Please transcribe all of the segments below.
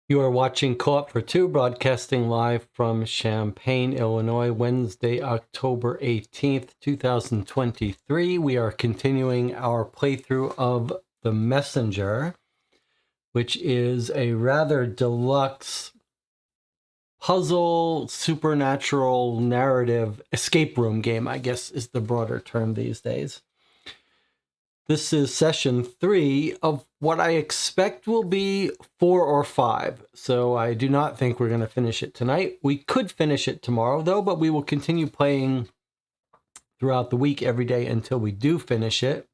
You are watching Co-op for Two, broadcasting live from Champaign, Illinois, Wednesday, October 18th, 2023. We are continuing our playthrough of The Messenger, which is a rather deluxe puzzle, supernatural narrative escape room game, I guess is the broader term these days. This is session 3 of what I expect will be 4 or 5. So I do not think we're going to finish it tonight. We could finish it tomorrow, though, but we will continue playing throughout the week every day until we do finish it.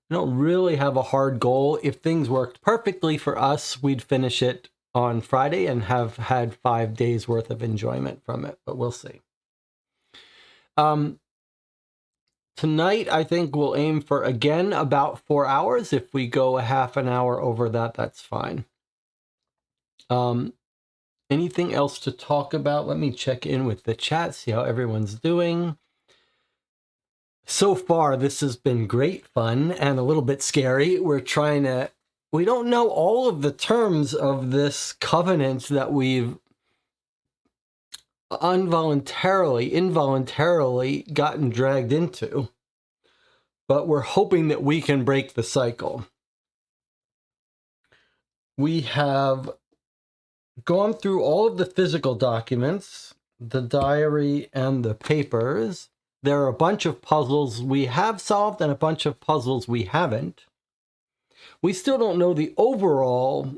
We don't really have a hard goal. If things worked perfectly for us, we'd finish it on Friday and have had 5 days worth of enjoyment from it, but we'll see. Tonight, I think we'll aim for, again, about 4 hours. If we go a half an hour over that, that's fine. Anything else to talk about? Let me check in with the chat, see how everyone's doing. So far, this has been great fun and a little bit scary. We don't know all of the terms of this covenant that we've involuntarily gotten dragged into, but we're hoping that we can break the cycle. We have gone through all of the physical documents, the diary and the papers. There are a bunch of puzzles we have solved and a bunch of puzzles we haven't. We still don't know the overall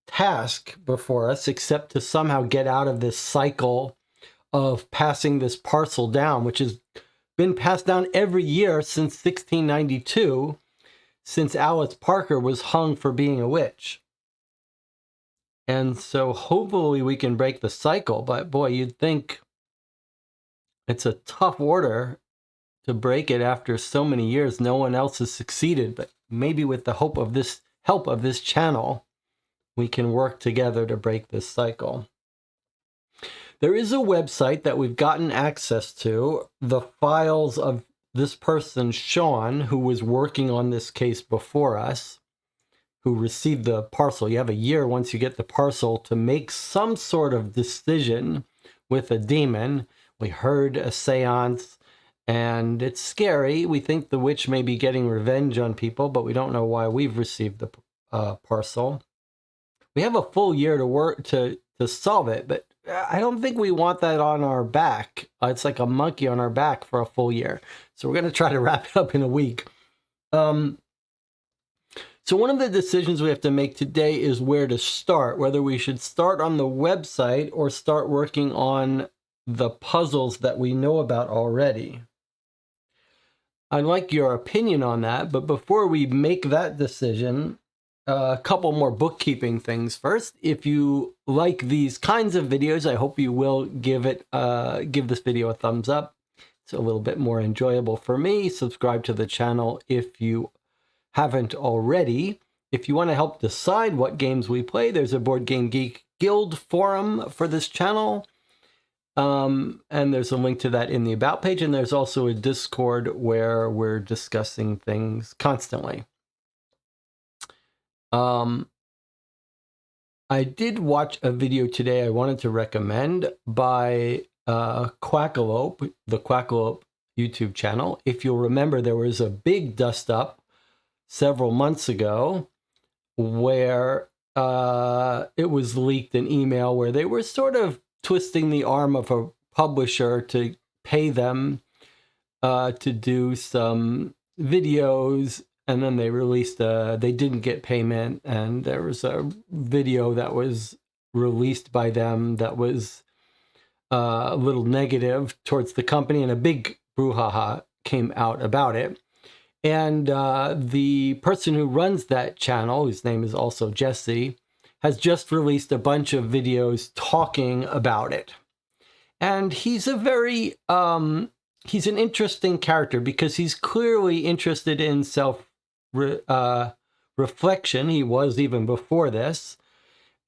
task before us, except to somehow get out of this cycle of passing this parcel down, which has been passed down every year since 1692, since Alice Parker was hung for being a witch. And so hopefully we can break the cycle, but boy, you'd think it's a tough order to break it after so many years. No one else has succeeded, but maybe with the help of this channel, we can work together to break this cycle. There is a website that we've gotten access to, the files of this person, Sean, who was working on this case before us, who received the parcel. You have a year once you get the parcel to make some sort of decision with a demon. We heard a seance, and it's scary. We think the witch may be getting revenge on people, but we don't know why we've received the parcel. We have a full year to work to solve it, but I don't think we want that on our back. It's like a monkey on our back for a full year. So we're going to try to wrap it up in a week. So one of the decisions we have to make today is where to start, whether we should start on the website or start working on the puzzles that we know about already. I'd like your opinion on that, but before we make that decision, a couple more bookkeeping things first. If you like these kinds of videos, I hope you will give this video a thumbs up. It's a little bit more enjoyable for me. Subscribe to the channel if you haven't already. If you want to help decide what games we play, there's a Board Game Geek Guild forum for this channel. And there's a link to that in the About page. And there's also a Discord where we're discussing things constantly. I did watch a video today I wanted to recommend by Quackalope, the Quackalope YouTube channel. If you'll remember, there was a big dust-up several months ago where it was leaked an email where they were sort of twisting the arm of a publisher to pay them to do some videos. And then they released they didn't get payment, and there was a video that was released by them that was a little negative towards the company, and a big brouhaha came out about it. And the person who runs that channel, whose name is also Jesse, has just released a bunch of videos talking about it. And he's a very, he's an interesting character because he's clearly interested in reflection. He was even before this.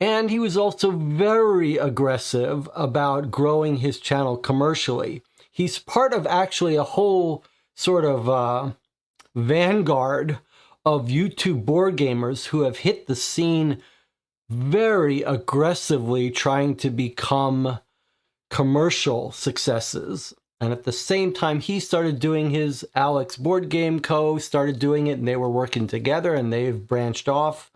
And he was also very aggressive about growing his channel commercially. He's part of actually a whole sort of vanguard of YouTube board gamers who have hit the scene very aggressively trying to become commercial successes. And at the same time, he started doing his Alex Board Game Co. started doing it, and they were working together, and they've branched off.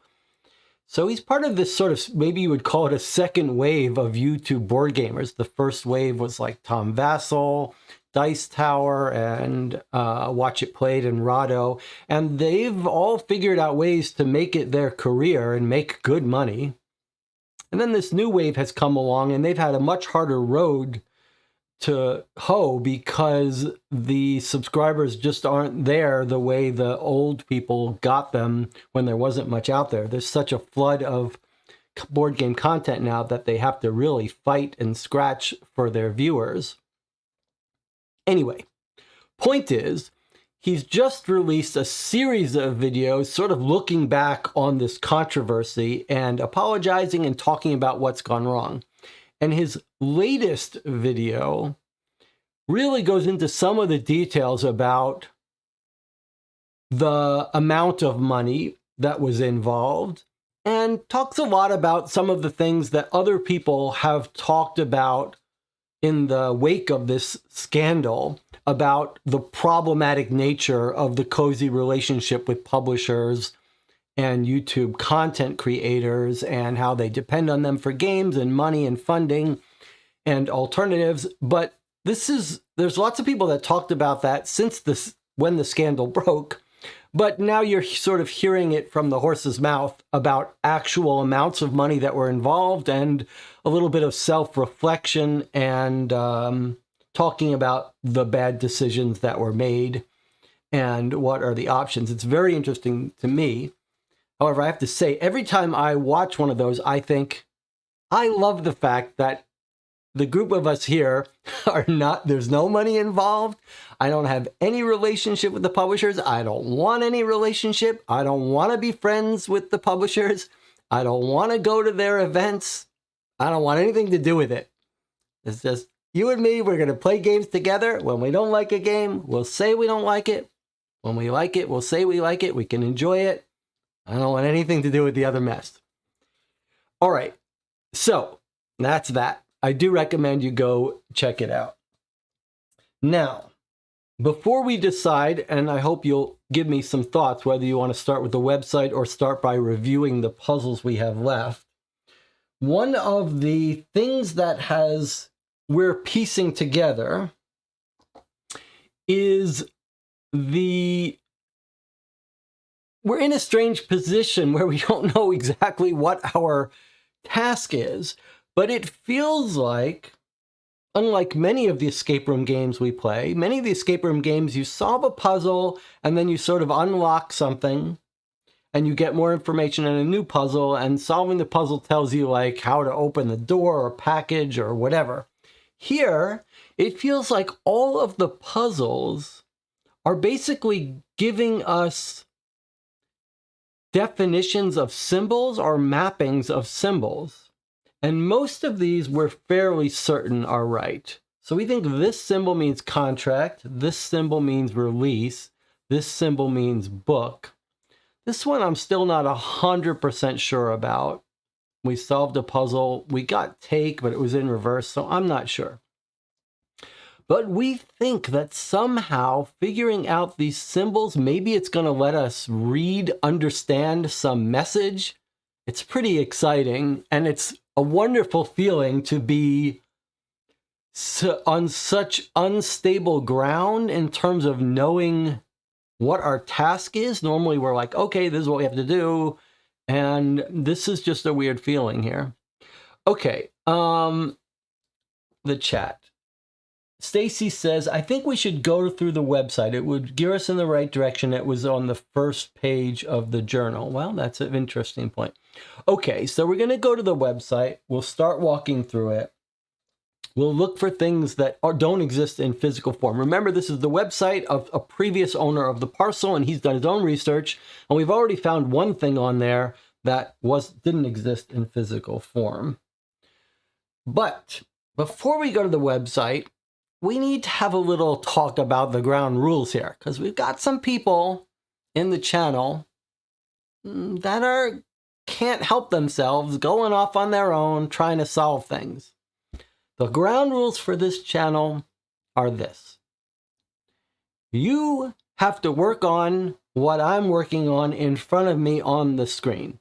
So he's part of this sort of, maybe you would call it a second wave of YouTube board gamers. The first wave was like Tom Vassell, Dice Tower, and Watch It Played, and Rahdo. And they've all figured out ways to make it their career and make good money. And then this new wave has come along, and they've had a much harder road to hoe because the subscribers just aren't there the way the old people got them when there wasn't much out there. There's such a flood of board game content now that they have to really fight and scratch for their viewers. Anyway, point is, he's just released a series of videos sort of looking back on this controversy and apologizing and talking about what's gone wrong. And his latest video really goes into some of the details about the amount of money that was involved and talks a lot about some of the things that other people have talked about in the wake of this scandal about the problematic nature of the cozy relationship with publishers and YouTube content creators and how they depend on them for games and money and funding and alternatives. But there's lots of people that talked about that since when the scandal broke, but now you're sort of hearing it from the horse's mouth about actual amounts of money that were involved and a little bit of self-reflection and talking about the bad decisions that were made and what are the options. It's very interesting to me. However, I have to say, every time I watch one of those, I think, I love the fact that the group of us here there's no money involved. I don't have any relationship with the publishers. I don't want any relationship. I don't want to be friends with the publishers. I don't want to go to their events. I don't want anything to do with it. It's just you and me, we're going to play games together. When we don't like a game, we'll say we don't like it. When we like it, we'll say we like it. We can enjoy it. I don't want anything to do with the other mess. All right, so that's that. I do recommend you go check it out. Now, before we decide, and I hope you'll give me some thoughts, whether you want to start with the website or start by reviewing the puzzles we have left, one of the things that we're piecing together is we're in a strange position where we don't know exactly what our task is, but it feels like, unlike many of the escape room games we play, many of the escape room games, you solve a puzzle and then you sort of unlock something and you get more information in a new puzzle, and solving the puzzle tells you like how to open the door or package or whatever. Here, it feels like all of the puzzles are basically giving us definitions of symbols or mappings of symbols. And most of these we're fairly certain are right. So we think this symbol means contract, this symbol means release, this symbol means book. This one I'm still not 100% sure about. We solved a puzzle, we got take, but it was in reverse, so I'm not sure. But we think that somehow figuring out these symbols, maybe it's going to let us understand some message. It's pretty exciting, and it's a wonderful feeling to be on such unstable ground in terms of knowing what our task is. Normally we're like, okay, this is what we have to do, and this is just a weird feeling here. Okay, the chat. Stacy says, I think we should go through the website. It would gear us in the right direction. It was on the first page of the journal. Well, that's an interesting point. Okay, so we're going to go to the website. We'll start walking through it. We'll look for things that don't exist in physical form. Remember, this is the website of a previous owner of the parcel, and he's done his own research. And we've already found one thing on there that didn't exist in physical form. But before we go to the website, we need to have a little talk about the ground rules here, because we've got some people in the channel that are can't help themselves, going off on their own, trying to solve things. The ground rules for this channel are this. You have to work on what I'm working on in front of me on the screen.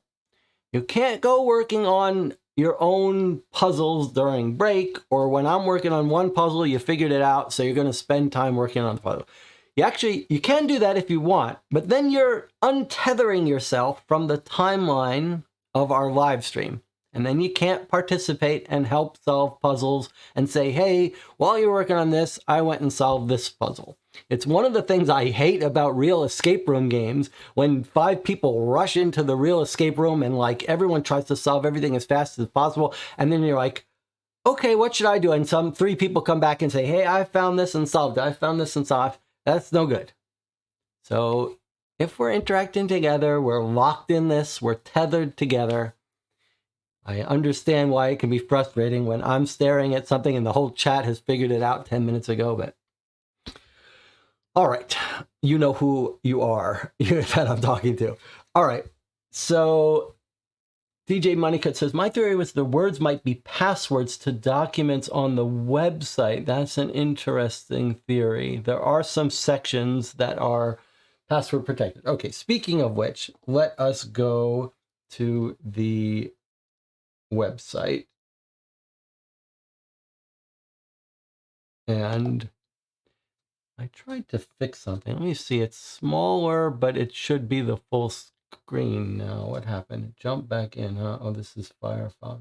You can't go working on your own puzzles during break, or when I'm working on one puzzle, you figured it out, so you're going to spend time working on the puzzle. You can do that if you want, but then you're untethering yourself from the timeline of our live stream. And then you can't participate and help solve puzzles and say, hey, while you're working on this, I went and solved this puzzle. It's one of the things I hate about real escape room games, when 5 people rush into the real escape room and like everyone tries to solve everything as fast as possible. And then you're like, okay, what should I do? And 3 people come back and say, hey, I found this and solved it. I found this and solved it. That's no good. So if we're interacting together, we're locked in this, we're tethered together. I understand why it can be frustrating when I'm staring at something and the whole chat has figured it out 10 minutes ago, but all right, you know who you are that I'm talking to. All right, so DJ Moneycut says, my theory was the words might be passwords to documents on the website. That's an interesting theory. There are some sections that are password protected. Okay, speaking of which, let us go to the website. And I tried to fix something. Let me see. It's smaller, but it should be the full screen now. What happened? It jumped back in, huh? Oh, this is Firefox.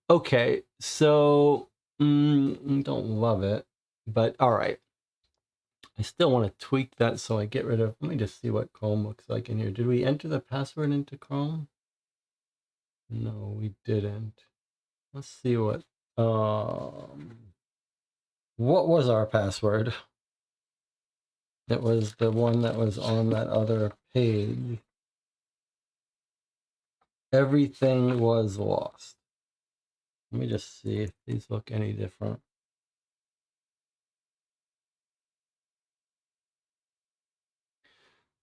Okay, so don't love it, but all right. I still want to tweak that so I get rid of. Let me just see what Chrome looks like in here. Did we enter the password into Chrome? No, we didn't. Let's see what was our password? It was the one that was on that other page. Everything was lost. Let me just see if these look any different.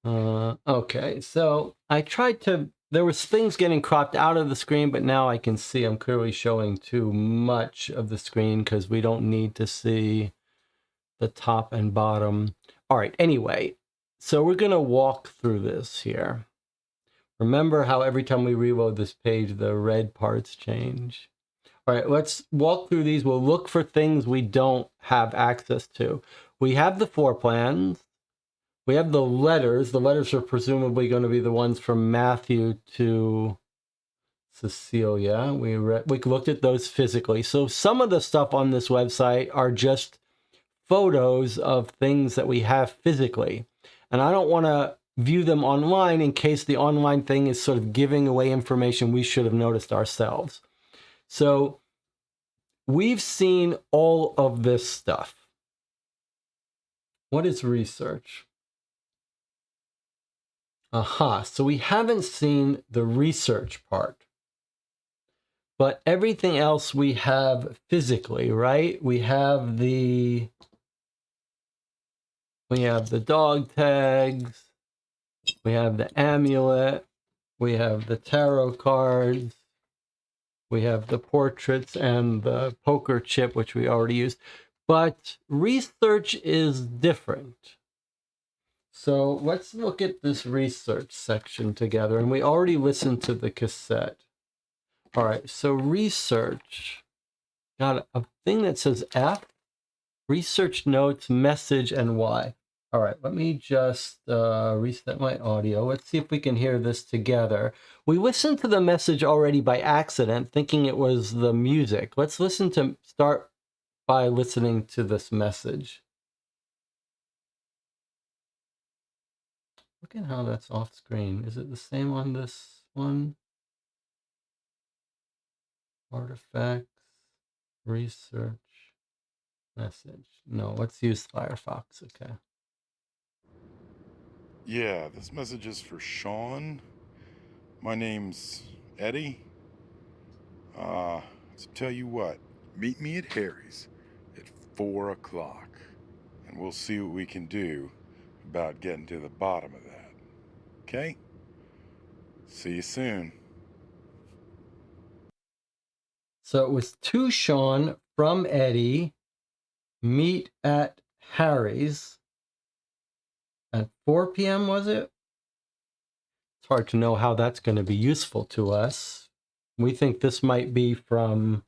Okay, so I tried to, there was things getting cropped out of the screen, but now I can see I'm clearly showing too much of the screen because we don't need to see the top and bottom. All right, anyway, so we're going to walk through this here. Remember how every time we reload this page, the red parts change. All right, let's walk through these. We'll look for things we don't have access to. We have the floor plans. We have the letters. The letters are presumably going to be the ones from Matthew to Cecilia. We looked at those physically. So some of the stuff on this website are just photos of things that we have physically. And I don't want to view them online in case the online thing is sort of giving away information we should have noticed ourselves. So we've seen all of this stuff. What is research? Aha, so we haven't seen the research part. But everything else we have physically, right? We have the dog tags, we have the amulet, we have the tarot cards, we have the portraits and the poker chip, which we already used. But research is different. So let's look at this research section together. And we already listened to the cassette. All right, so research. Got a thing that says F, research notes, message, and Y. All right, let me just reset my audio. Let's see if we can hear this together. We listened to the message already by accident, thinking it was the music. Let's start by listening to this message. Look at how that's off screen. Is it the same on this one? Artifacts, research, message. No, let's use Firefox, okay. Yeah, this message is for Sean. My name's Eddie. So tell you what, meet me at Harry's at 4 o'clock, and we'll see what we can do about getting to the bottom of that. Okay? See you soon. So it was to Sean from Eddie, meet at Harry's at 4 p.m., was it? It's hard to know how that's going to be useful to us. We think this might be from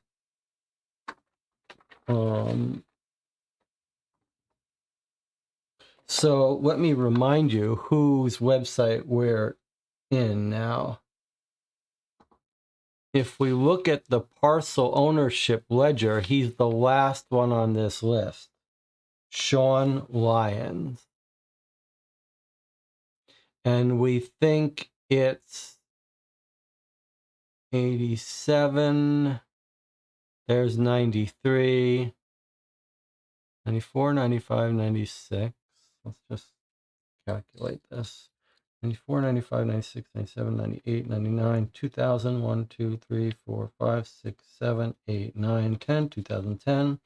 so let me remind you whose website we're in now. If we look at the parcel ownership ledger, he's the last one on this list. Sean Lyons. And we think it's 87. There's 93. 94, 95, 96. Let's just calculate this. 94, 95, 96, 97, 98, 99, 2000, 1, 2, 3, 4, 5, 6, 7, 8, 9, 10, 2010,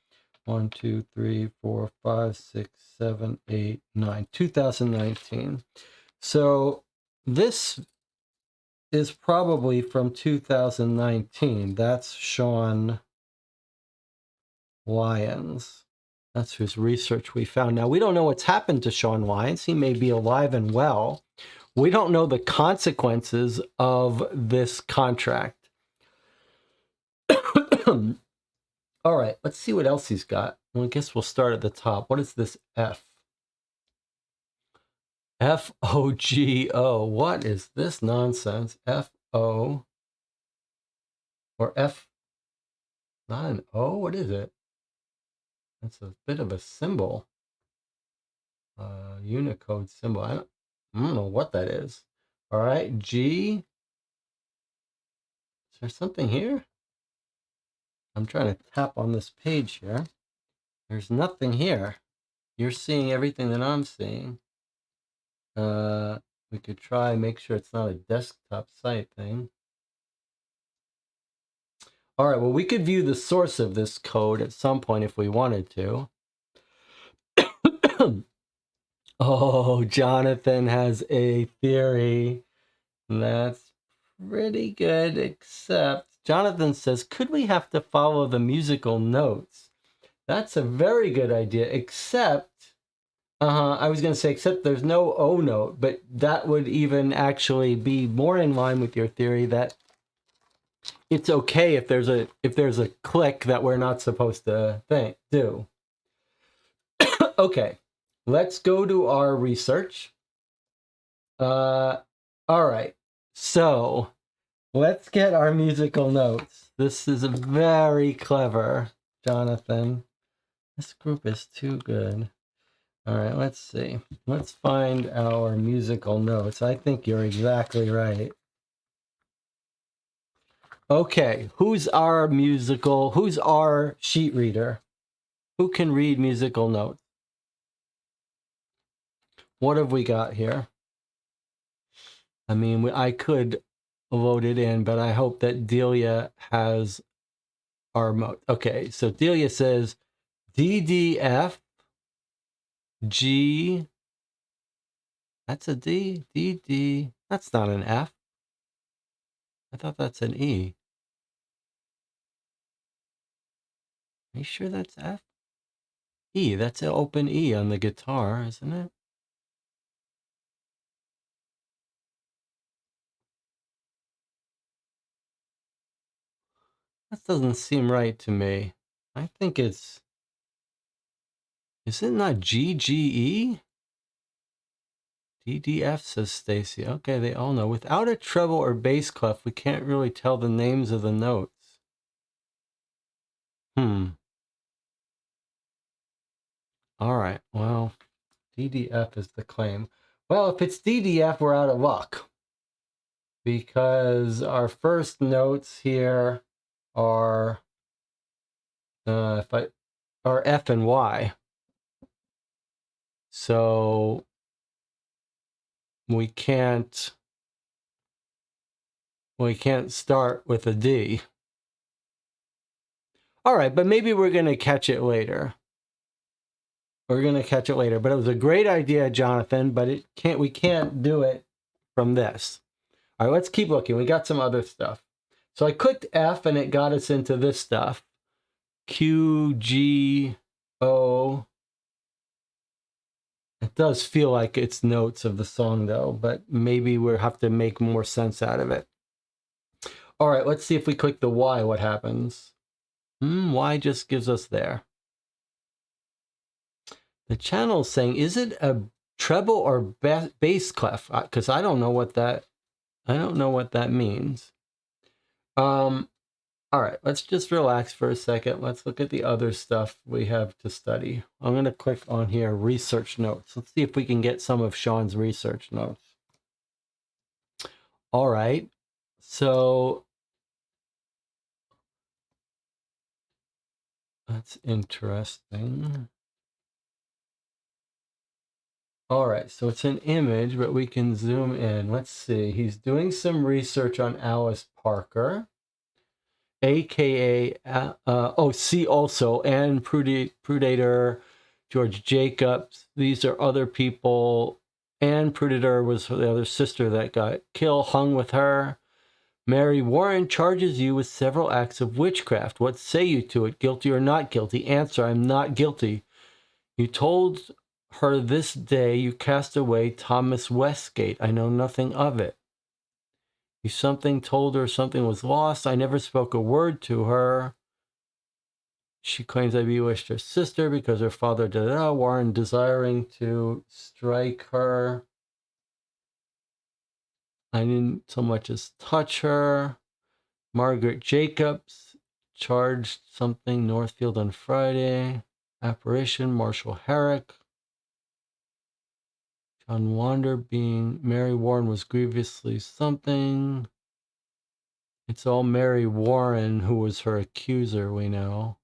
1, 2, 3, 4, 5, 6, 7, 8, 9, 2019. So this is probably from 2019. That's Sean Lyons. That's whose research we found. Now, we don't know what's happened to Sean Lyons. He may be alive and well. We don't know the consequences of this contract. All right, let's see what else he's got. Well, I guess we'll start at the top. What is this F? F-O-G-O. What is this nonsense? F-O or F, not an O? What is it? That's a bit of a symbol. Unicode symbol. I don't know what that is. All right, G. Is there something here? I'm trying to tap on this page here. There's nothing here. You're seeing everything that I'm seeing. We could try and make sure it's not a desktop site thing. All right, well, we could view the source of this code at some point if we wanted to. Oh, Jonathan has a theory. That's pretty good, except Jonathan says, could we have to follow the musical notes? That's a very good idea, except, I was going to say, except there's no O note, but that would even actually be more in line with your theory that it's okay if there's a click that we're not supposed to do. Okay, let's go to our research. All right, so let's get our musical notes. This is very clever, Jonathan. This group is too good. All right, let's see. Let's find our musical notes. I think you're exactly right. Okay, who's our sheet reader? Who can read musical notes? What have we got here? I mean, I could load it in, but I hope that Delia has our mode. Okay, so Delia says DDF G. That's a D. DD. That's not an F. I thought that's an E. Are you sure that's F? E. That's an open E on the guitar, isn't it? That doesn't seem right to me. I think it's... Is it not GGE? DDF, says Stacy. Okay, they all know. Without a treble or bass clef, we can't really tell the names of the notes. All right, well, DDF is the claim. Well, if it's DDF, we're out of luck. Because our first notes here are F and Y. So we can't start with a D. All right, but maybe we're going to catch it later. We're going to catch it later. But it was a great idea, Jonathan, but we can't do it from this. All right, let's keep looking. We got some other stuff. So I clicked F and it got us into this stuff. Q, G, O. It does feel like it's notes of the song though, but maybe we'll have to make more sense out of it. All right, let's see if we click the Y, what happens. Y just gives us there. The channel is saying, is it a treble or bass clef? Because I don't know what that means. All right, let's just relax for a second. Let's look at the other stuff we have to study. I'm going to click on here, research notes. Let's see if we can get some of Sean's research notes. All right, so that's interesting. All right, so it's an image, but we can zoom in. Let's see. He's doing some research on Alice Parker, aka see also Anne Prudator, George Jacobs. These are other people. Anne Prudator was the other sister that got killed, hung with her. Mary Warren charges you with several acts of witchcraft. What say you to it? Guilty or not guilty? Answer, I'm not guilty. You told her this day you cast away Thomas Westgate. I know nothing of it. You told her something was lost. I never spoke a word to her. She claims I bewitched her sister because her father did it. Warren desiring to strike her. I didn't so much as touch her. Margaret Jacobs charged something Northfield on Friday. Apparition, Marshall Herrick. John Wander being Mary Warren was grievously something. It's all Mary Warren who was her accuser, we know.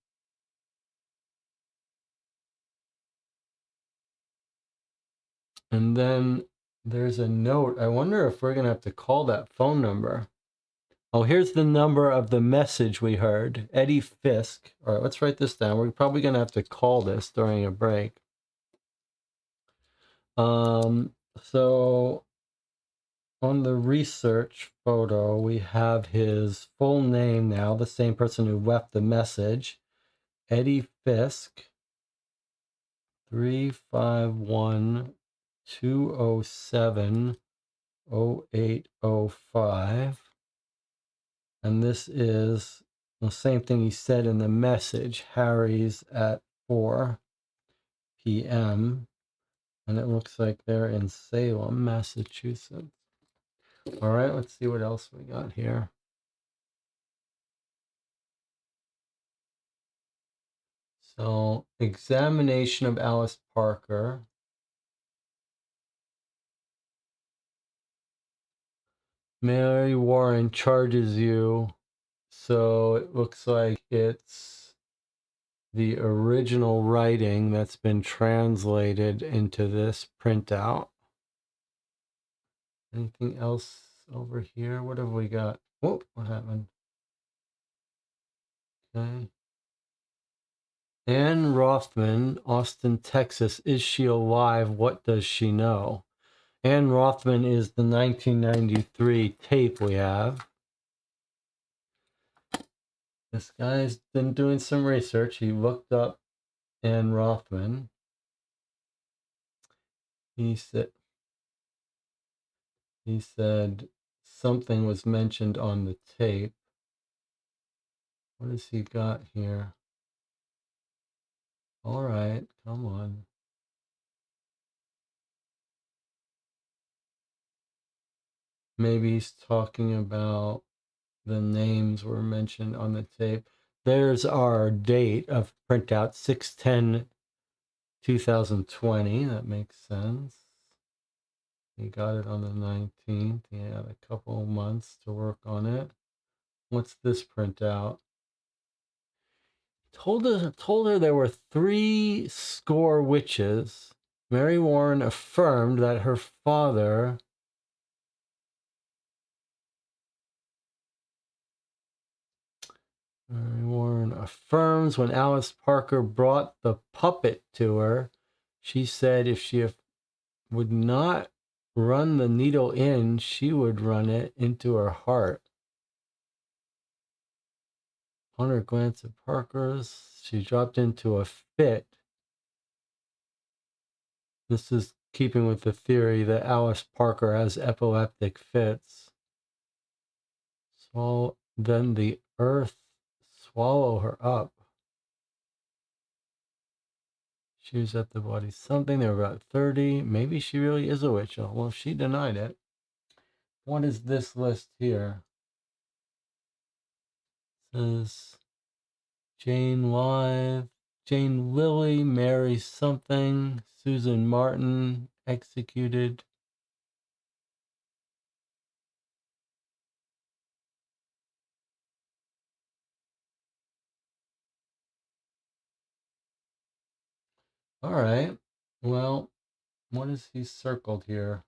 And then there's a note. I wonder if we're going to have to call that phone number. Oh, here's the number of the message we heard. Eddie Fisk. All right, let's write this down. We're probably going to have to call this during a break. So on the research photo, we have his full name now, the same person who left the message. Eddie Fisk, 351-207-0805. And this is the same thing he said in the message, Harry's at 4 p.m. And it looks like they're in Salem, Massachusetts. All right, let's see what else we got here. So, examination of Alice Parker. Mary Warren charges you. So it looks like it's the original writing that's been translated into this printout. Anything else over here? What have we got? Whoa, what happened? Okay. Anne Rothman, Austin, Texas. Is she alive? What does she know? Anne Rothman is the 1993 tape we have. This guy's been doing some research. He looked up Anne Rothman. He said something was mentioned on the tape. What has he got here? All right, come on. Maybe he's talking about the names were mentioned on the tape. There's our date of printout, 6/10/2020. That makes sense. He got it on the 19th. He had a couple of months to work on it. What's this printout? Told her there were 3 witches. Mary Warren affirmed that her father Mary Warren affirms when Alice Parker brought the puppet to her, she said if she would not run the needle in, she would run it into her heart. Hunter glanced at Parker's. She dropped into a fit. This is keeping with the theory that Alice Parker has epileptic fits. So then the earth swallow her up. She was at the body something. They were about 30. Maybe she really is a witch. Well, she denied it. What is this list here? It says Jane Live, Jane Lilly, Mary something, Susan Martin, executed. All right. Well, what is he circled here?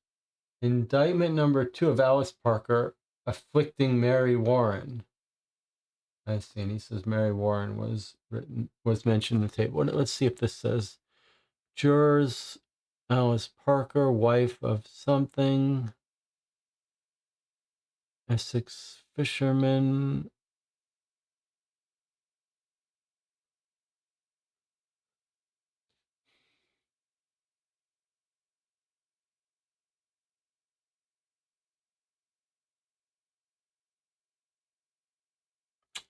Indictment number 2 of Alice Parker afflicting Mary Warren. I see. And he says Mary Warren was mentioned in the tape. Let's see if this says jurors Alice Parker, wife of something, Essex fisherman.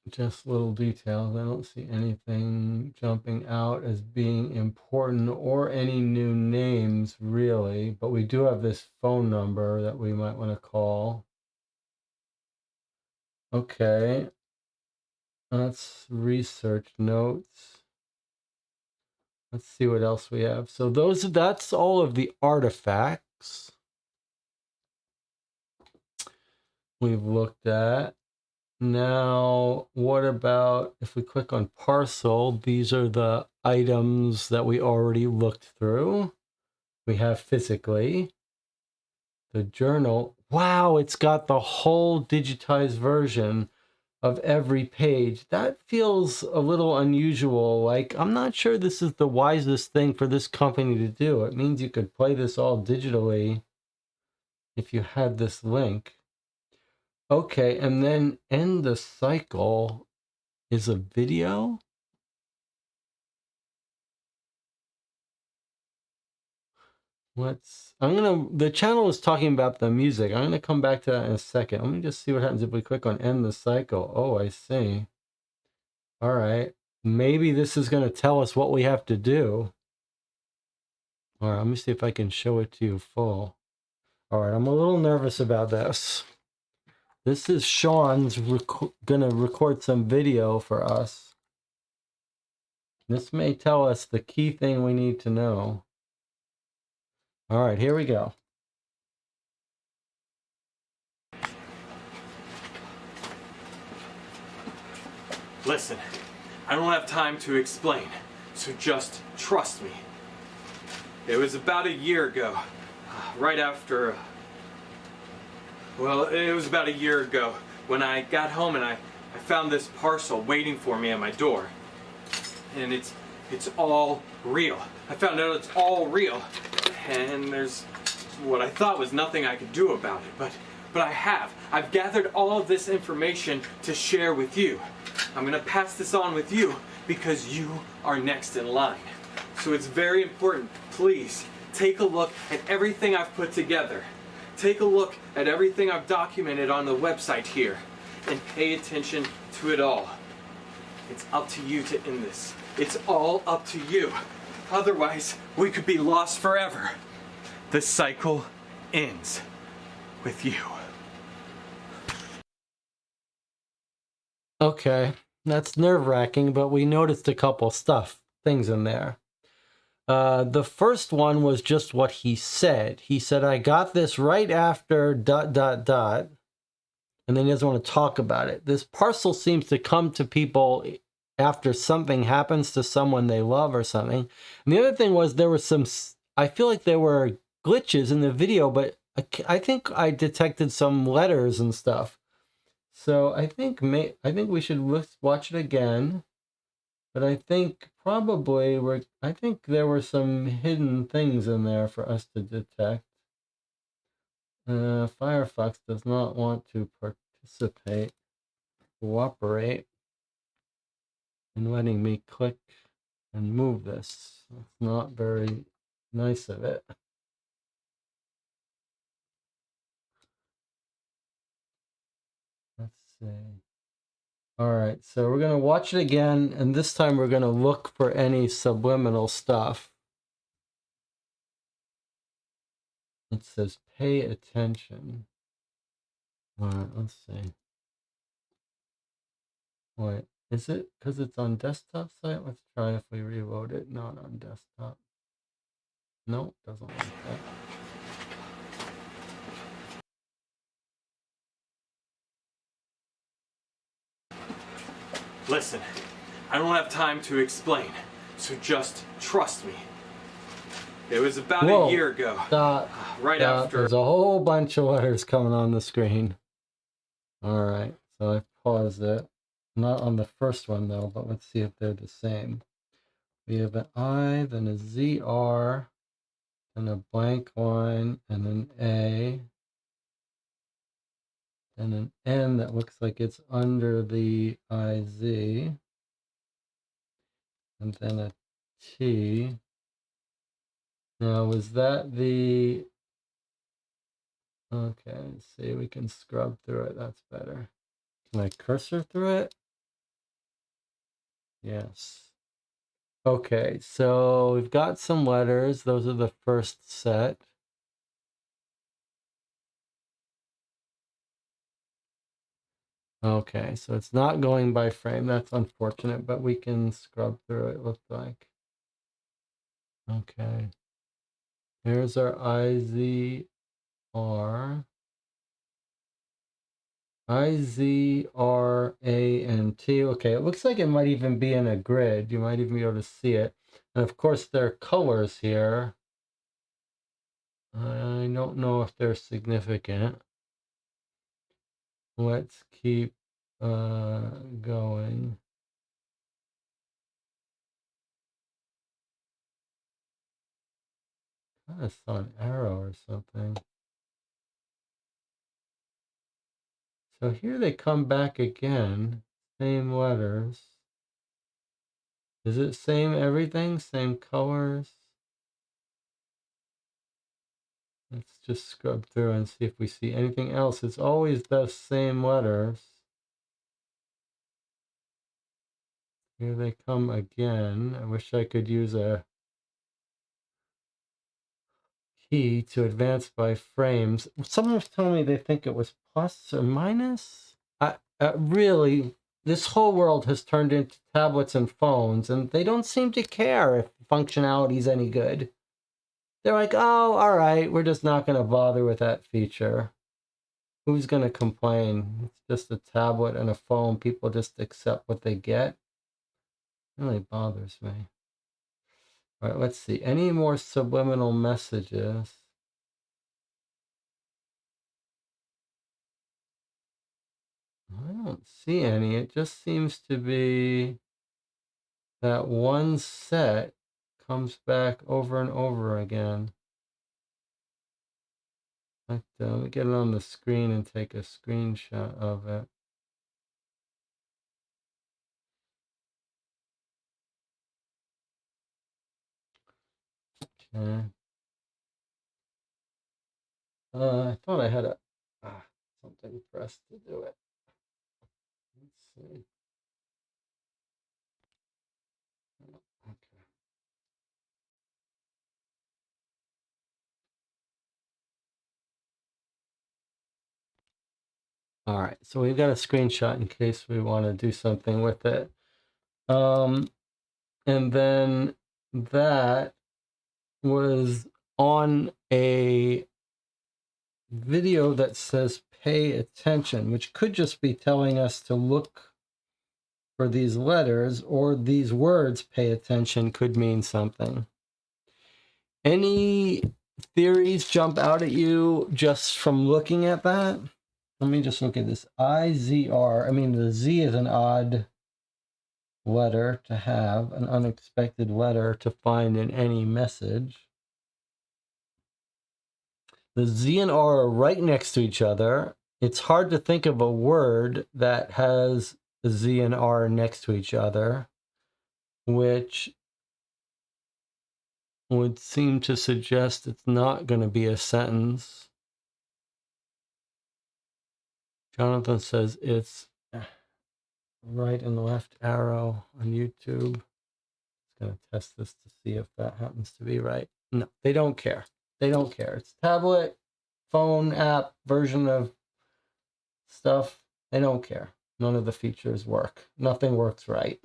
Just little details. I don't see anything jumping out as being important or any new names really, but we do have this phone number that we might want to call. Okay. Let's research notes. Let's see what else we have. So that's all of the artifacts we've looked at. Now, what about if we click on parcel? These are the items that we already looked through. We have physically the journal. Wow, it's got the whole digitized version of every page. That feels a little unusual. Like, I'm not sure this is the wisest thing for this company to do. It means you could play this all digitally if you had this link. Okay, and then end the cycle is a video. The channel is talking about the music. I'm gonna come back to that in a second. Let me just see what happens if we click on end the cycle. Oh, I see. All right. Maybe this is gonna tell us what we have to do. All right, let me see if I can show it to you full. All right, I'm a little nervous about this. This is Sean's gonna record some video for us. This may tell us the key thing we need to know. All right, here we go. Listen, I don't have time to explain, so just trust me. It was about a year ago, right after, it was about a year ago when I got home and I found this parcel waiting for me at my door. And it's all real. I found out it's all real, and there's what I thought was nothing I could do about it, but I've gathered all of this information to share with you. I'm gonna pass this on with you because you are next in line. So it's very important, please, take a look at everything I've put together. Take a look at everything I've documented on the website here and pay attention to it all. It's up to you to end this. It's all up to you. Otherwise, we could be lost forever. The cycle ends with you. Okay, that's nerve-wracking, but we noticed a couple things in there. The first one was just what he said. He said, I got this right after ... and then he doesn't want to talk about it. This parcel seems to come to people after something happens to someone they love or something. And the other thing was I feel like there were glitches in the video, but I think I detected some letters and stuff. So I think we should watch it again. But I think probably I think there were some hidden things in there for us to detect. Firefox does not want to cooperate. and letting me click and move this. It's not very nice of it. Let's see. All right, so we're gonna watch it again, and this time we're gonna look for any subliminal stuff. It says pay attention. All right, let's see. Wait, is it because it's on desktop site? Let's try if we reload it. Not on desktop. Nope, doesn't like that. Listen, I don't have time to explain, so just trust me. It was about Whoa, a year ago, right stop. after. There's a whole bunch of letters coming on the screen. All right, so I paused it. Not on the first one though, but let's see if they're the same. We have an I, then a ZR, and a blank line, and an A, and an N that looks like it's under the IZ, and then a T. Now, was that the... Okay, let's see, we can scrub through it, that's better. Can I cursor through it? Yes. Okay, so we've got some letters. Those are the first set. Okay, so it's not going by frame. That's unfortunate, but we can scrub through it, looks like. Okay. Here's our IZR. IZR, A, and T. Okay, it looks like it might even be in a grid. You might even be able to see it. And of course, there are colors here. I don't know if they're significant. Let's keep going. I saw an arrow or something. So here they come back again. Same letters. Is it same everything? Same colors? Let's just scrub through and see if we see anything else. It's always the same letters. Here they come again. I wish I could use a key to advance by frames. Someone was telling me they think it was plus or minus. Really, this whole world has turned into tablets and phones, and they don't seem to care if functionality is any good. They're like, oh, all right, we're just not going to bother with that feature. Who's going to complain? It's just a tablet and a phone. People just accept what they get. It really bothers me. All right, let's see. Any more subliminal messages? I don't see any. It just seems to be that one set comes back over and over again. Let me get it on the screen and take a screenshot of it. Okay. I thought I had something pressed to do it. Let's see. Okay. All right, so we've got a screenshot in case we want to do something with it. And then that was on a video that says pay attention, which could just be telling us to look for these letters, or these words pay attention could mean something. Any theories jump out at you just from looking at that? Let me just look at this. IZR. I mean, the Z is an odd letter to have, an unexpected letter to find in any message. The Z and R are right next to each other. It's hard to think of a word that has a Z and R next to each other. which would seem to suggest it's not going to be a sentence. Jonathan says it's right and left arrow on YouTube. Just going to test this to see if that happens to be right. No, they don't care. They don't care. It's tablet, phone app version of stuff. They don't care. None of the features work. Nothing works right.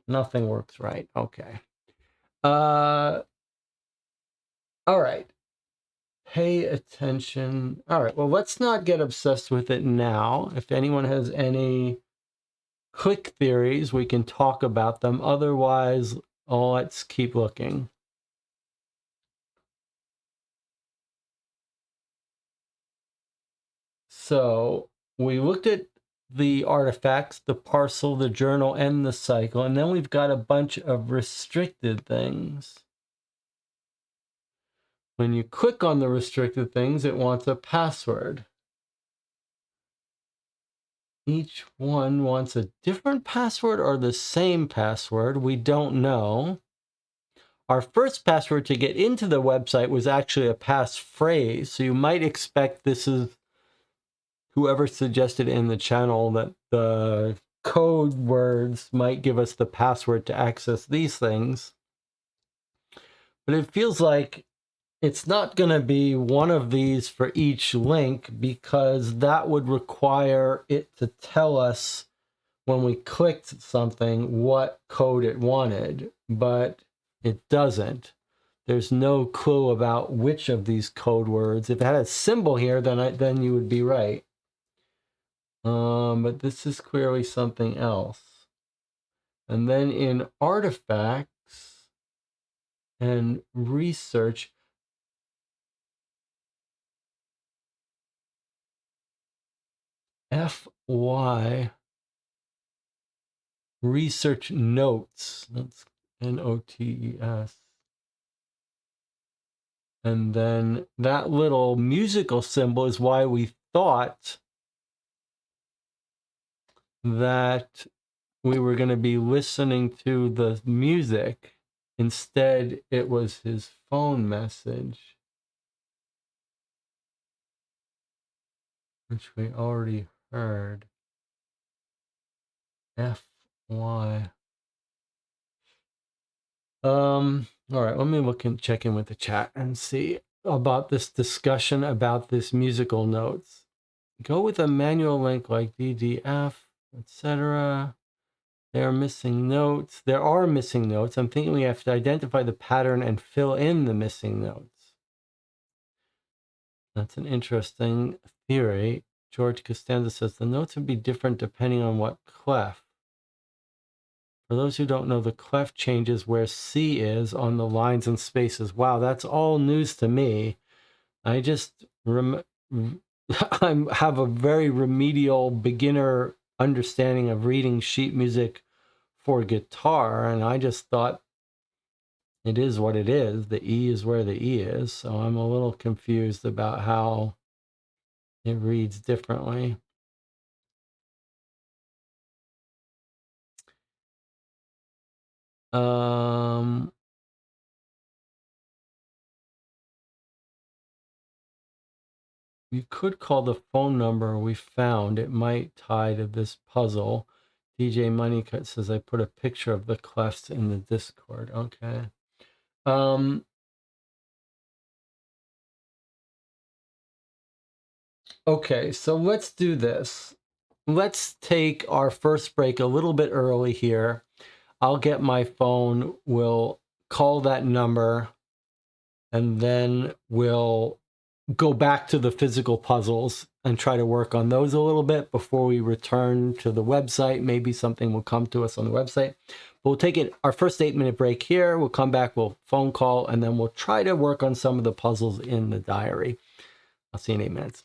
Nothing works right. Okay. All right. Pay attention. All right. Well, let's not get obsessed with it now. If anyone has any click theories, we can talk about them. Otherwise, let's keep looking. So we looked at the artifacts, the parcel, the journal, and the cycle, and then we've got a bunch of restricted things. When you click on the restricted things, it wants a password. Each one wants a different password or the same password. We don't know. Our first password to get into the website was actually a passphrase. So you might expect this is whoever suggested in the channel that the code words might give us the password to access these things. But it feels like it's not going to be one of these for each link, because that would require it to tell us when we clicked something what code it wanted, but it doesn't. There's no clue about which of these code words. If it had a symbol here, then you would be right. But this is clearly something else. And then in artifacts and research, FY research notes. That's NOTES. And then that little musical symbol is why we thought that we were going to be listening to the music. Instead, it was his phone message, which we already heard. FY. All right, let me look and check in with the chat and see about this discussion about this musical notes. Go with a manual link like DDF, etc. They are missing notes. There are missing notes. I'm thinking we have to identify the pattern and fill in the missing notes. That's an interesting theory. George Costanza says the notes would be different depending on what clef. For those who don't know, the clef changes where C is on the lines and spaces. Wow, that's all news to me. I just I have a very remedial beginner understanding of reading sheet music for guitar, and I just thought it is what it is. The E is where the E is, so I'm a little confused about how it reads differently. You could call the phone number we found. It might tie to this puzzle. DJ Moneycut says I put a picture of the clefs in the Discord. Okay. Okay, so let's do this. Let's take our first break a little bit early here. I'll get my phone, we'll call that number, and then we'll go back to the physical puzzles and try to work on those a little bit before we return to the website. Maybe something will come to us on the website. But we'll take our first 8-minute break here. We'll come back, we'll phone call, and then we'll try to work on some of the puzzles in the diary. I'll see you in 8 minutes.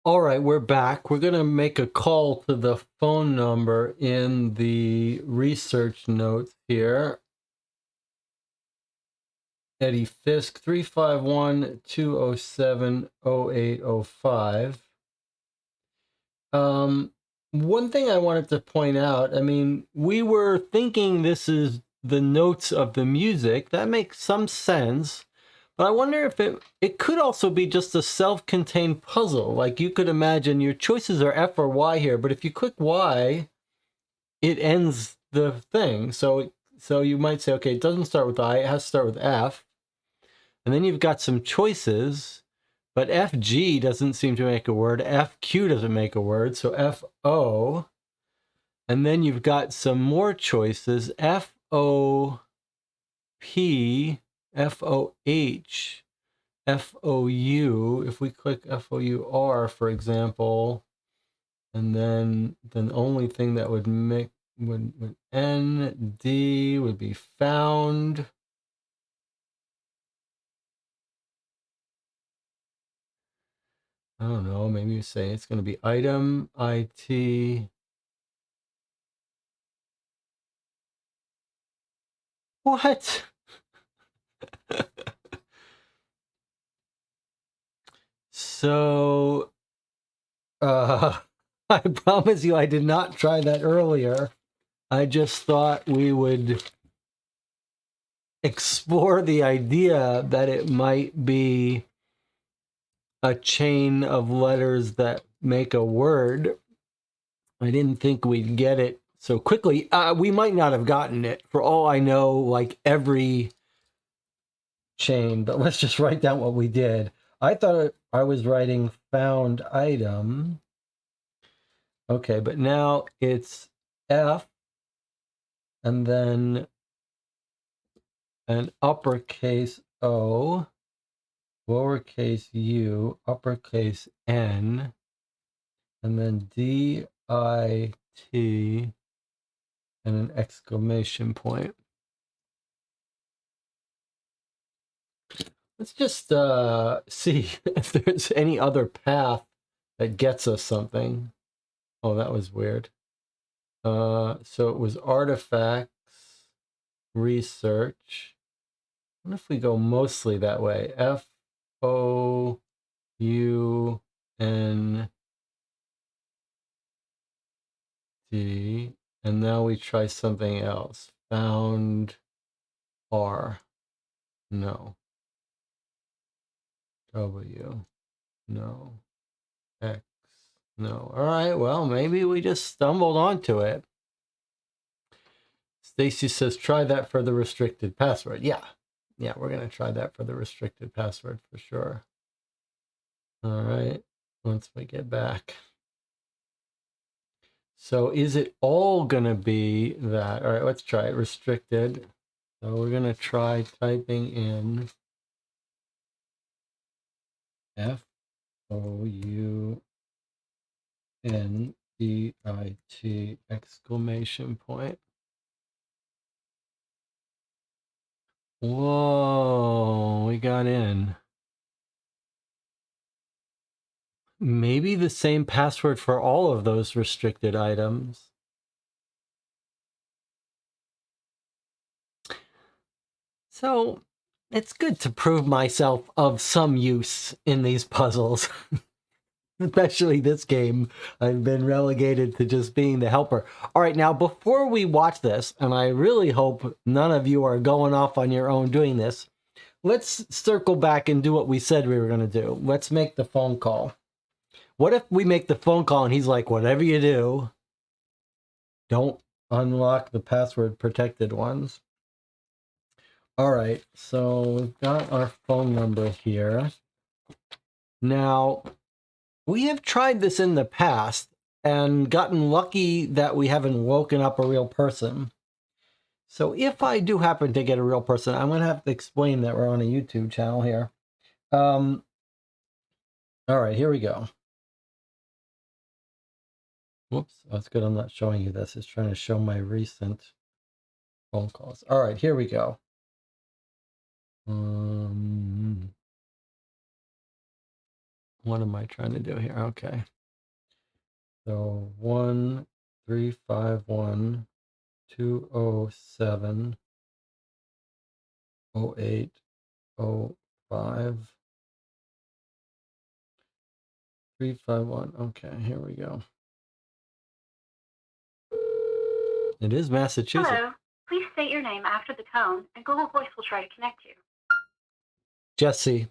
All right, we're back. We're going to make a call to the phone number in the research notes here. Eddie Fisk, 351-207-0805. One thing I wanted to point out, I mean, we were thinking this is the notes of the music. That makes some sense. But I wonder if it could also be just a self-contained puzzle. Like you could imagine your choices are F or Y here, but if you click Y, it ends the thing. So you might say, okay, it doesn't start with I, it has to start with F. And then you've got some choices, but FG doesn't seem to make a word. FQ doesn't make a word, so FO. And then you've got some more choices, FOP, FOH, FOU. If we click FOUR, for example, and then the only thing that would make would ND would be found. I don't know, maybe you say it's going to be item, IT. What? So, I promise you I did not try that earlier. I just thought we would explore the idea that it might be a chain of letters that make a word. I didn't think we'd get it so quickly. We might not have gotten it. For all I know, like every chain, but let's just write down what we did. I thought I was writing found item. Okay, but now it's F and then an uppercase O, lowercase u, uppercase N, and then DIT and an exclamation point. Let's just see if there's any other path that gets us something. Oh, that was weird. So it was artifacts, research. What if we go mostly that way? FOUN. D, and now we try something else. Found R. No. W. No. X. No. All right, well, maybe we just stumbled onto it. Stacy says, try that for the restricted password. Yeah. Yeah, we're going to try that for the restricted password for sure. All right, once we get back. So is it all going to be that? All right, let's try it. Restricted. So we're going to try typing in FOUNDIT exclamation point. Whoa, we got in. Maybe the same password for all of those restricted items. So it's good to prove myself of some use in these puzzles. Especially this game, I've been relegated to just being the helper. All right, now before we watch this, and I really hope none of you are going off on your own doing this, let's circle back and do what we said we were going to do. Let's make the phone call. What if we make the phone call and he's like, whatever you do, don't unlock the password protected ones. All right, so we've got our phone number here. Now, we have tried this in the past and gotten lucky that we haven't woken up a real person. So if I do happen to get a real person, I'm going to have to explain that we're on a YouTube channel here. All right, here we go. Whoops, that's good. I'm not showing you this. It's trying to show my recent phone calls. All right, here we go. What am I trying to do here? Okay. So 1351 207 0805 351. Okay, here we go. It is Massachusetts. Hello. Please state your name after the tone, and Google Voice will try to connect you. Jesse.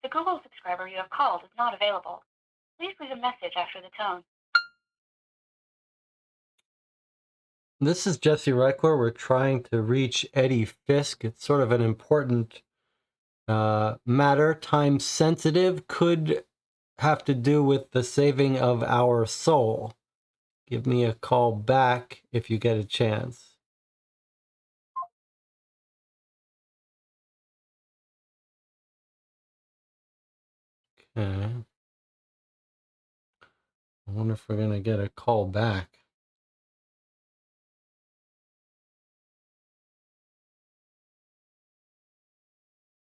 The Google subscriber you have called is not available. Please leave a message after the tone. This is Jesse Reichler. We're trying to reach Eddie Fisk. It's sort of an important matter, time sensitive, could have to do with the saving of our soul. Give me a call back if you get a chance. Okay. I wonder if we're going to get a call back.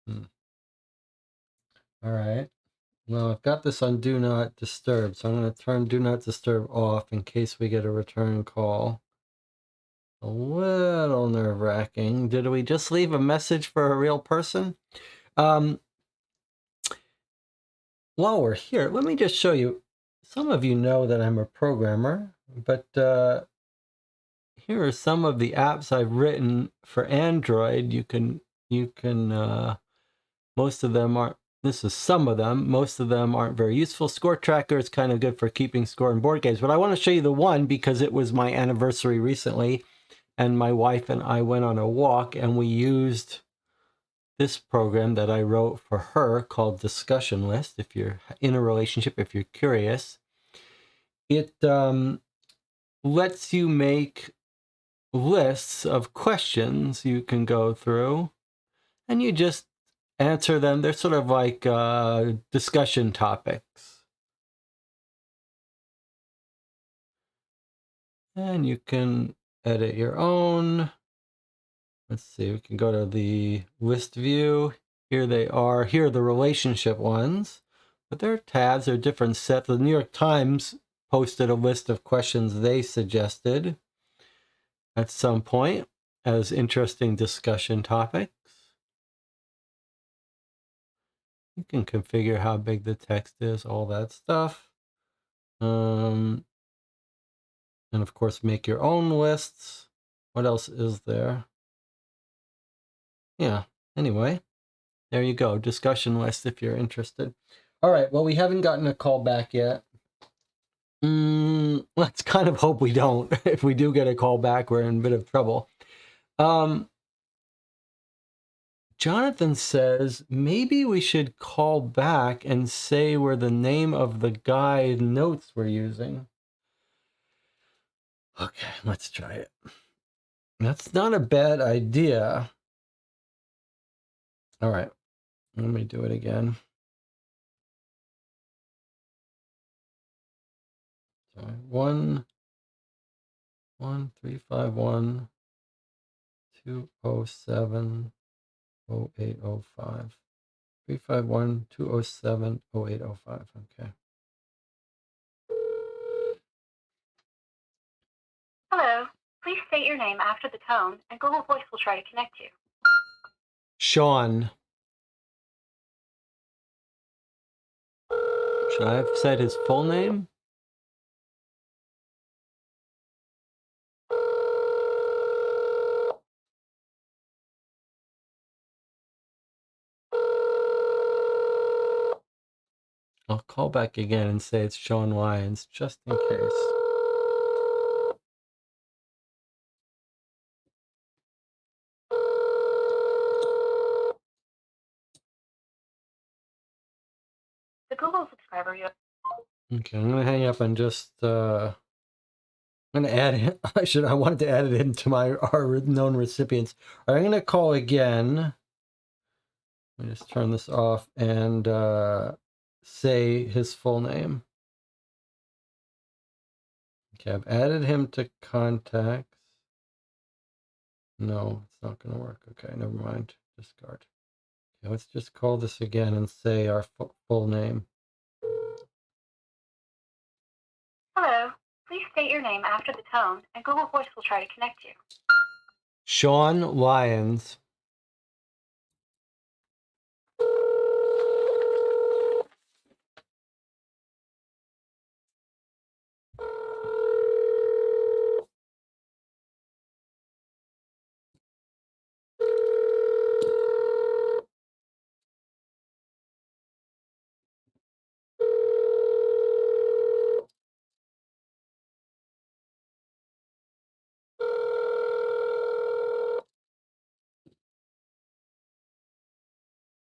All right. Well, I've got this on Do Not Disturb, so I'm going to turn Do Not Disturb off in case we get a return call. A little nerve-wracking. Did we just leave a message for a real person? While we're here, let me just show you. Some of you know that I'm a programmer, but here are some of the apps I've written for Android. You can most of them aren't, this is some of them, most of them aren't very useful. Score Tracker is kind of good for keeping score in board games, but I want to show you the one because it was my anniversary recently. and my wife and I went on a walk, and we used this program that I wrote for her called Discussion List. If you're in a relationship, if you're curious, it lets you make lists of questions you can go through, and you just answer them. They're sort of like discussion topics. And you can edit your own. Let's see, we can go to the list view. Here they are. Here are the relationship ones. But their tabs are different sets. The New York Times posted a list of questions they suggested at some point as interesting discussion topics. You can configure how big the text is, all that stuff. And of course, make your own lists. What else is there? Yeah, anyway, there you go. Discussion list if you're interested. All right, well, we haven't gotten a call back yet. Let's kind of hope we don't. If we do get a call back, we're in a bit of trouble. Jonathan says, maybe we should call back and say where the name of the guide notes we're using. Okay, let's try it. That's not a bad idea. All right, let me do it again. Sorry, 11351 207 0805. 351 207 0805. Okay. Hello. Please state your name after the tone, and Google Voice will try to connect you. Sean. Should I have said his full name? I'll call back again and say it's Sean Lyons, just in case. The Google subscriber you have. Okay, I'm gonna hang up and just I'm gonna add it. I wanted to add it into our known recipients. All right, I'm gonna call again. Let me just turn this off and say his full name. Okay, I've added him to contacts. No, it's not gonna work. Okay, never mind. Discard. Okay, let's just call this again and say our full name. Hello. Please state your name after the tone, and Google Voice will try to connect you. Sean Lyons.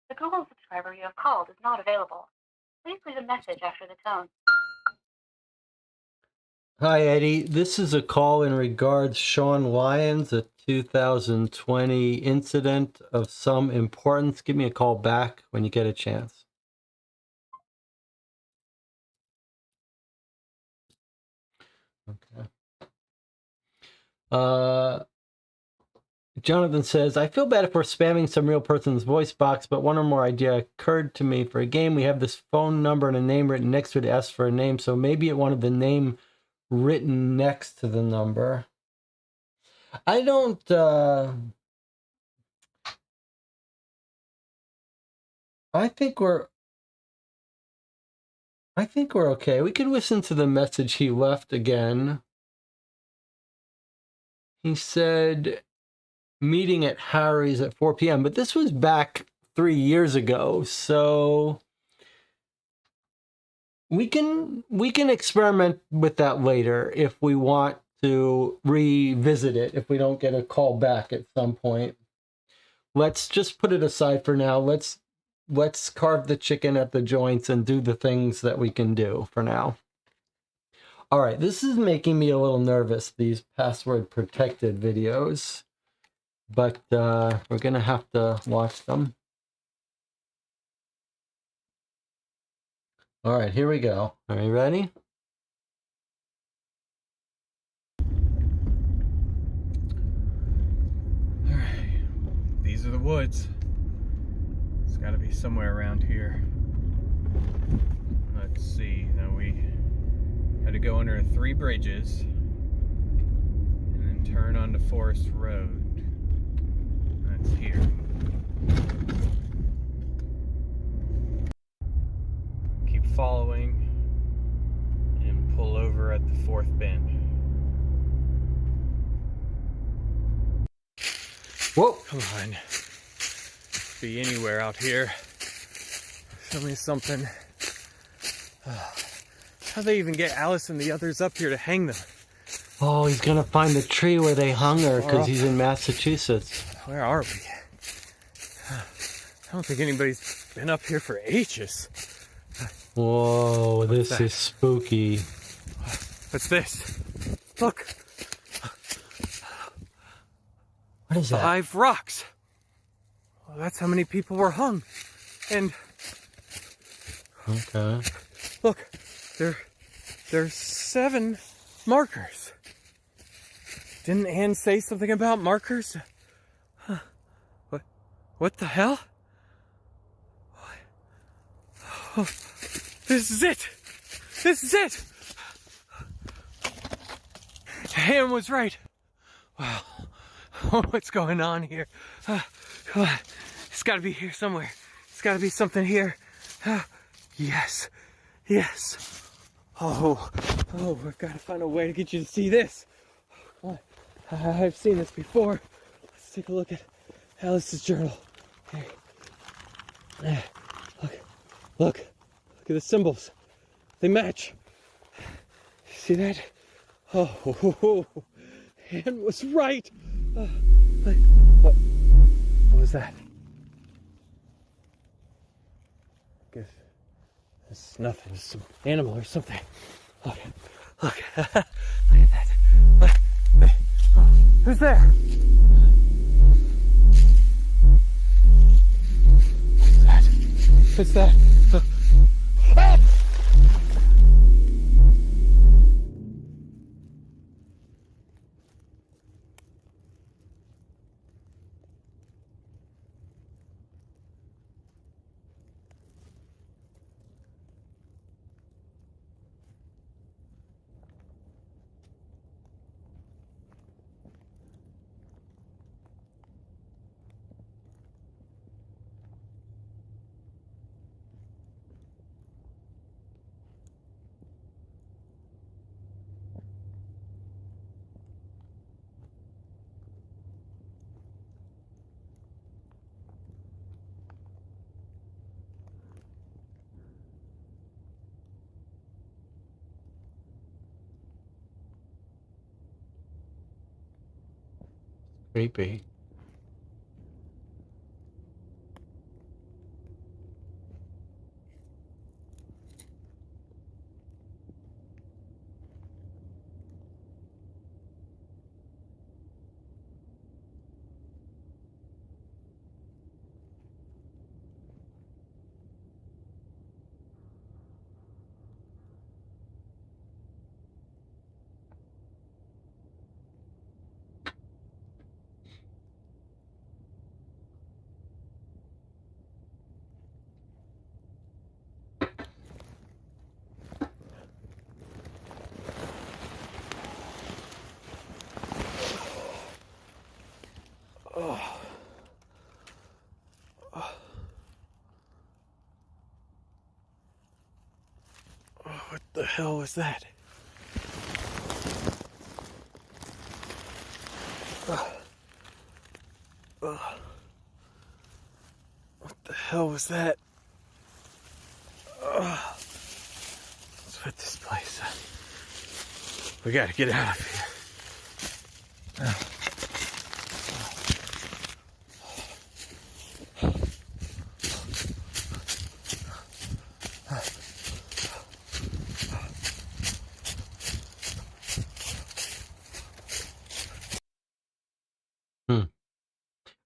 The Google subscriber you have called is not available. Please leave a message after the tone. Hi, Eddie. This is a call in regards Sean Lyons, a 2020 incident of some importance. Give me a call back when you get a chance. Okay. Jonathan says, I feel bad if we're spamming some real person's voice box, but one or more idea occurred to me. For a game, we have this phone number and a name written next to it, asks for a name, so maybe it wanted the name written next to the number. I don't I think we're okay. We could listen to the message he left again. He said meeting at Harry's at 4 p.m., but this was back 3 years ago, so we can experiment with that later if we want to revisit it if we don't get a call back at some point. Let's just put it aside for now. Let's carve the chicken at the joints and do the things that we can do for now. All right, this is making me a little nervous, these password protected videos, but we're gonna have to watch them. All right, here we go. Are you ready? All right, these are the woods. It's got to be somewhere around here. Let's see. Now we had to go under 3 bridges and then turn onto Forest Road. That's here. Keep following and pull over at the 4th bend. Whoa! Come on. Be anywhere out here. Show me something. How'd they even get Alice and the others up here to hang them? Oh, he's gonna find the tree where they hung her because he's in Massachusetts. Where are we? I don't think anybody's been up here for ages. Whoa, this that? is spooky. What's this? Look, What is that? 5 rocks. Well, that's how many people were hung. And Okay. look, there's 7 markers. Didn't Anne say something about markers? Huh. What the hell? Oh, this is it! This is it! Anne was right. Wow. What's going on here? Come on. It's gotta be here somewhere. It's gotta be something here. Yes. Yes. Oh, I've got to find a way to get you to see this. Come on. I've seen this before. Let's take a look at Alice's journal. Here. Look at the symbols. They match. See that? Oh, Anne was right. What was that? Guess it's nothing. It's some animal or something. Look. Look at that. Look. Who's there? What's that? Ah! Creepy. What the hell was that? What the hell was that? Let's put this place up. We gotta get out of here.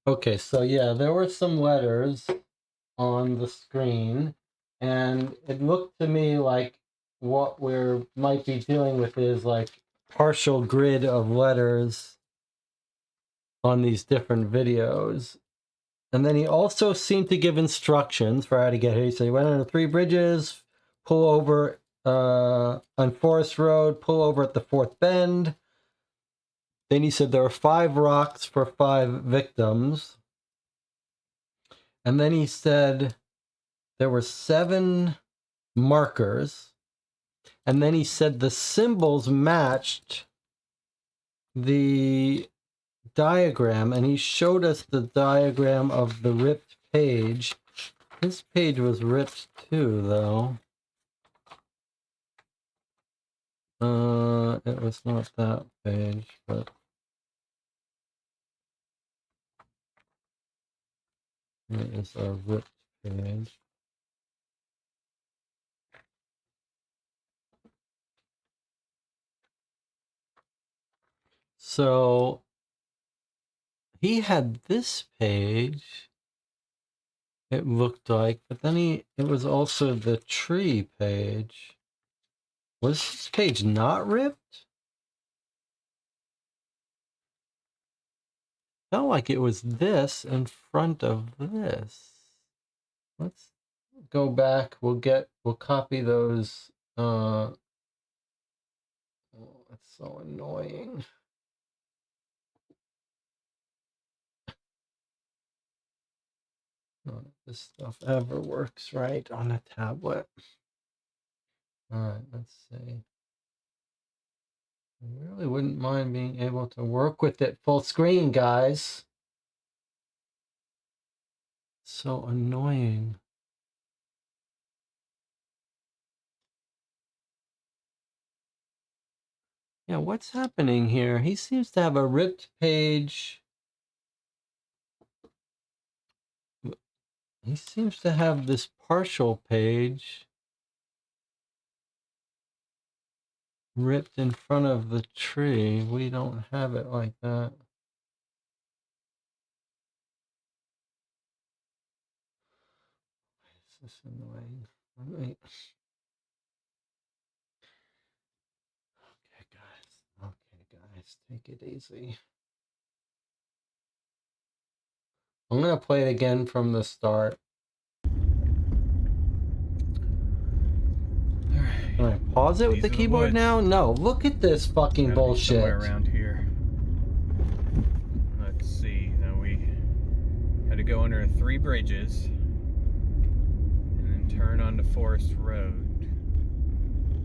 Okay, so yeah, there were some letters on the screen, and it looked to me like what we're might be dealing with is like partial grid of letters on these different videos. And then he also seemed to give instructions for how to get here. He said he went under 3 bridges, pull over on Forest Road, pull over at the 4th bend. Then he said there were 5 rocks for 5 victims. And then he said there were 7 markers. And then he said the symbols matched the diagram. And he showed us the diagram of the ripped page. This page was ripped too, though. It was not that page, but it is a ripped page. So he had this page, it looked like, but then it was also the tree page. Was this page not ripped? Felt like it was this in front of this. Let's go back. We'll copy those. Oh, that's so annoying. None of this stuff ever works right on a tablet. Alright, let's see. I really wouldn't mind being able to work with it full screen, guys. So annoying. Yeah, what's happening here? He seems to have a ripped page. He seems to have this partial page ripped in front of the tree. We don't have it like that. This is annoying. Okay, guys. Okay, guys. Take it easy. I'm going to play it again from the start. Can I pause it with the keyboard now? No, look at this fucking bullshit. Somewhere around here. Let's see. Now we had to go under 3 bridges and then turn onto Forest Road.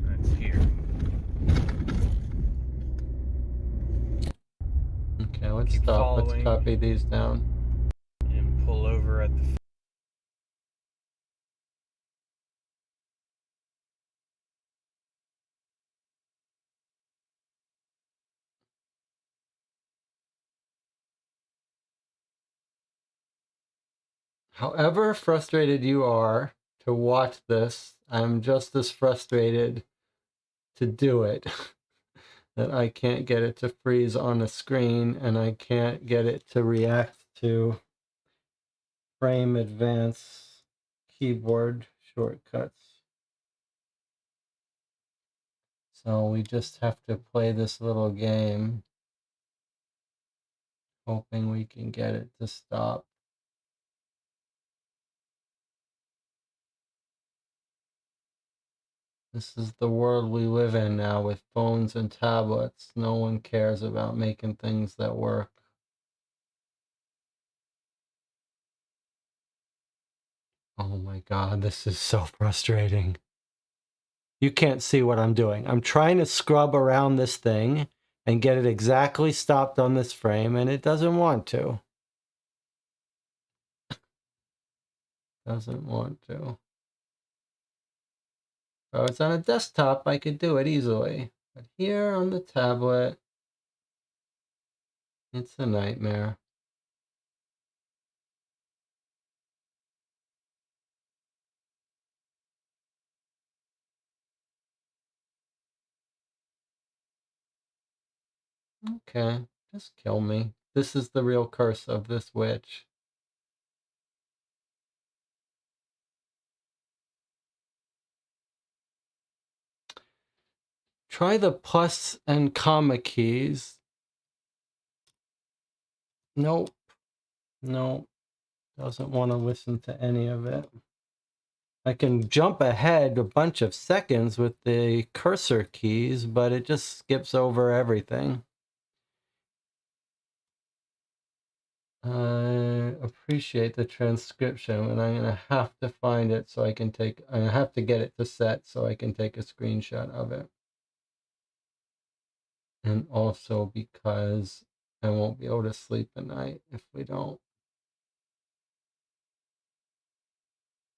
That's here. Okay, let's Keep stop. Let's following. copy these down. And pull over at the However frustrated you are to watch this, I'm just as frustrated to do it. That I can't get it to freeze on the screen and I can't get it to react to frame advance keyboard shortcuts. So we just have to play this little game, hoping we can get it to stop. This is the world we live in now with phones and tablets. No one cares about making things that work. Oh my God, this is so frustrating. You can't see what I'm doing. I'm trying to scrub around this thing and get it exactly stopped on this frame, and it doesn't want to. Doesn't want to. If I was on a desktop, I could do it easily. But here on the tablet, it's a nightmare. Okay, just kill me. This is the real curse of this witch. Try the plus and comma keys. Nope. Nope. Doesn't want to listen to any of it. I can jump ahead a bunch of seconds with the cursor keys, but it just skips over everything. I appreciate the transcription, and I'm going to have to find it so I can take, I have to get it to set so I can take a screenshot of it. And also because I won't be able to sleep at night if we don't.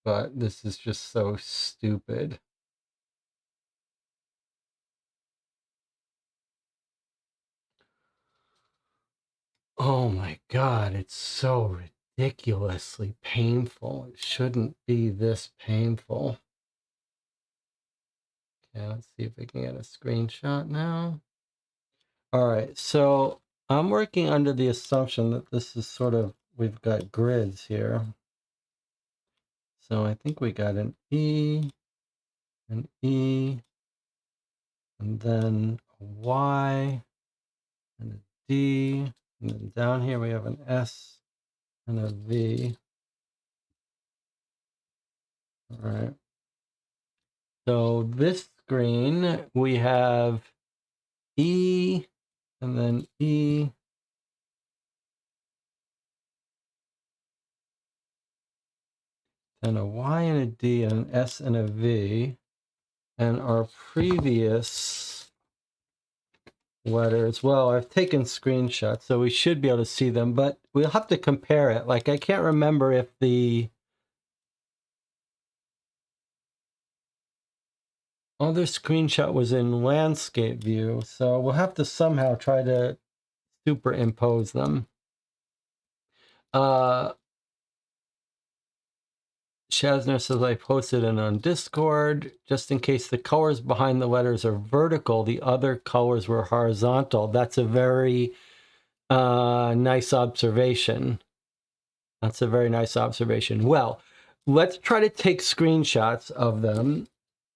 But this is just so stupid. Oh my God, it's so ridiculously painful. It shouldn't be this painful. Okay, let's see if we can get a screenshot now. All right, so I'm working under the assumption that this is sort of, we've got grids here. So I think we got an E, and then a Y, and a D, and then down here we have an S and a V. All right. So this screen, we have E, and then E, then a Y and a D, and an S and a V. And our previous letters, well, I've taken screenshots, so we should be able to see them, but we'll have to compare it. Like, I can't remember if the other screenshot was in landscape view, so we'll have to somehow try to superimpose them. Shazner says, I posted it on Discord, just in case the colors behind the letters are vertical, the other colors were horizontal. That's a very nice observation. That's a very nice observation. Well, let's try to take screenshots of them,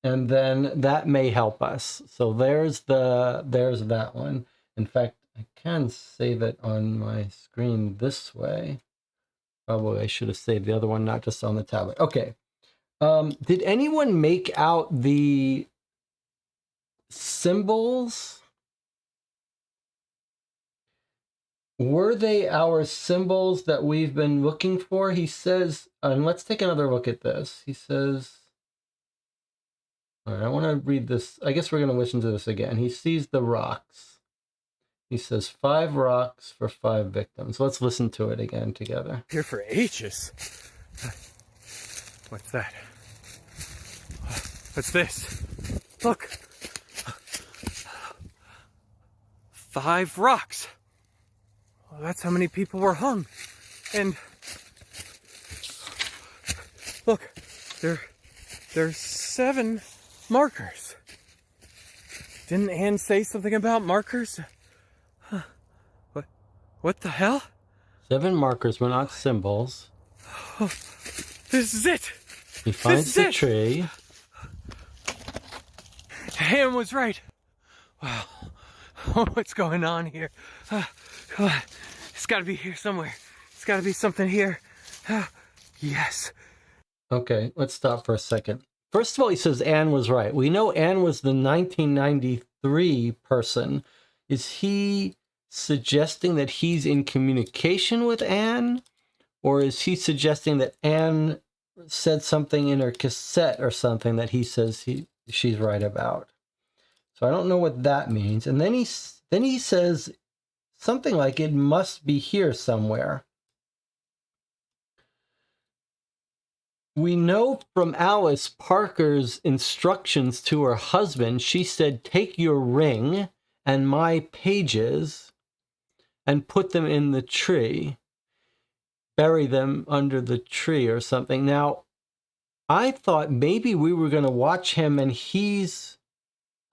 and then that may help us. So there's that one. In fact, I can save it on my screen this way. Probably I should have saved the other one, not just on the tablet. Okay. Did anyone make out the symbols? Were they our symbols that we've been looking for? He says, and let's take another look at this. He says, all right, I want to read this. I guess we're going to listen to this again. He sees the rocks. He says 5 rocks for 5 victims. Let's listen to it again together. Here for ages. What's that? What's this? Look. 5 rocks. Well, that's how many people were hung. And look, there's 7 markers. Didn't Anne say something about markers? What the hell? 7 markers were not symbols. Oh, this is it. He finds the tree. Anne was right. Wow. What's going on here? Come on. It's got to be here somewhere. It's got to be something here. Yes. Okay, let's stop for a second. First of all, he says Anne was right. We know Anne was the 1993 person. Is he suggesting that he's in communication with Anne? Or is he suggesting that Anne said something in her cassette or something that he says she's right about? So I don't know what that means. And then he says something like, it must be here somewhere. We know from Alice Parker's instructions to her husband, she said, take your ring and my pages and put them in the tree. Bury them under the tree or something. Now, I thought maybe we were going to watch him and he's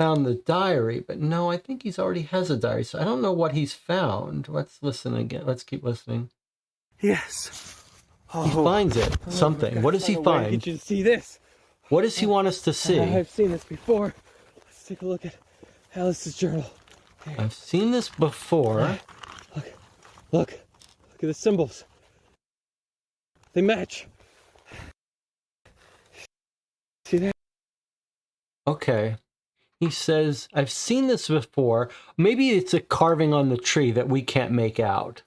found the diary, but no, I think he's already has a diary, so I don't know what he's found. Let's listen again. Let's keep listening. Yes. He finds it. Something. What does he find? Get you to see this. What does he want us to see? I've seen this before. Let's take a look at Alice's journal. I've seen this before. Look at the symbols. They match. See that? Okay. He says, I've seen this before. Maybe it's a carving on the tree that we can't make out.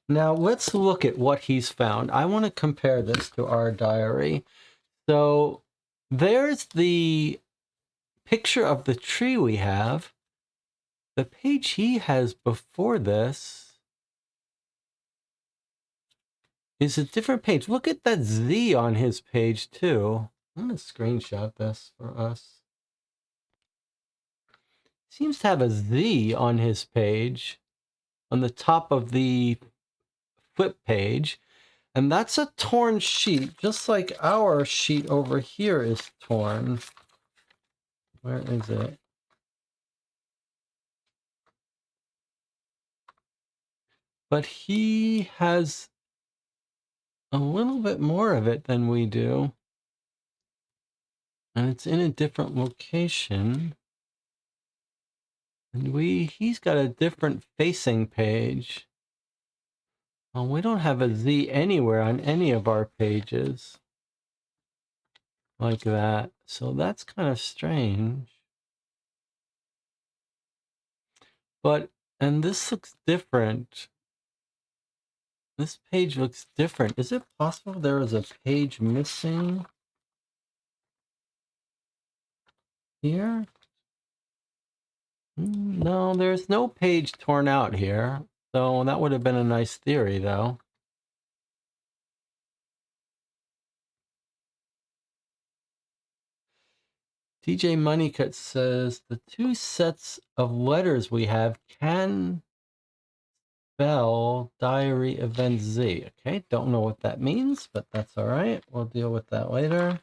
Now, let's look at what he's found. I want to compare this to our diary. So, there's the picture of the tree we have. The page he has before this is a different page. Look at that Z on his page, too. I'm going to screenshot this for us. Seems to have a Z on his page on the top of the flip page, and that's a torn sheet, just like our sheet over here is torn. Where is it? But he has a little bit more of it than we do, and it's in a different location. And he's got a different facing page. Well, we don't have a Z anywhere on any of our pages like that. So that's kind of strange. And this looks different. This page looks different. Is it possible there is a page missing here? No, there's no page torn out here. So that would have been a nice theory, though. TJ Moneycut says the two sets of letters we have can spell diary event Z. Okay, don't know what that means, but that's all right. We'll deal with that later.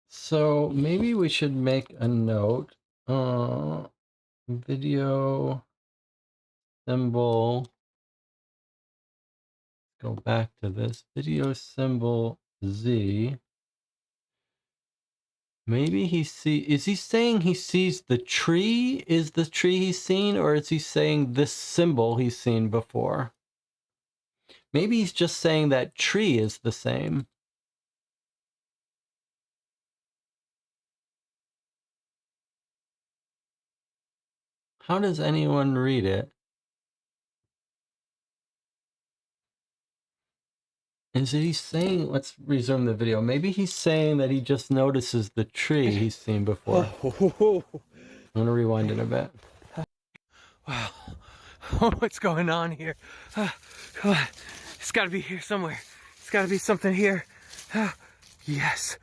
So maybe we should make a note. Video symbol. Go back to this video symbol Z. Maybe is he saying he sees the tree is the tree he's seen, or is he saying this symbol he's seen before? Maybe he's just saying that tree is the same. How does anyone read it? Is he saying, let's resume the video. Maybe he's saying that he just notices the tree he's seen before. I'm going to rewind it a bit. Wow. What's going on here? Come on. It's got to be here somewhere. It's got to be something here. Yes.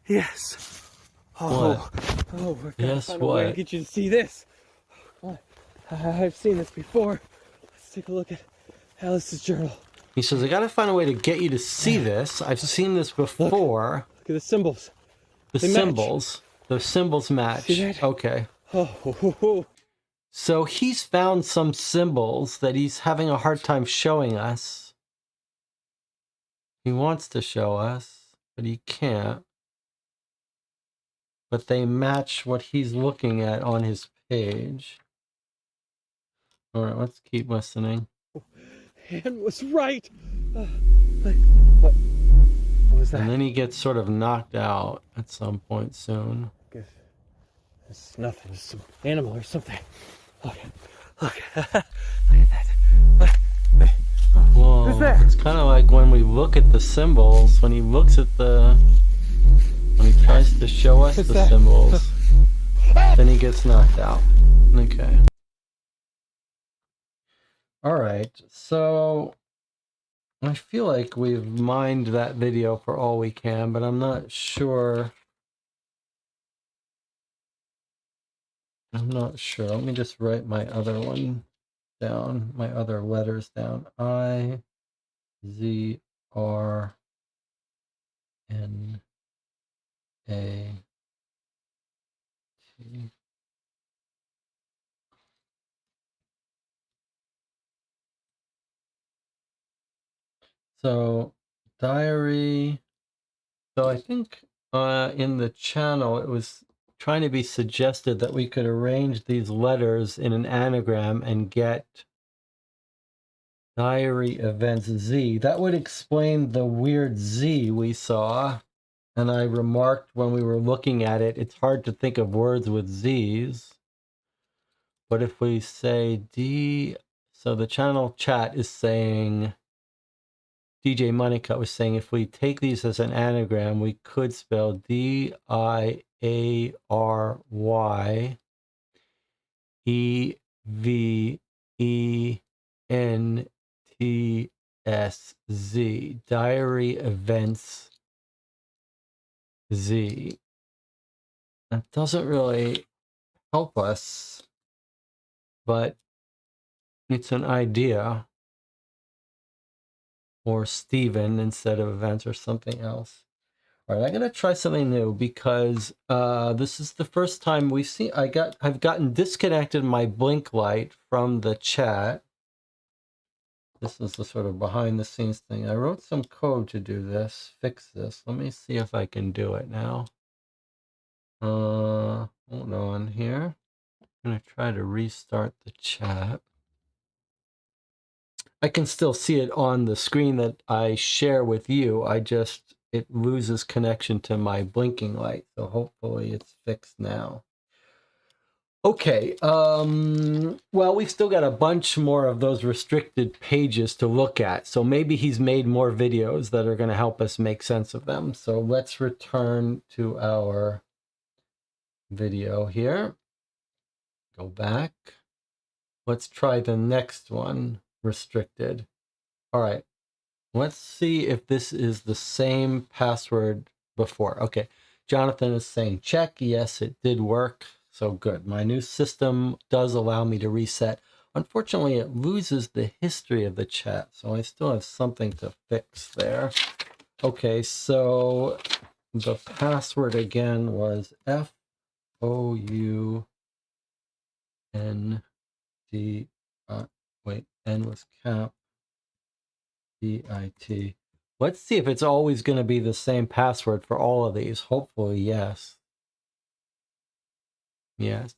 Yes. What? We're Yes, find a way to what? get you to see this. Come on. I've seen this before. Let's take a look at Alice's journal. He says, I got to find a way to get you to see this. I've seen this before. Look at the symbols. The They symbols. The symbols match. See that? Okay. Oh. So he's found some symbols that he's having a hard time showing us. He wants to show us, but he can't. But they match what he's looking at on his page. All right, let's keep listening. Anne was right. What was that? And then he gets sort of knocked out at some point soon. Guess it's nothing. It's some animal or something. Look. Look at that. Look. Whoa, Who's there? it's kind of like when we look at the symbols, when he looks at when he tries to show us What's the that? symbols, then he gets knocked out. Okay. All right, so I feel like we've mined that video for all we can, but I'm not sure. Let me just write my other one down, my other letters down. I, Z, R N A T. So diary. So I think in the channel it was trying to be suggested that we could arrange these letters in an anagram and get diary events Z. That would explain the weird Z we saw. And I remarked when we were looking at it, it's hard to think of words with Z's. But if we say D, so the channel chat is saying, DJ Moneycut was saying, if we take these as an anagram, we could spell DIARY EVENTS, diary events Z. That doesn't really help us, but it's an idea. Or Steven instead of events or something else. All right, I'm gonna try something new because this is the first time we've seen. I've gotten disconnected my blink light from the chat. This is the sort of behind the scenes thing. I wrote some code to do this, fix this. Let me see if I can do it now. Hold on here. I'm gonna try to restart the chat. I can still see it on the screen that I share with you. It loses connection to my blinking light. So hopefully it's fixed now. Okay, well, we've still got a bunch more of those restricted pages to look at. So maybe he's made more videos that are gonna help us make sense of them. So let's return to our video here. Go back. Let's try the next one. Restricted. All right, let's see if this is the same password before. Okay, Jonathan is saying check. Yes, it did work. So good. My new system does allow me to reset. Unfortunately, it loses the history of the chat, so I still have something to fix there. Okay, so the password again was FOUND. Wait, N was cap, DIT. Let's see if it's always going to be the same password for all of these. Hopefully, yes. Yes.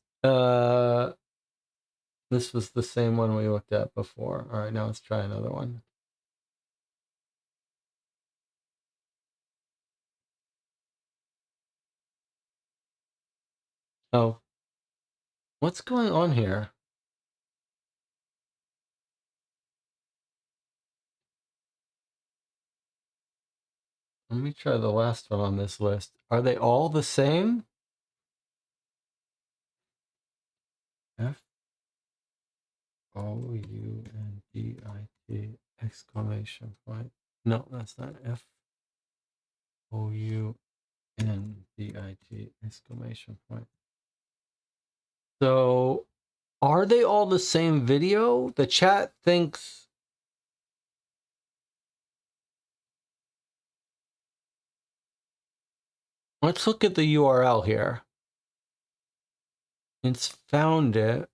This was the same one we looked at before. All right, now let's try another one. Oh, what's going on here? Let me try the last one on this list. Are they all the same? FOUNDIT exclamation point. No, that's not FOUNDIT exclamation point. So are they all the same video? The chat thinks. Let's look at the URL here. It's found it.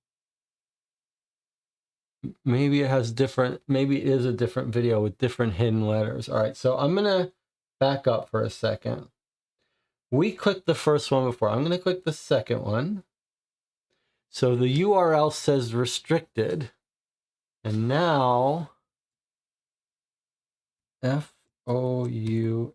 Maybe it has different, maybe it is a different video with different hidden letters. All right, so I'm gonna back up for a second. We clicked the first one before. I'm gonna click the second one. So the URL says restricted. And now FOUNDIT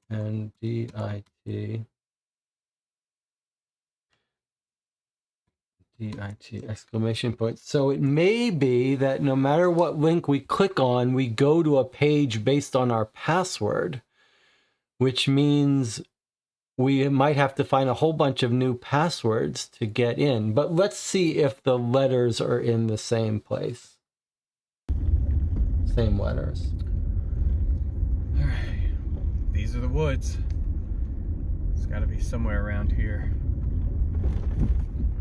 exclamation point. So it may be that no matter what link we click on, we go to a page based on our password, which means we might have to find a whole bunch of new passwords to get in. But let's see if the letters are in the same place. Same letters. All right, these are the woods. It's got to be somewhere around here.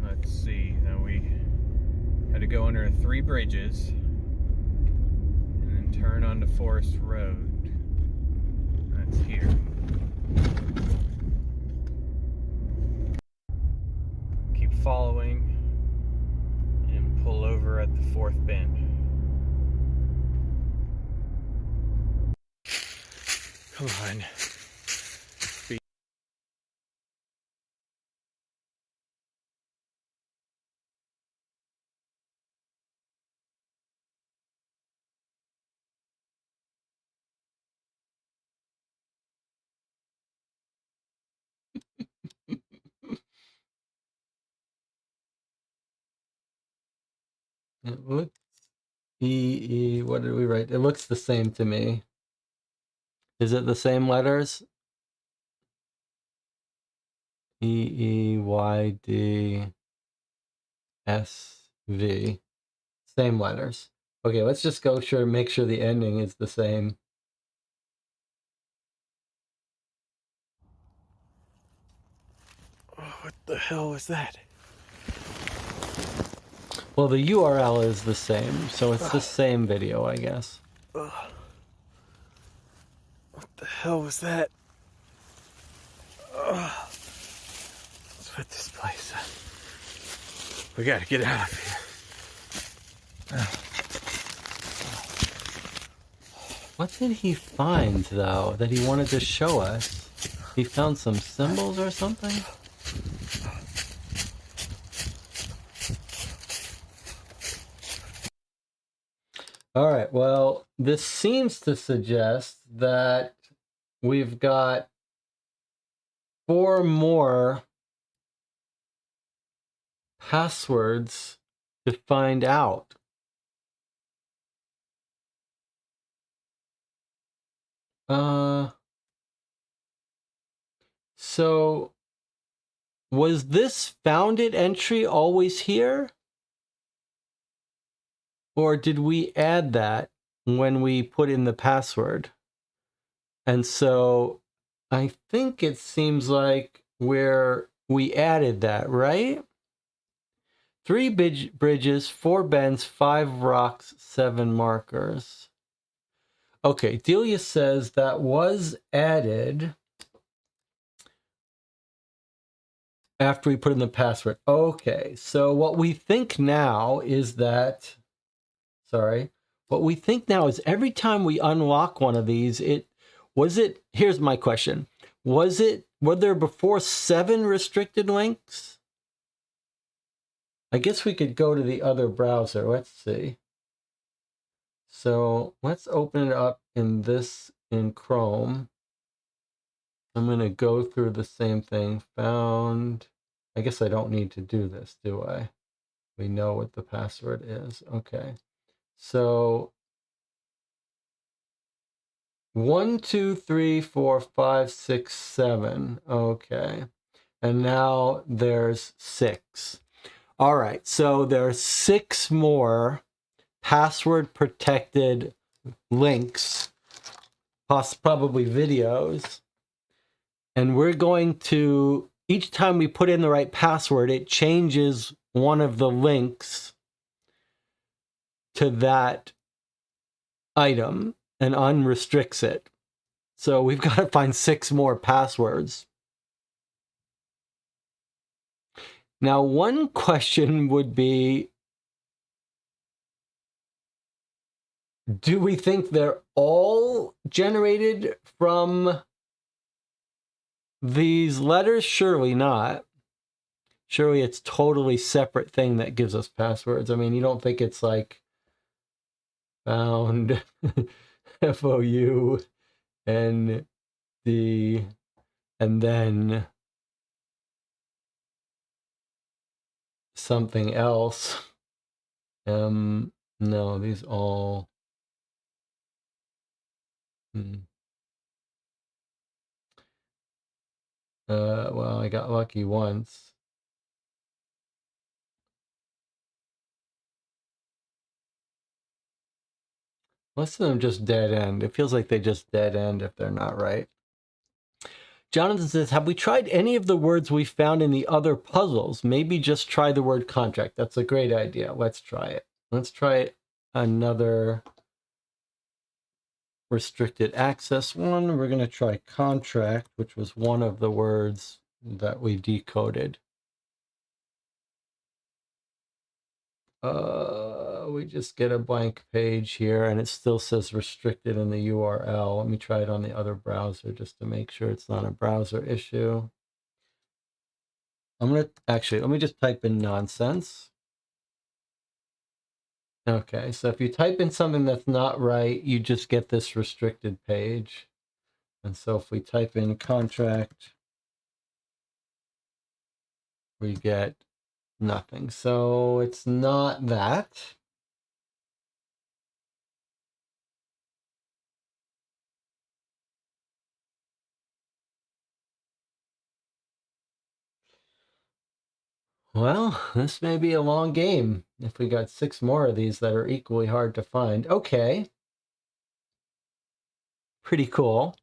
Let's see. Now we had to go under 3 bridges and then turn onto Forest Road. That's here. Keep following and pull over at the fourth bend. Come on. It looks what did we write? It looks the same to me. Is it the same letters? EEYDSV. Same letters. Okay, let's just go make sure the ending is the same. Oh, what the hell was that? Well, the URL is the same, so it's the same video, I guess. What the hell was that? Let's put this place up. We gotta get out of here. What did he find, though, that he wanted to show us? He found some symbols or something? All right, well, this seems to suggest that we've got 4 more passwords to find out. So was this founded entry always here? Or did we add that when we put in the password? And so I think it seems like we added that, right? 3 bridges, 4 bends, 5 rocks, 7 markers. Okay, Delia says that was added after we put in the password. Okay, so what we think now is that, what we think now is every time we unlock one of these, here's my question. Were there before 7 restricted links? I guess we could go to the other browser. Let's see. So let's open it up in Chrome. I'm going to go through the same thing. Found. I guess I don't need to do this, do I? We know what the password is. Okay. So 1, 2, 3, 4, 5, 6, 7. Okay. And now there's 6. All right. So there's 6 more password protected links, probably videos. And we're going to, each time we put in the right password, it changes one of the links to that item and unrestricts it. So we've got to find 6 more passwords. Now, one question would be, do we think they're all generated from these letters? Surely not. Surely it's totally separate thing that gives us passwords. I mean, you don't think it's like found FOUND and then something else. No, these all. Well, I got lucky once. Most of them just dead end. It feels like they just dead end if they're not right. Jonathan says, have we tried any of the words we found in the other puzzles? Maybe just try the word contract. That's a great idea. Let's try it. Let's try another restricted access one. We're going to try contract, which was one of the words that we decoded. We just get a blank page here and it still says restricted in the URL. Let me try it on the other browser just to make sure it's not a browser issue. I'm going to actually, let me just type in nonsense. Okay, so if you type in something that's not right, you just get this restricted page. And so if we type in contract, we get nothing. So it's not that. Well, this may be a long game if we got 6 more of these that are equally hard to find. Okay. Pretty cool.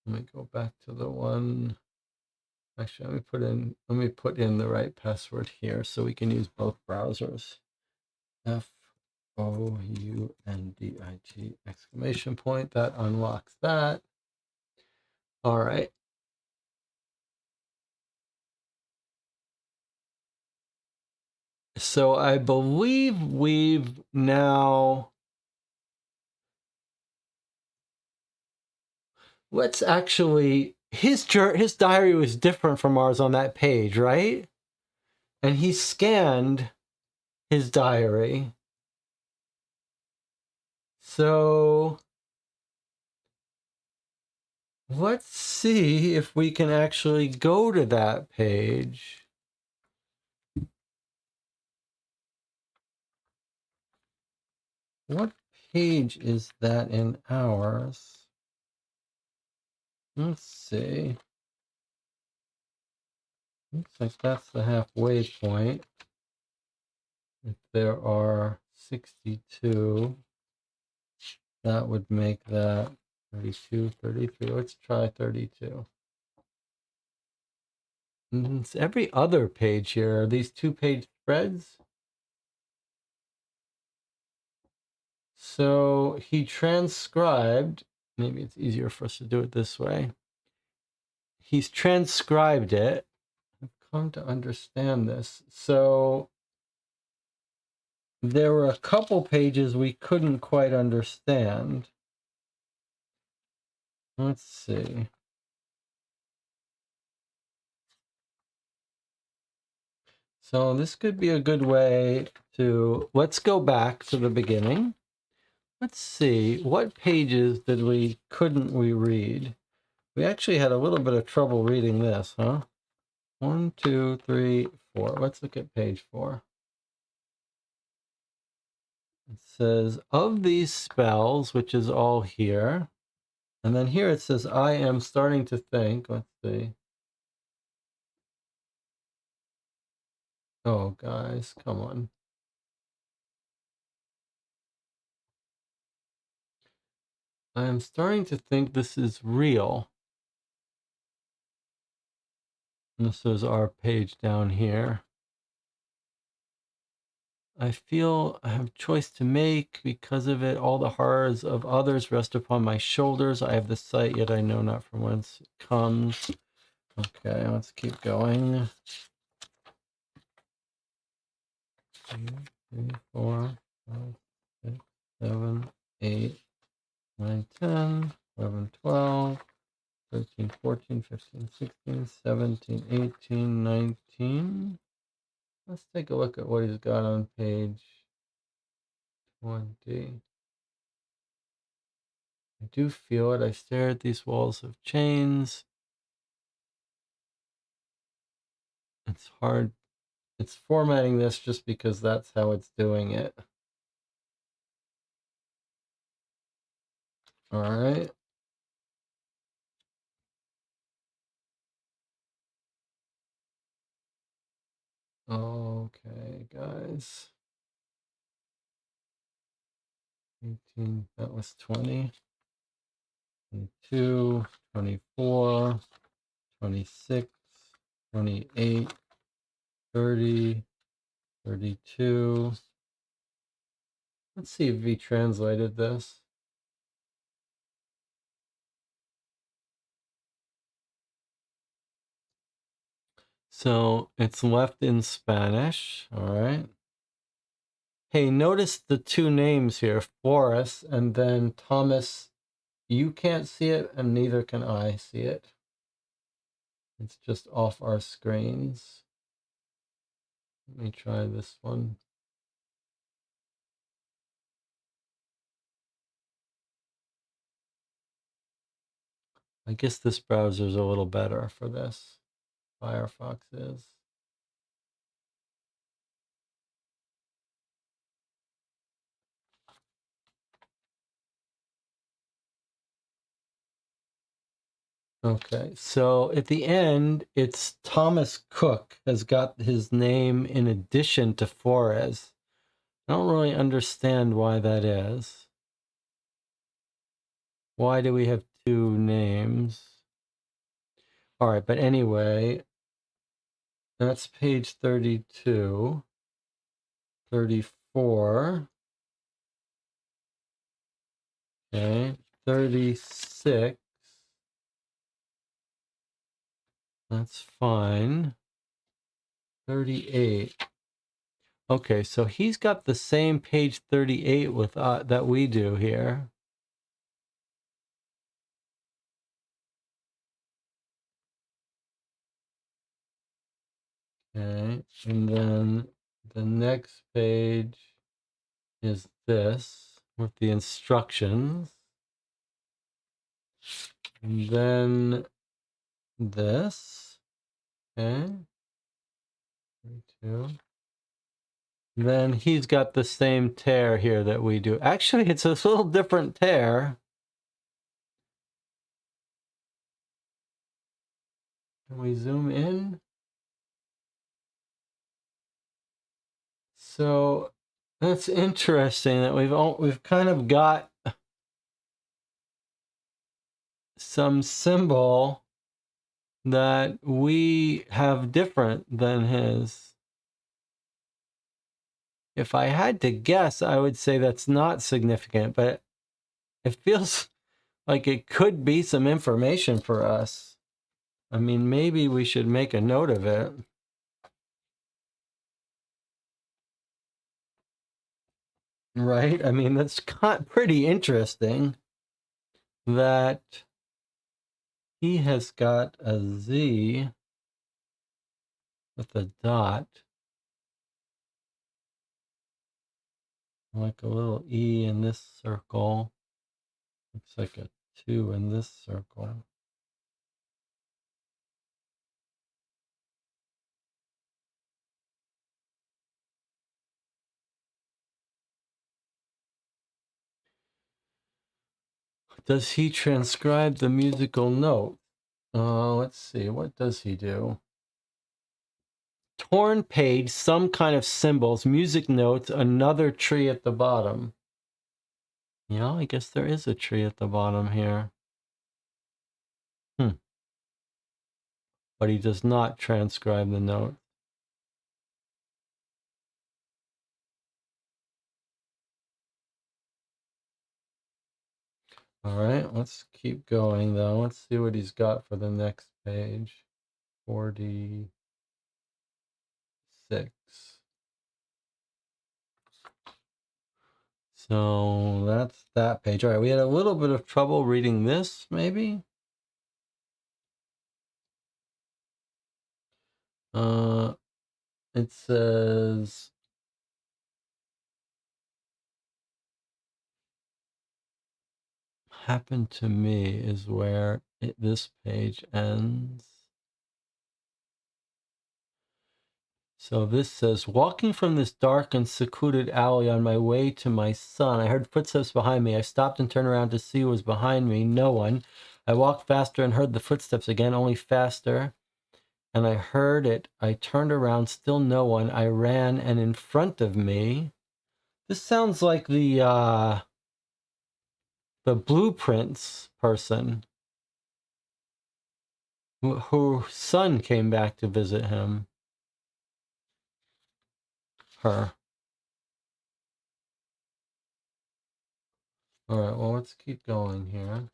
Let me go back to the one. Actually, let me put in the right password here so we can use both browsers. FOUNDIT exclamation point. That unlocks that. All right. So I believe we've now, let's actually, his diary was different from ours on that page, right? And he scanned his diary. So let's see if we can actually go to that page. What page is that in ours? Let's see. Looks like that's the halfway point. If there are 62, that would make that 32, 33. Let's try 32. It's every other page here. Are these 2-page spreads? So he transcribed, maybe it's easier for us to do it this way. He's transcribed it. I've come to understand this. So there were a couple pages we couldn't quite understand. Let's see. So this could be a good way to, let's go back to the beginning. Let's see, what pages couldn't we read? We actually had a little bit of trouble reading this, huh? 1, 2, 3, 4. Let's look at page 4. It says, of these spells, which is all here. And then here it says, I am starting to think. Let's see. Oh, guys, come on. I am starting to think this is real. This is our page down here. I feel I have a choice to make because of it. All the horrors of others rest upon my shoulders. I have the sight, yet I know not from whence it comes. Okay, let's keep going. 2, 3, 4, 5, 6, 7, 8, 9, 10, 11, 12, 13, 14, 15, 16, 17, 18, 19. Let's take a look at what he's got on page 20. I do feel it. I stare at these walls of chains. It's hard. It's formatting this just because that's how it's doing it. All right. Okay, guys. 18, that was 20. 22, 24, 26, 28, 30, 32. Let's see if we translated this. So it's left in Spanish, all right. Hey, notice the two names here, Forrest and then Thomas. You can't see it, and neither can I see it. It's just off our screens. Let me try this one. I guess this browser is a little better for this. Firefox is. Okay, so at the end, it's Thomas Cook has got his name in addition to Flores. I don't really understand why that is. Why do we have two names? All right, but anyway, that's page 32, 34, okay, 36. That's fine. 38. Okay, so he's got the same page 38 with that we do here. Okay, and then the next page is this with the instructions. And then this. Okay. 32. Then he's got the same tear here that we do. Actually, it's a little different tear. Can we zoom in? So that's interesting that we've kind of got some symbol that we have different than his. If I had to guess, I would say that's not significant, but it feels like it could be some information for us. I mean, maybe we should make a note of it. Right? I mean, that's pretty interesting that he has got a Z with a dot, like a little E in this circle. Looks like a 2 in this circle. Does he transcribe the musical note? Let's see. What does he do? Torn page, some kind of symbols, music notes, another tree at the bottom. Yeah, I guess there is a tree at the bottom here. But he does not transcribe the note. All right, let's keep going though. Let's see what he's got for the next page. 46. So that's that page. All right, we had a little bit of trouble reading this, maybe. It says happened to me is where this page ends. So this says, walking from this dark and secluded alley on my way to my son, I heard footsteps behind me. I stopped and turned around to see who was behind me. No one. I walked faster and heard the footsteps again, only faster. and I heard it. I turned around, still no one. I ran, and in front of me, this sounds like the blueprints person whose son came back to visit him. Her. All right, well, let's keep going here.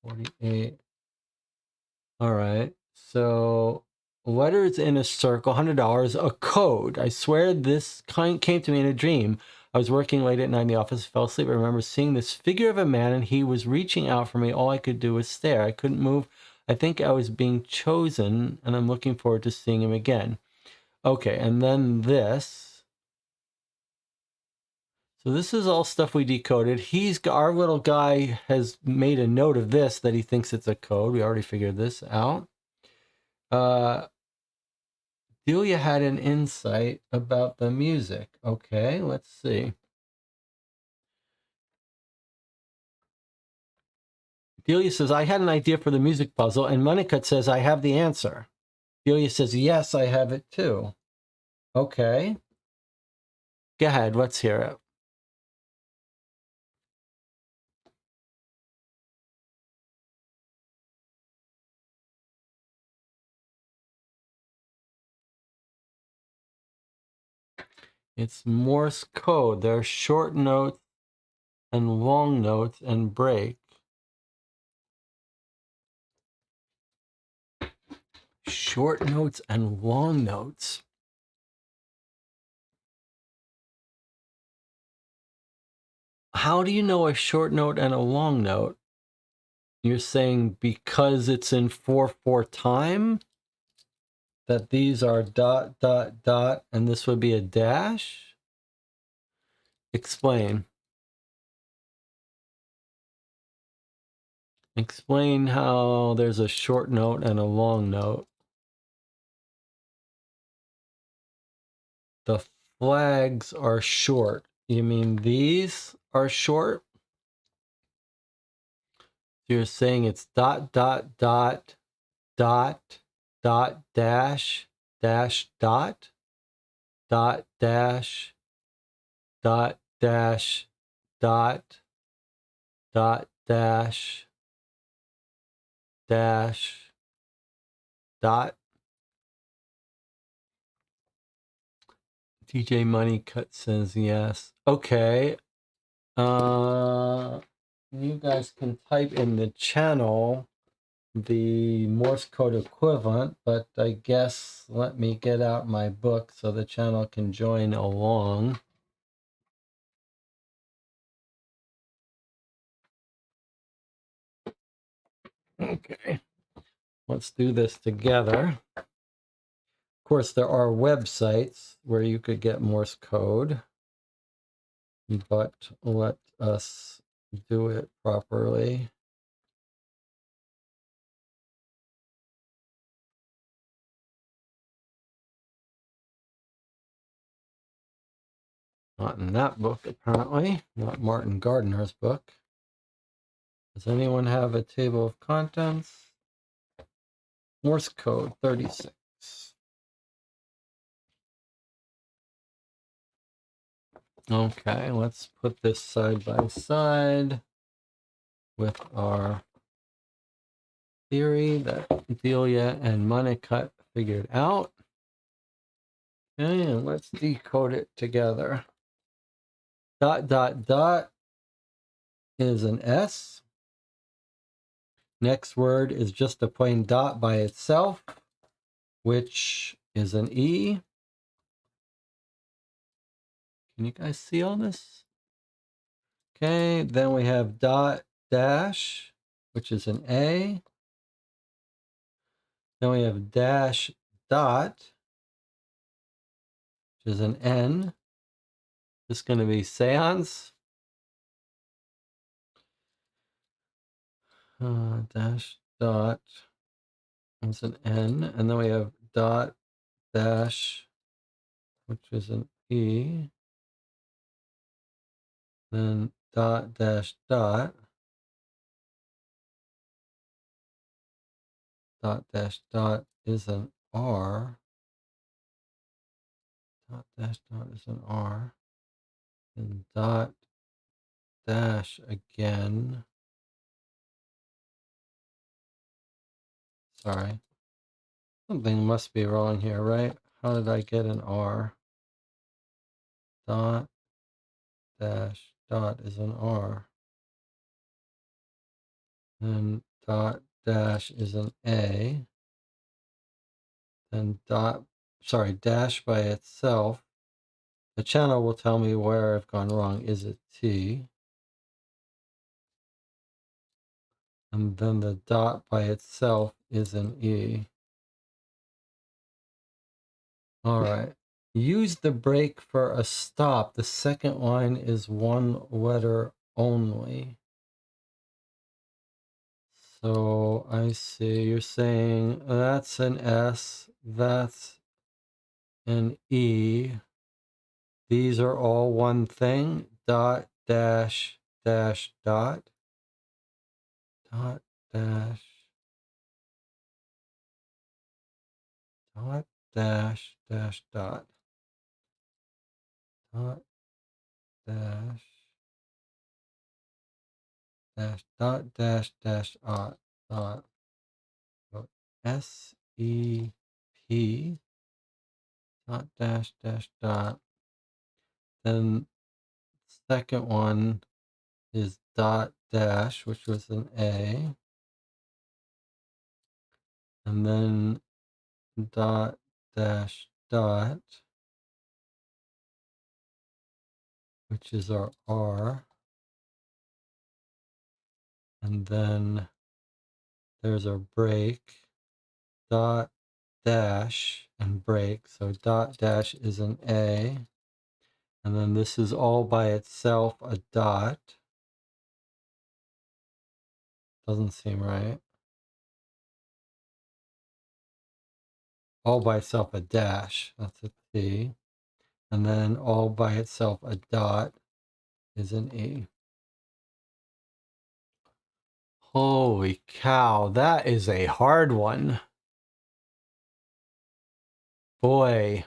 48. All right, so letters in a circle, $100, a code. I swear this came to me in a dream. I was working late at night in the office, fell asleep. I remember seeing this figure of a man, and he was reaching out for me. All I could do was stare. I couldn't move. I think I was being chosen, and I'm looking forward to seeing him again. Okay, and then this. So this is all stuff we decoded. Our little guy has made a note of this, that he thinks it's a code. We already figured this out. Delia had an insight about the music. Okay, let's see. Delia says, I had an idea for the music puzzle, and Moneycut says, I have the answer. Delia says, yes, I have it too. Okay. Go ahead, let's hear it. It's Morse code. There are short notes and long notes and break. Short notes and long notes. How do you know a short note and a long note? You're saying because it's in 4/4 time, that these are dot, dot, dot, and this would be a dash? Explain. Explain how there's a short note and a long note. The flags are short. You mean these are short? You're saying it's dot, dot, dot, dot, dot, dash, dash, dot, dot, dash, dot, dash, dot, dot, dash, dash, dot. DJ Moneycut says yes. Okay. You guys can type in the channel the Morse code equivalent, but I guess let me get out my book so the channel can join along. Okay. Let's do this together. Of course, there are websites where you could get Morse code, but let us do it properly. Not in that book, apparently. Not Martin Gardner's book. Does anyone have a table of contents? Morse code 36. Okay, let's put this side by side with our theory that Delia and Moneycut figured out. Okay, and let's decode it together. Dot, dot, dot is an S. Next word is just a plain dot by itself, which is an E. Can you guys see all this? Okay, then we have dot, dash, which is an A. Then we have dash, dot, which is an N. This is going to be seance. Dash, dot, is an N. And then we have dot, dash, which is an E. Then dot, dash, dot. dot dash dot is an R. Dot dash dot is an R. And dot dash again. Sorry. Something must be wrong here, right? How did I get an R? Dot dash dot is an R. Then dot dash is an A. Then dash by itself. The channel will tell me where I've gone wrong. Is it T? And then the dot by itself is an E. All right. Use the break for a stop. The second line is one letter only. So I see you're saying that's an S, that's an E. These are all one thing. Dot, dash, dash, dot. Dot, dash, dot, dash, dash, dot. Dot, dash, dash, dot, dash, dash, dot, dot. So S-E-P, dot, dash, dash, dot. Then second one is dot, dash, which was an A. And then dot, dash, dot, which is our R. And then there's our break, dot, dash, and break. So dot, dash is an A. And then this is all by itself a dot. Doesn't seem right. All by itself a dash, that's a T. And then all by itself a dot is an E. Holy cow, that is a hard one. Boy,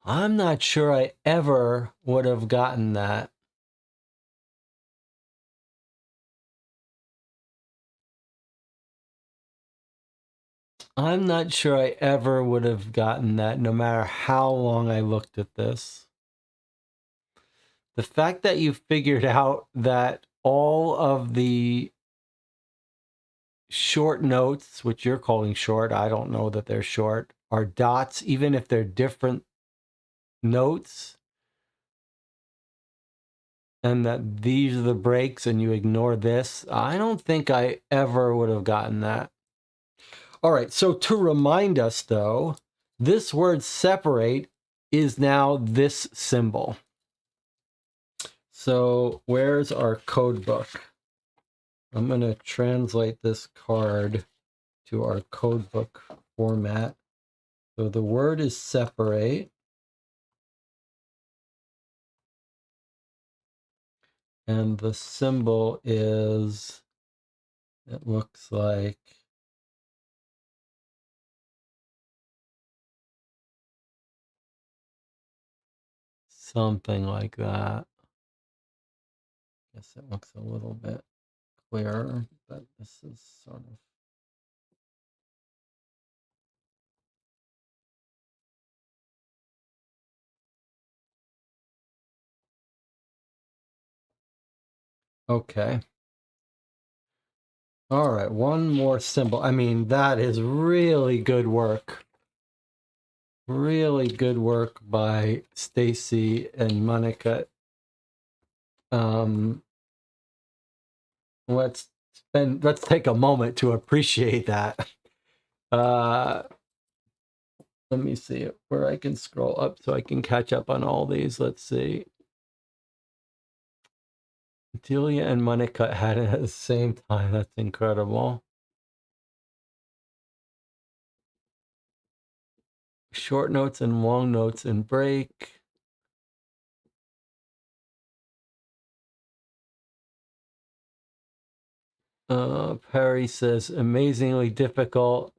I'm not sure I ever would have gotten that. I'm not sure I ever would have gotten that, no matter how long I looked at this. The fact that you figured out that all of the short notes, which you're calling short, I don't know that they're short, are dots, even if they're different notes, and that these are the breaks and you ignore this, I don't think I ever would have gotten that. All right, so to remind us, though, this word separate is now this symbol. So where's our code book? I'm going to translate this card to our code book format. So the word is separate. And the symbol is, it looks like something like that. Guess it looks a little bit clearer, but this is sort of. Okay. All right, one more symbol. I mean, that is really good work. Really good work by Stacy and Monica. Let's take a moment to appreciate that. Let me see where I can scroll up so I can catch up on all these. Let's see. Delia and Monica had it at the same time. That's incredible. Short notes and long notes and break. Perry says amazingly difficult.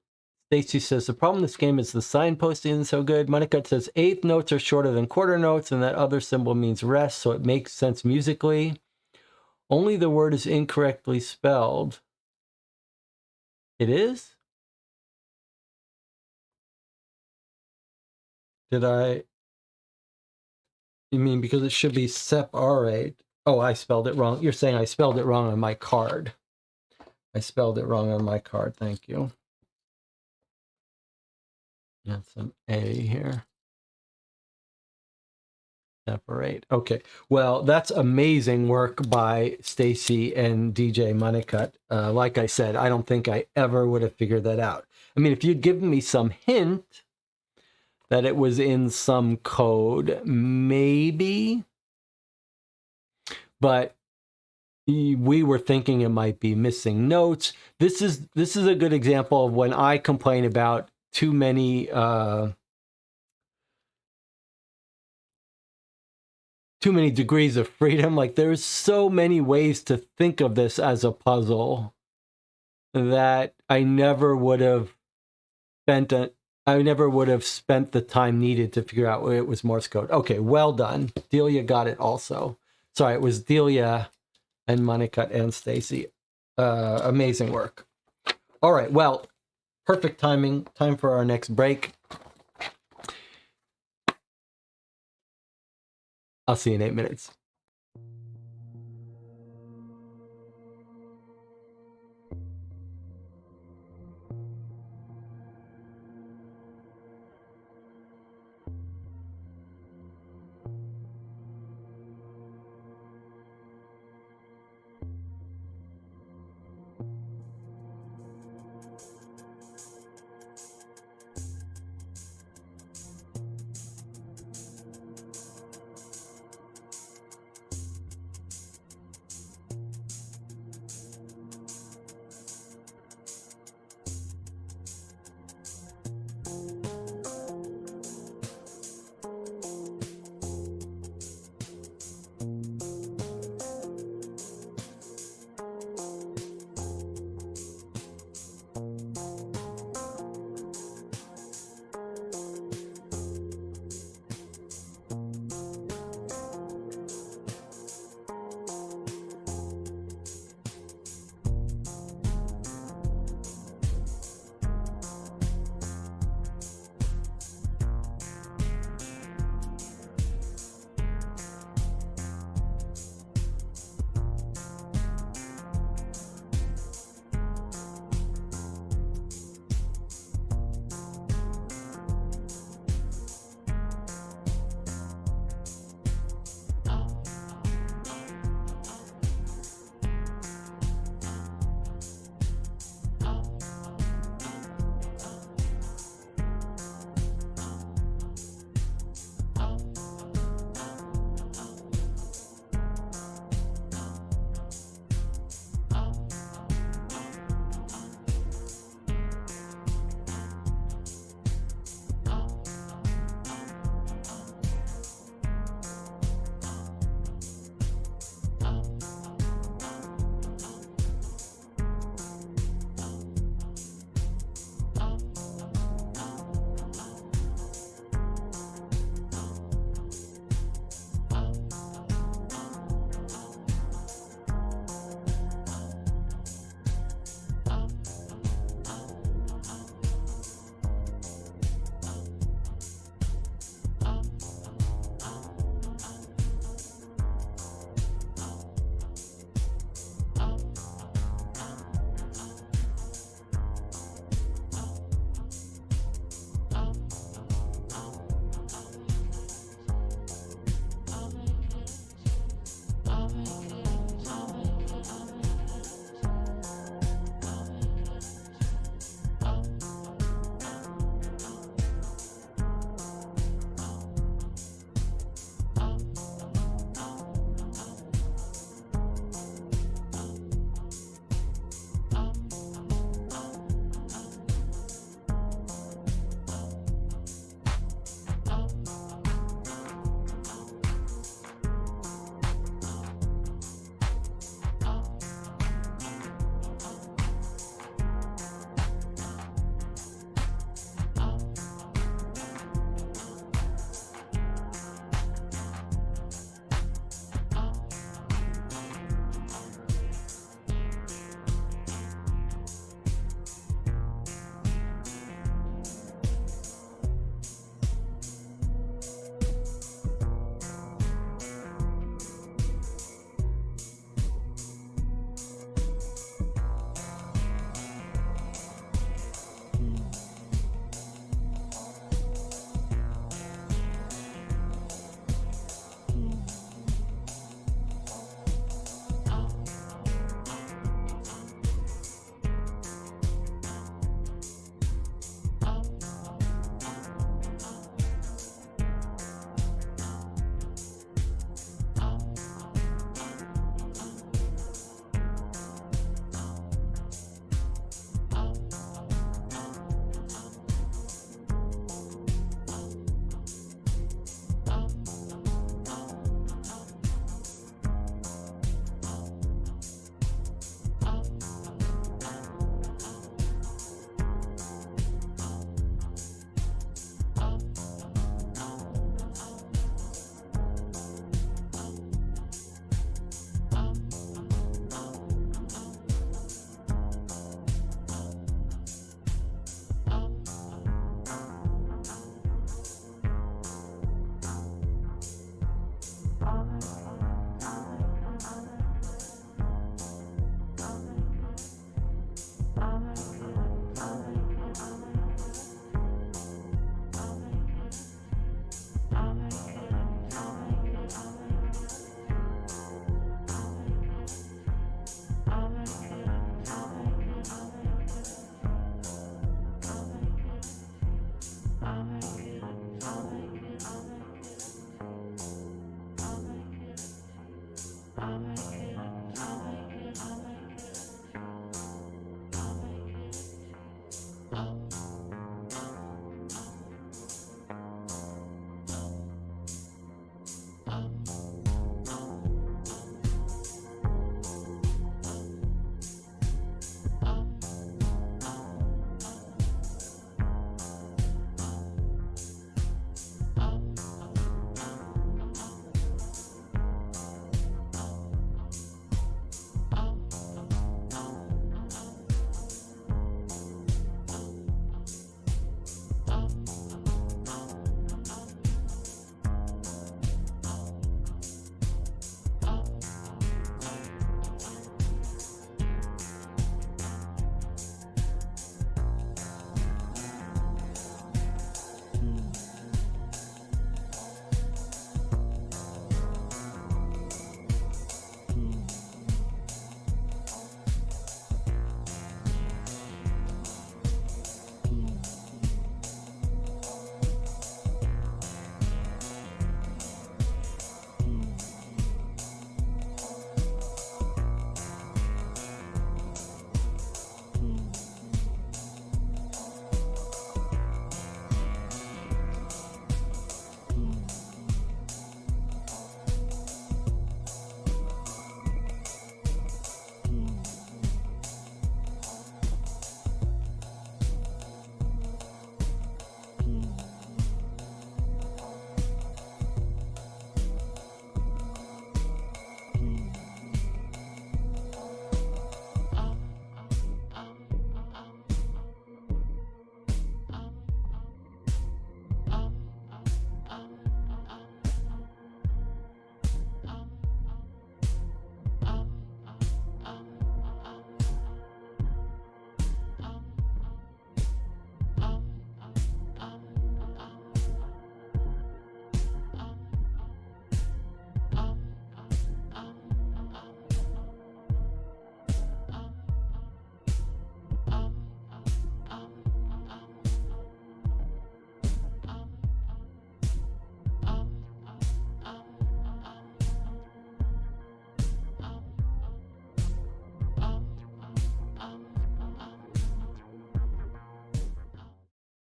Stacy says the problem in this game is the signposting isn't so good. Monica says eighth notes are shorter than quarter notes, and that other symbol means rest, so it makes sense musically. Only the word is incorrectly spelled. It is? Did I? You mean because it should be separate? Oh, I spelled it wrong. You're saying I spelled it wrong on my card. I spelled it wrong on my card. Thank you. That's an A here. Separate. Okay. Well, that's amazing work by Stacy and DJ Moneycut. Like I said, I don't think I ever would have figured that out. I mean, if you'd given me some hint that it was in some code, maybe. But we were thinking it might be missing notes. This is a good example of when I complain about too many degrees of freedom. Like, there's so many ways to think of this as a puzzle that I never would have spent the time needed to figure out it was Morse code. Okay, well done. Delia got it also. Sorry, it was Delia and Moneycut and Stacy. Amazing work. All right, well, perfect timing. Time for our next break. I'll see you in 8 minutes.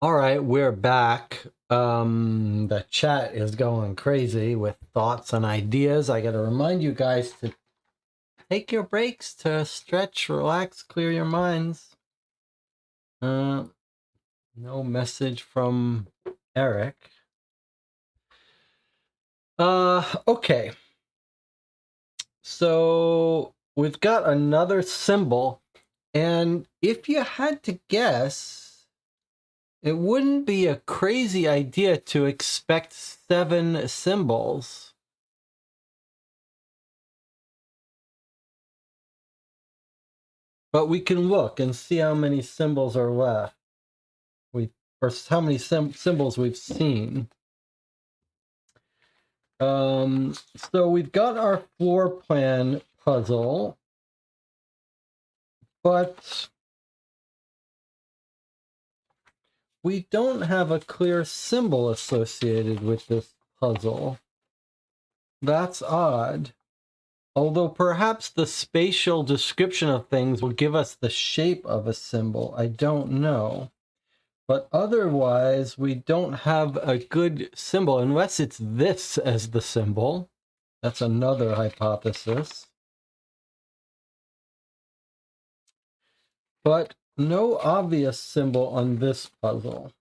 All right, we're back. The chat is going crazy with thoughts and ideas. I got to remind you guys to take your breaks to stretch, relax, clear your minds. No message from Eric. Okay. So we've got another symbol, and if you had to guess, it wouldn't be a crazy idea to expect 7 symbols. But we can look and see how many symbols are left. Or how many symbols we've seen. So we've got our floor plan puzzle, but we don't have a clear symbol associated with this puzzle. That's odd. Although perhaps the spatial description of things will give us the shape of a symbol. I don't know. But otherwise, we don't have a good symbol, unless it's this as the symbol. That's another hypothesis. But no obvious symbol on this puzzle.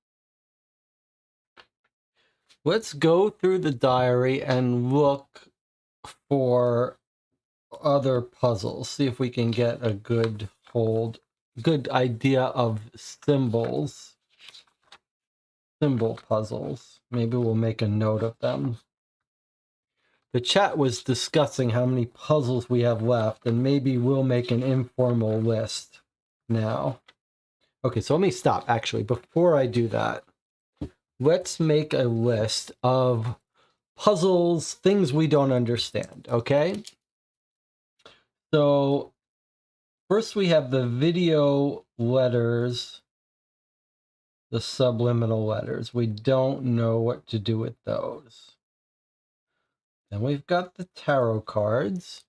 Let's go through the diary and look for other puzzles. See if we can get a good idea of symbols. Symbol puzzles. Maybe we'll make a note of them. The chat was discussing how many puzzles we have left, and maybe we'll make an informal list now. Okay, so let me stop. Actually, before I do that, let's make a list of puzzles, things we don't understand, okay? So first we have the video letters, the subliminal letters. We don't know what to do with those. Then we've got the tarot cards.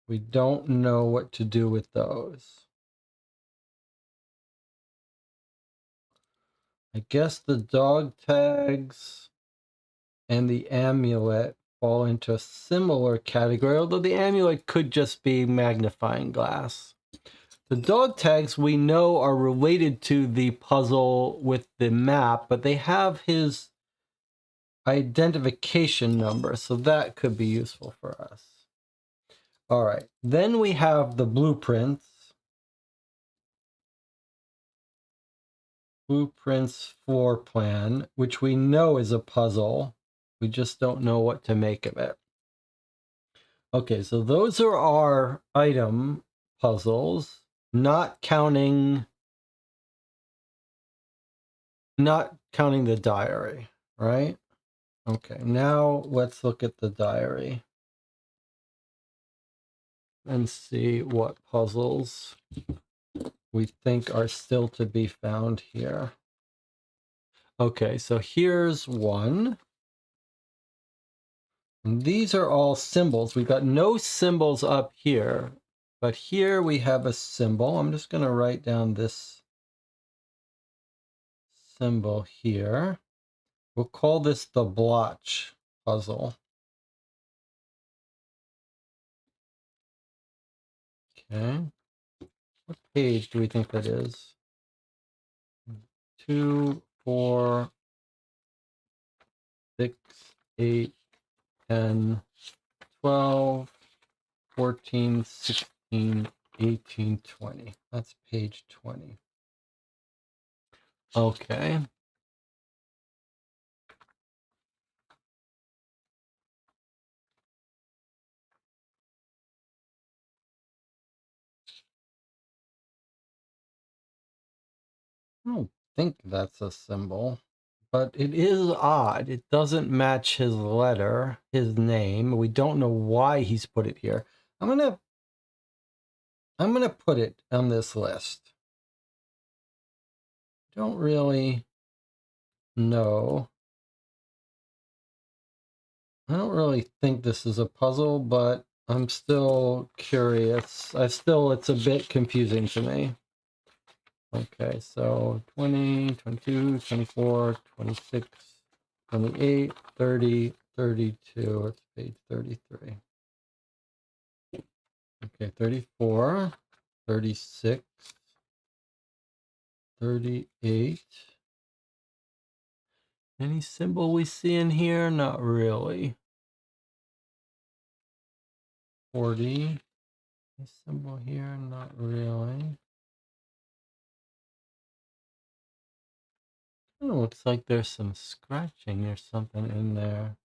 We don't know what to do with those. I guess the dog tags and the amulet fall into a similar category, although the amulet could just be magnifying glass. The dog tags we know are related to the puzzle with the map, but they have his identification number, so that could be useful for us. All right, then we have the blueprints. Blueprints floor plan, which we know is a puzzle. We just don't know what to make of it. Okay, so those are our item puzzles, not counting the diary, right? Okay, now let's look at the diary and see what puzzles we think are still to be found here. Okay, so here's one. And these are all symbols. We've got no symbols up here, but here we have a symbol. I'm just going to write down this symbol here. We'll call this the blotch puzzle. Okay. What page do we think that is? 2, 4, 6, 8, 10, 12, 14, 16, 18, 20. That's page 20. Okay. I don't think that's a symbol, but it is odd. It doesn't match his letter, his name. We don't know why he's put it here. I'm gonna put it on this list. Don't really know. I don't really think this is a puzzle, but I'm still curious. It's a bit confusing to me. Okay, so 20, 22, 24, 26, 28, 30, 32. It's page 33. Okay, 34, 36, 38. Any symbol we see in here? Not really. 40. Any symbol here? Not really. Oh, looks like there's some scratching or something in there.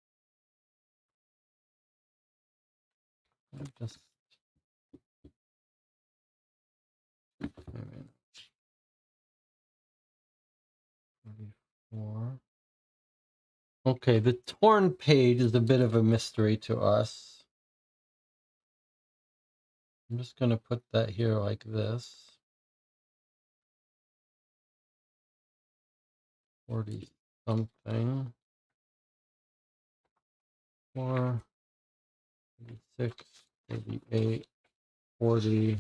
Just wait a minute. 44. Okay, the torn page is a bit of a mystery to us. I'm just going to put that here like this. 40 something. 4, 36, 38, 40,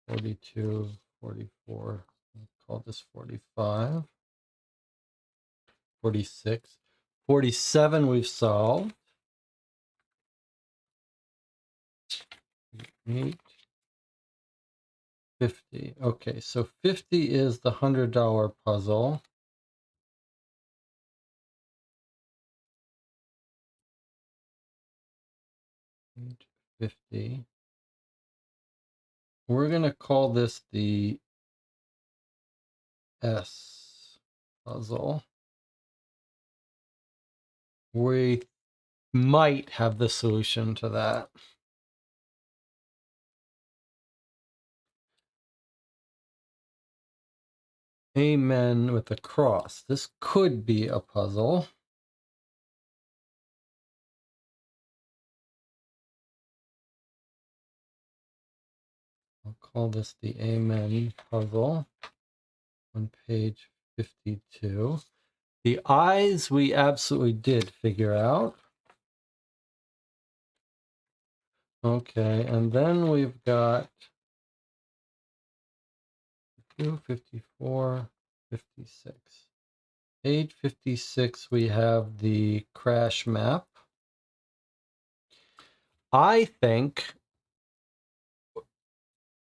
42, 44. I'll call this 45. 46. 47 we've solved. 8. 50. Okay, so 50 is the $100 puzzle. Page 50. We're going to call this the S puzzle. We might have the solution to that. Amen with the cross. This could be a puzzle. I'll call this the Amen puzzle on page 52. The eyes we absolutely did figure out. Okay, and then we've got 254, 56. Page 56, we have the crash map. I think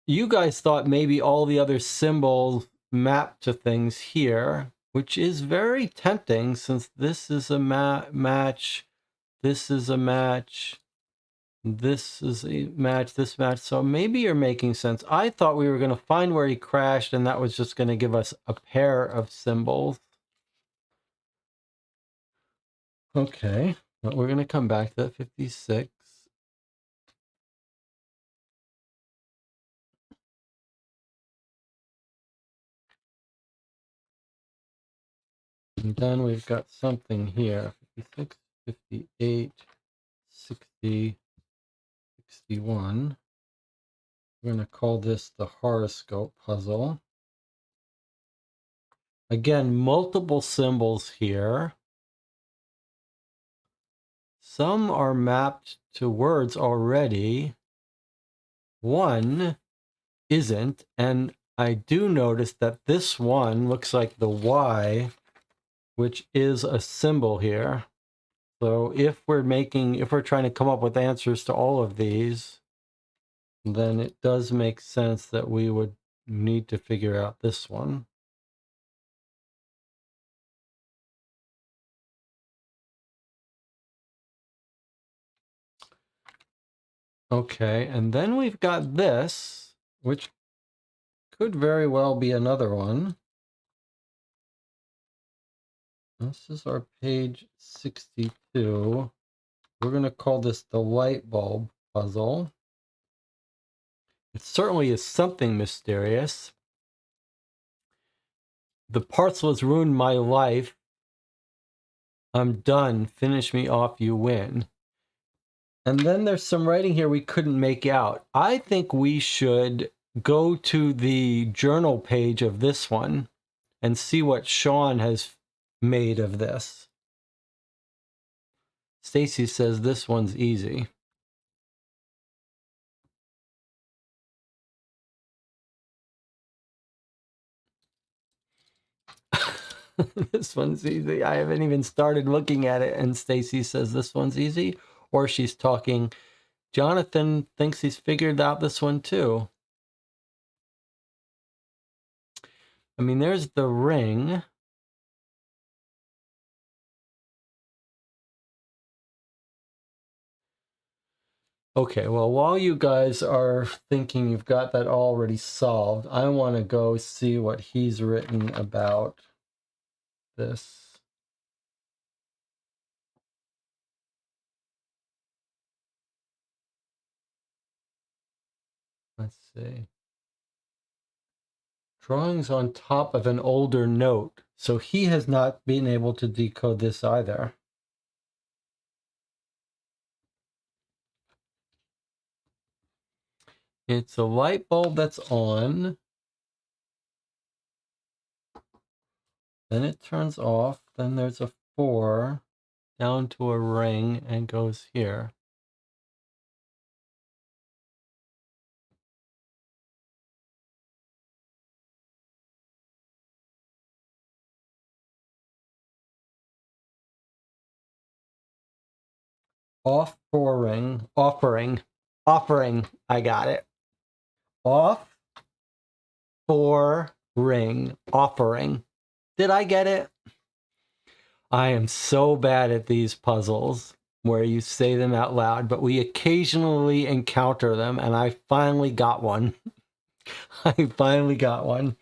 you guys thought maybe all the other symbols map to things here, which is very tempting since this is a match, this is a match, this is a match, this match. So maybe you're making sense. I thought we were going to find where he crashed and that was just going to give us a pair of symbols. Okay, but we're going to come back to that 56. And then we've got something here, 56, 58, 60, 61. We're going to call this the horoscope puzzle. Again, multiple symbols here. Some are mapped to words already. One isn't, and I do notice that this one looks like the Y, which is a symbol here. So if we're trying to come up with answers to all of these, then it does make sense that we would need to figure out this one. Okay, and then we've got this, which could very well be another one. This is our page 62. We're going to call this the light bulb puzzle. It certainly is something mysterious. The parcel has ruined my life. I'm done. Finish me off, you win. And then there's some writing here we couldn't make out. I think we should go to the journal page of this one and see what Sean has made of this. Stacy says this one's easy. This one's easy. I haven't even started looking at it, and Stacy says this one's easy, or she's talking. Jonathan thinks he's figured out this one too. I mean, there's the ring. Okay, well, while you guys are thinking you've got that already solved, I want to go see what he's written about this. Let's see. Drawings on top of an older note. So he has not been able to decode this either. It's a light bulb that's on. Then it turns off. Then there's a 4 down to a ring and goes here. Offering. I got it. Off for ring. Offering. Did I get it? I am so bad at these puzzles where you say them out loud, but we occasionally encounter them, and I finally got one. I finally got one.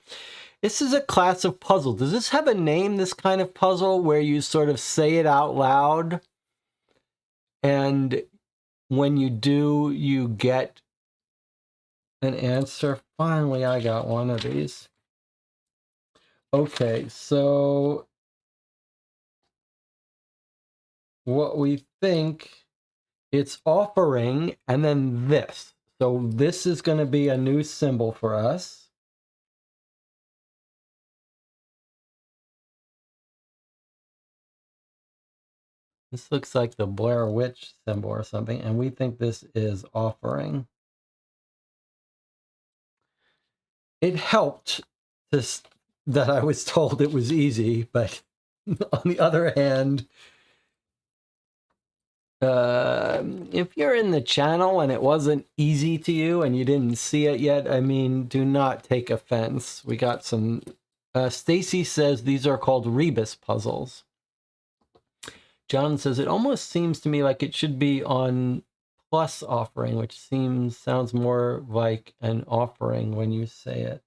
This is a class of puzzle. Does this have a name, this kind of puzzle, where you sort of say it out loud? And when you do, you get an answer. Finally, I got one of these. Okay, so what we think, it's offering, and then this. So this is going to be a new symbol for us. This looks like the Blair Witch symbol or something, and we think this is offering. It helped this that I was told it was easy, but on the other hand, if you're in the channel and it wasn't easy to you and you didn't see it yet, I mean, do not take offense. We got some... Stacy says these are called rebus puzzles. John says it almost seems to me like it should be on plus offering, which sounds more like an offering when you say it.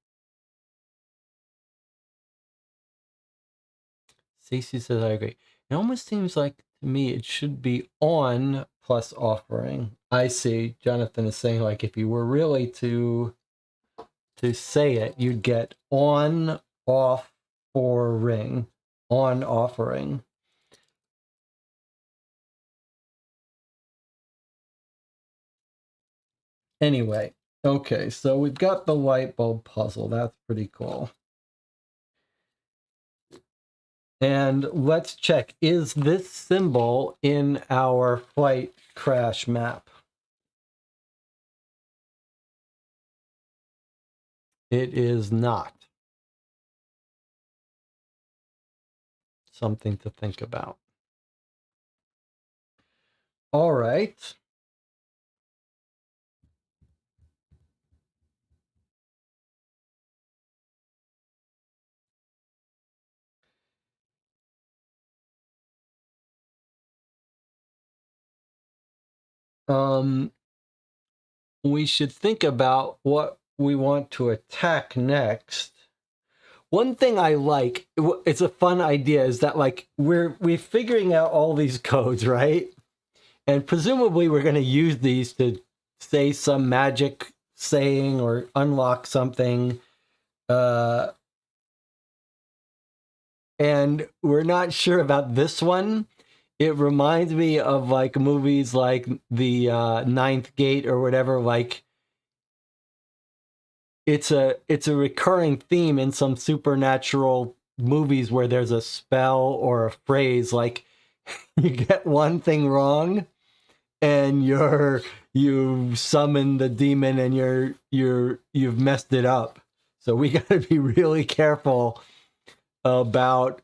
Stacy says I agree. It almost seems like to me it should be on plus offering. I see. Jonathan is saying like if you were really to say it, you'd get on, off, or ring, on offering. Anyway, okay, so we've got the light bulb puzzle. That's pretty cool. And let's check, is this symbol in our flight crash map? It is not. Something to think about. All right. We should think about what we want to attack next. One thing I like, it's a fun idea, is that like we're figuring out all these codes, right? And presumably we're going to use these to say some magic saying or unlock something. And we're not sure about this one. It reminds me of like movies like the Ninth Gate or whatever. Like it's a recurring theme in some supernatural movies where there's a spell or a phrase like you get one thing wrong and you summon the demon and you've messed it up. So we got to be really careful about.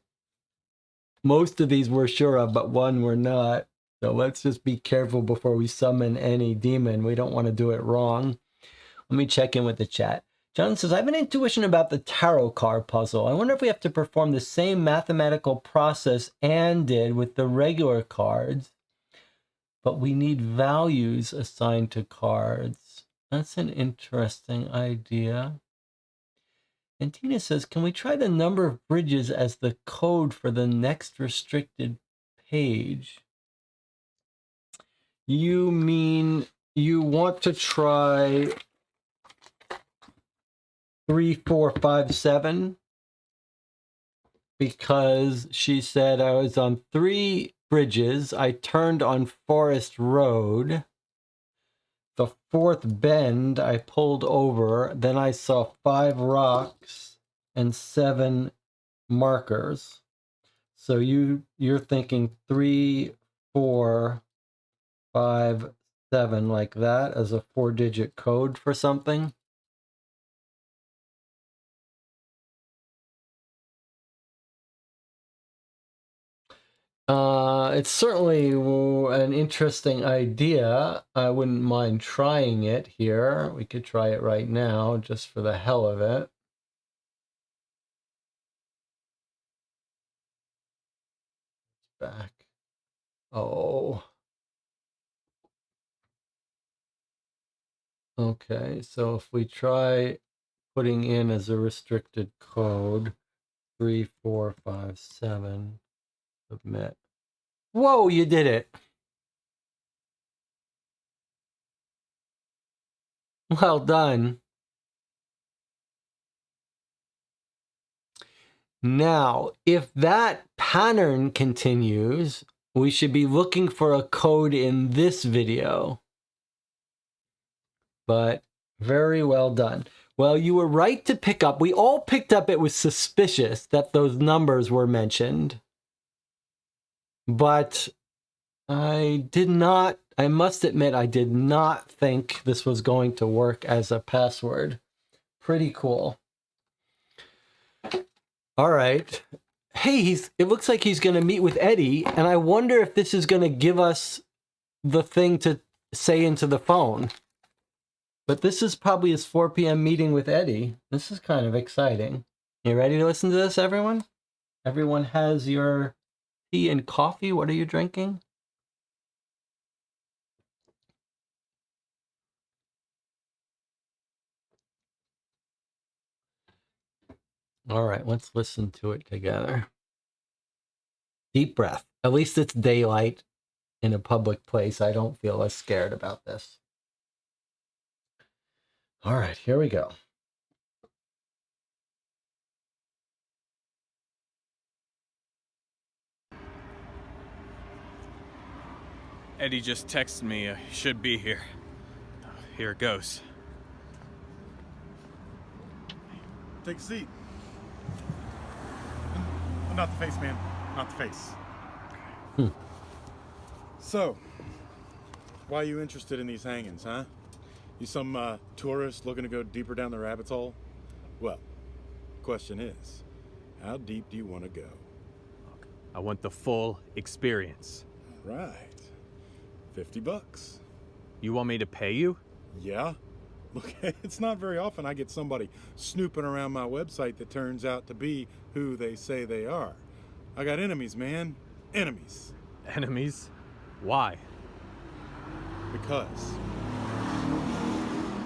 Most of these we're sure of, but one we're not. So let's just be careful before we summon any demon. We don't want to do it wrong. Let me check in with the chat. John says, I have an intuition about the tarot card puzzle. I wonder if we have to perform the same mathematical process Anne did with the regular cards, but we need values assigned to cards. That's an interesting idea. And Tina says, can we try the number of bridges as the code for the next restricted page? You mean you want to try 3, 4, 5, 7? Because she said I was on 3 bridges. I turned on Forest Road. The 4th bend, I pulled over. Then I saw 5 rocks and 7 markers. So you're thinking 3, 4, 5, 7, like that as a 4-digit code for something. It's certainly an interesting idea. I wouldn't mind trying it here. We could try it right now, just for the hell of it. Back. Oh. Okay, so if we try putting in as a restricted code 3, 4, 5, 7, submit. Whoa, you did it. Well done. Now, if that pattern continues, we should be looking for a code in this video. But very well done. Well, you were right to pick up. We all picked up it was suspicious that those numbers were mentioned. But I must admit, I did not think this was going to work as a password. Pretty cool. All right. Hey, it looks like he's going to meet with Eddie, and I wonder if this is going to give us the thing to say into the phone. But this is probably his 4 p.m. meeting with Eddie. This is kind of exciting. You ready to listen to this, everyone? Everyone has your tea and coffee. What are you drinking? All right, let's listen to it together. Deep breath. At least it's daylight in a public place. I don't feel as scared about this. All right, here we go. Eddie just texted me. He should be here. Here it goes. Take a seat. Not the face, man. Not the face. So, why are you interested in these hangings, huh? You some tourist looking to go deeper down the rabbit hole? Well, question is, how deep do you want to go? I want the full experience. Right. $50. You want me to pay you? Yeah. Look, it's not very often I get somebody snooping around my website that turns out to be who they say they are. I got enemies, man. Enemies. Enemies? Why? Because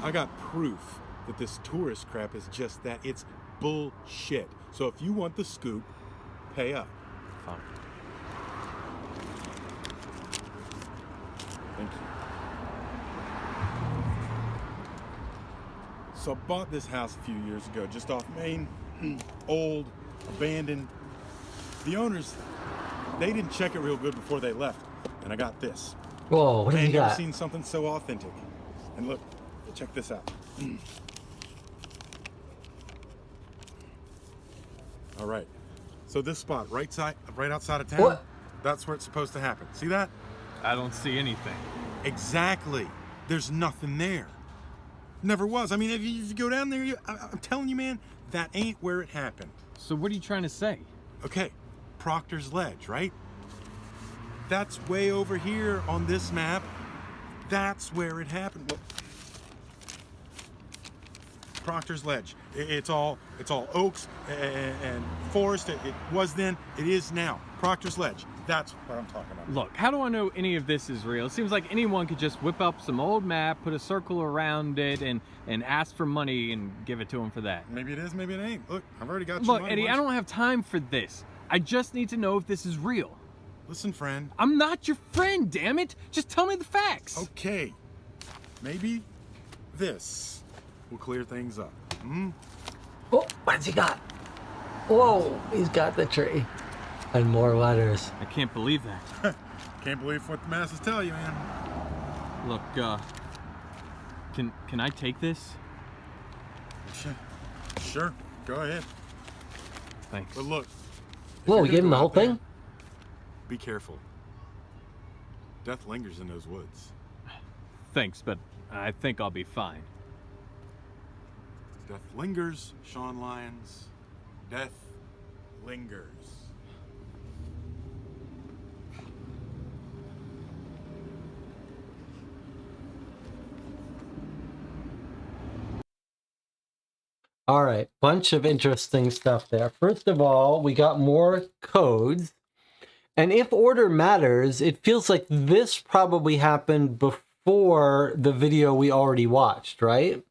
I got proof that this tourist crap is just that. It's bullshit. So if you want the scoop, pay up. Fine. Thank you. So I bought this house a few years ago, just off Main. Old, abandoned. The owners, they didn't check it real good before they left. And I got this. Whoa, what do Man, you you ever got? seen something so authentic? And look, check this out. All right. So this spot, right outside of town, What? that's where it's supposed to happen. See that? I don't see anything. Exactly. There's nothing there. Never was. I mean, if you go down there, I'm telling you, man, that ain't where it happened. So what are you trying to say? Okay, Proctor's Ledge, right? That's way over here on this map. That's where it happened. Well, Proctor's Ledge. It's all oaks and forest. It was then. It is now. Proctor's Ledge. That's what I'm talking about. Look, how do I know any of this is real? It seems like anyone could just whip up some old map, put a circle around it, and ask for money and give it to him for that. Maybe it is, maybe it ain't. Look, I've already got you. Look, Eddie, I don't have time for this. I just need to know if this is real. Listen, friend. I'm not your friend, damn it! Just tell me the facts. Okay. Maybe this will clear things up. Oh, what's he got? Whoa, he's got the tree. And more letters. I can't believe that. Can't believe what the masses tell you, man. Look, can I take this? Sure, go ahead. Thanks. But look. if Whoa, you're we gonna gave him go the whole out there, thing? Be careful. Death lingers in those woods. Thanks, but I think I'll be fine. Death lingers, Sean Lyons. Death lingers. All right, bunch of interesting stuff there. First of all, we got more codes. And if order matters, it feels like this probably happened before the video we already watched, right?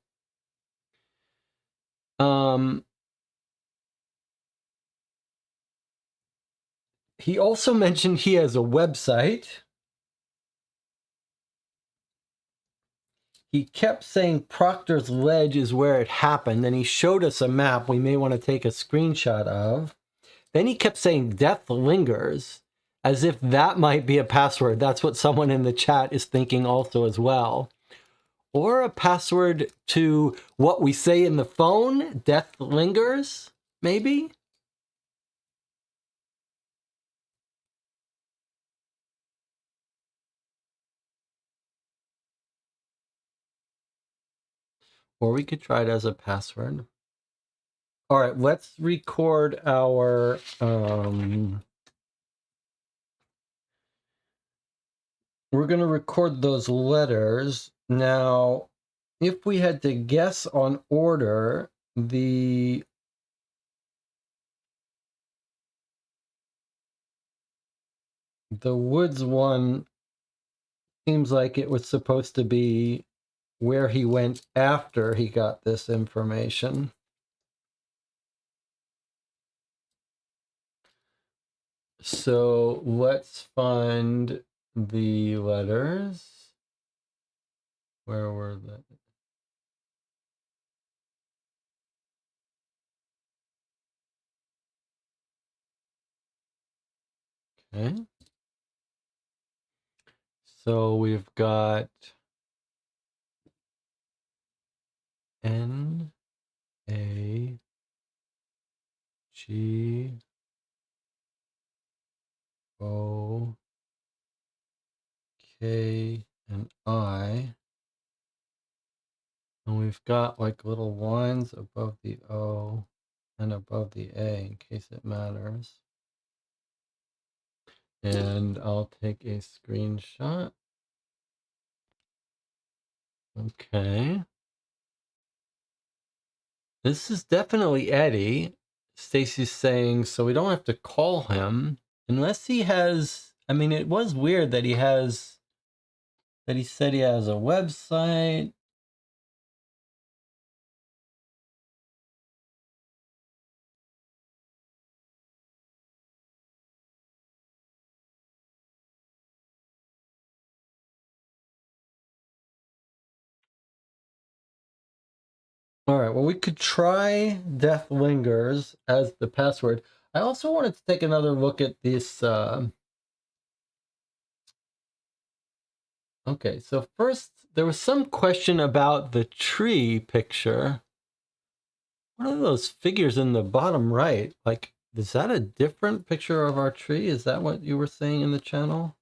He also mentioned he has a website. He kept saying Proctor's Ledge is where it happened, and he showed us a map we may want to take a screenshot of. Then he kept saying Death Lingers, as if that might be a password. That's what someone in the chat is thinking also as well. Or a password to what we say in the phone, Death Lingers, maybe? Or we could try it as a password. All right, let's record our we're going to record those letters. Now, if we had to guess on order, the Woods one seems like it was supposed to be where he went after he got this information. So let's find the letters. Where were they? Okay. So we've got N, A, G, O, K, and I. And we've got like little lines above the O and above the A in case it matters. And I'll take a screenshot. Okay. This is definitely Eddie. Stacy's saying, so we don't have to call him unless he has, I mean, it was weird that he said he has a website. All right, well, we could try Death Lingers as the password. I also wanted to take another look at this. Okay, so first, there was some question about the tree picture. What are those figures in the bottom right? Like, is that a different picture of our tree? Is that what you were saying in the channel?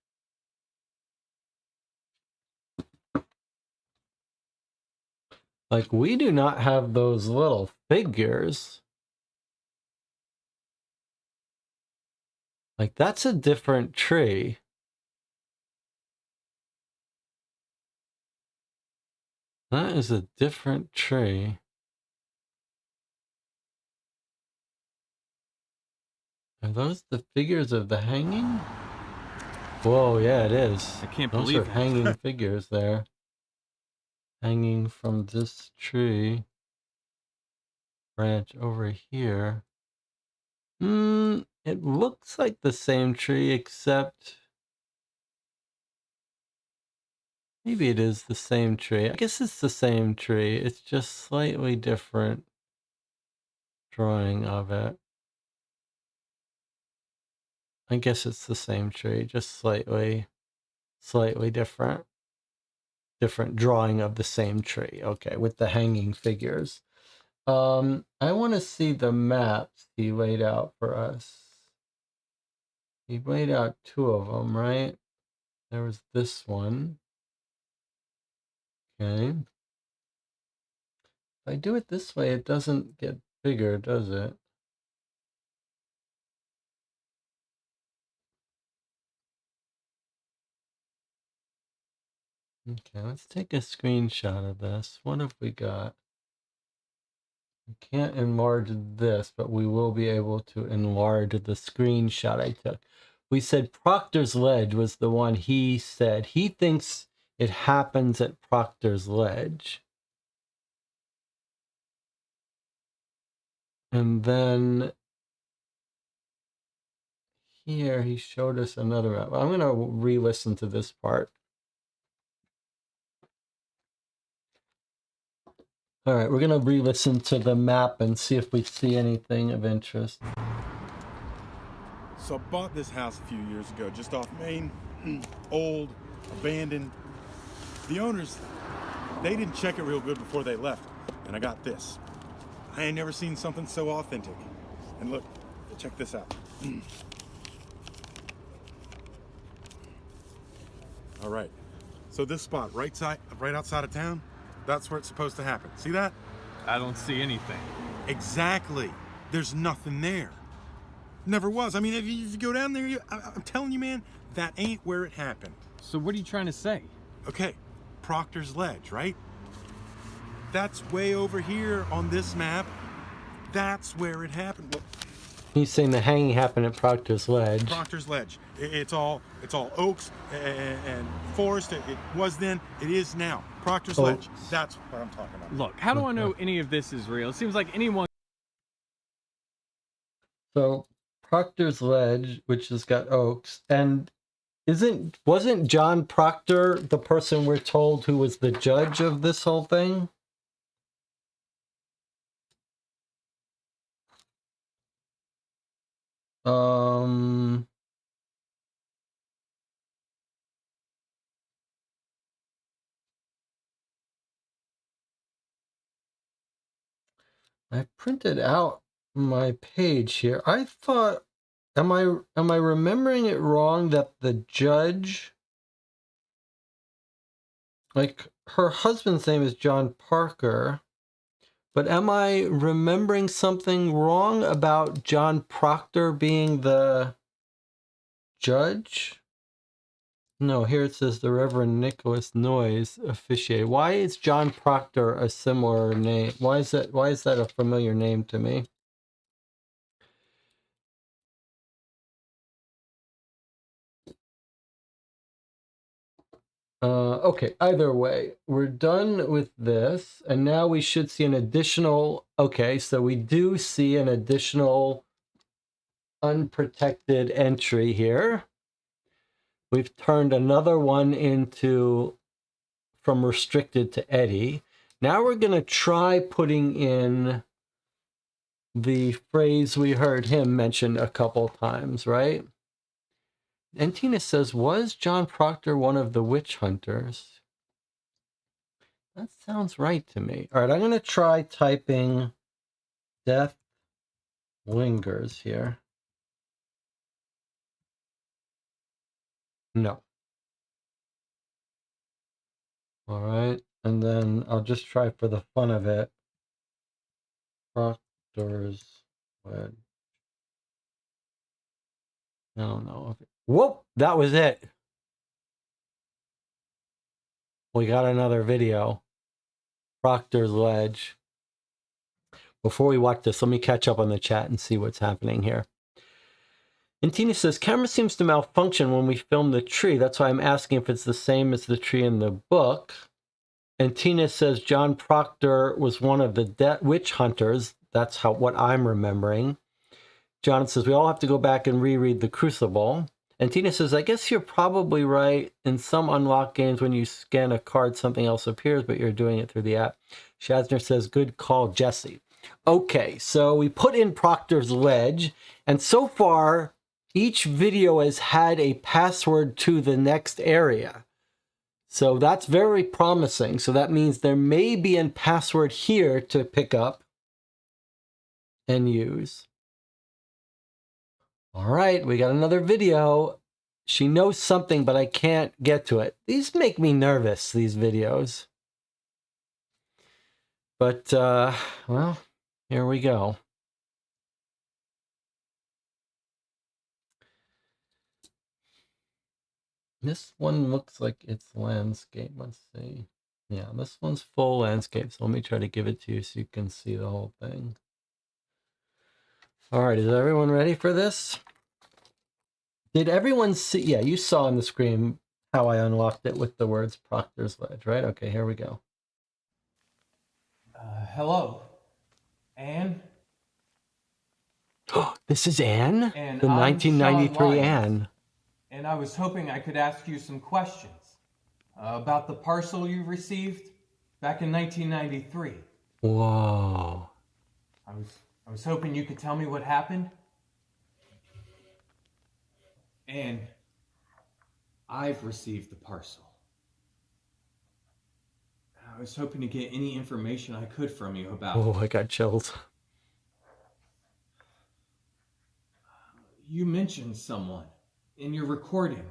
Like, we do not have those little figures. Like, that's a different tree. That is a different tree. Are those the figures of the hanging? Whoa, yeah, it is. I can't Those believe are it. hanging figures there. Hanging from this tree. Branch over here. It looks like the same tree, except maybe it is the same tree. I guess it's the same tree. It's just slightly different drawing of it. I guess it's the same tree, just slightly different. Different drawing of the same tree. Okay, with the hanging figures. I want to see the maps he laid out for us. He laid out two of them, right? There was this one. Okay. If I do it this way, it doesn't get bigger, does it? Okay, let's take a screenshot of this. What have we got? We can't enlarge this, but we will be able to enlarge the screenshot I took. We said Proctor's Ledge was the one he said. He thinks it happens at Proctor's Ledge. And then here he showed us another map. I'm going to re-listen to this part. All right, we're going to re-listen to the map and see if we see anything of interest. So I bought this house a few years ago, just off Main. Old, abandoned. The owners, they didn't check it real good before they left. And I got this. I ain't never seen something so authentic. And look, check this out. All right, so this spot right outside of town, That's where it's supposed to happen. See that? I don't see anything. Exactly. There's nothing there. Never was. I mean, if you go down there, I'm telling you, man, that ain't where it happened. So what are you trying to say? Okay, Proctor's Ledge, right? That's way over here on this map. That's where it happened. Look, He's saying the hanging happened at Proctor's Ledge. Proctor's Ledge. It's all oaks and forest. It was then. It is now. Proctor's Ledge. That's what I'm talking about. Look, how do I know any of this is real? It seems like anyone... So Proctor's Ledge, which has got oaks, and wasn't John Proctor the person we're told who was the judge of this whole thing? I printed out my page here. I thought, am I remembering it wrong that the judge, like her husband's name is John Parker, but am I remembering something wrong about John Proctor being the judge? No, here it says the Reverend Nicholas Noyes officiated. Why is John Proctor a similar name? Why is that a familiar name to me? Okay, either way, we're done with this, and now we should see an additional, okay, so we do see an additional unprotected entry here. We've turned another one into from restricted to Eddie. Now we're going to try putting in the phrase we heard him mention a couple times, right? And Tina says, was John Proctor one of the witch hunters? That sounds right to me. All right, I'm going to try typing death lingers here. No. All right, and then I'll just try for the fun of it. Proctor's Ledge. I don't know. Whoop! That was it. We got another video. Proctor's Ledge. Before we watch this, let me catch up on the chat and see what's happening here. And Tina says, camera seems to malfunction when we film the tree. That's why I'm asking if it's the same as the tree in the book. And Tina says, John Proctor was one of the witch hunters. That's what I'm remembering. John says, we all have to go back and reread The Crucible. And Tina says, I guess you're probably right. In some unlocked games, when you scan a card, something else appears, but you're doing it through the app. Shazner says, good call, Jesse. Okay, so we put in Proctor's Ledge, and so far, each video has had a password to the next area. So that's very promising. So that means there may be a password here to pick up and use. All right, we got another video. She knows something, but I can't get to it. These make me nervous, these videos. But, well, here we go. This one looks like it's landscape. Let's see. Yeah, this one's full landscape. So let me try to give it to you so you can see the whole thing. All right, is everyone ready for this? Did everyone see? Yeah, you saw on the screen how I unlocked it with the words Proctor's Ledge, right? Okay, here we go. Hello, Anne? This is Anne? And the I'm 1993 Sean Lyons. Anne. And I was hoping I could ask you some questions about the parcel you received back in 1993. Whoa. I was hoping you could tell me what happened. And I've received the parcel. I was hoping to get any information I could from you about Oh, I got chills. You mentioned someone in your recording.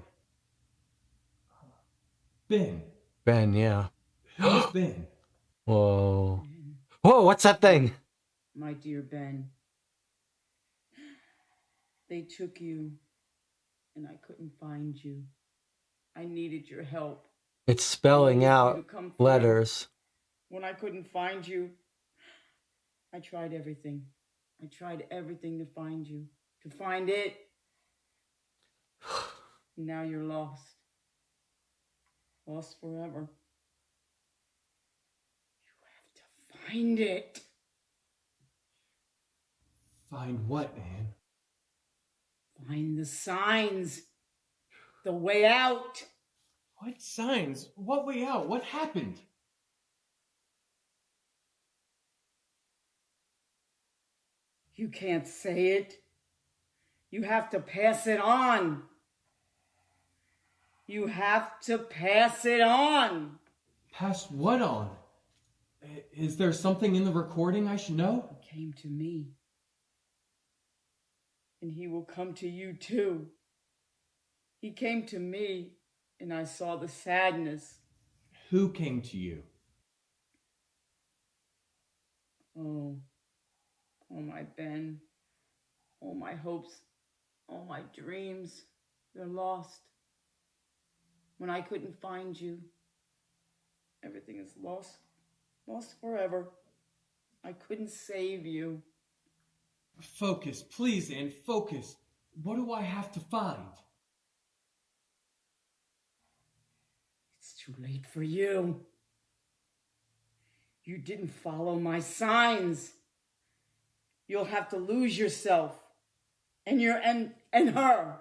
Ben. Ben, yeah. Who's Ben? Whoa. Ben, Whoa, what's that thing? my dear Ben, they took you, and I couldn't find you. I needed your help. It's spelling I needed you out to come through. letters. When I couldn't find you, I tried everything. I tried everything to find you, to find it. Now you're lost. Lost forever. You have to find it. Find what, Anne? Find the signs. The way out. What signs? What way out? What happened? You can't say it. You have to pass it on. You have to pass it on. Pass what on? Is there something in the recording I should know? He came to me. And he will come to you too. He came to me, and I saw the sadness. Who came to you? Oh, my Ben. All my hopes, all my dreams, they're lost. When I couldn't find you, everything is lost forever. I couldn't save you. Focus, please, Anne, focus. What do I have to find? It's too late for you. You didn't follow my signs. You'll have to lose yourself and her.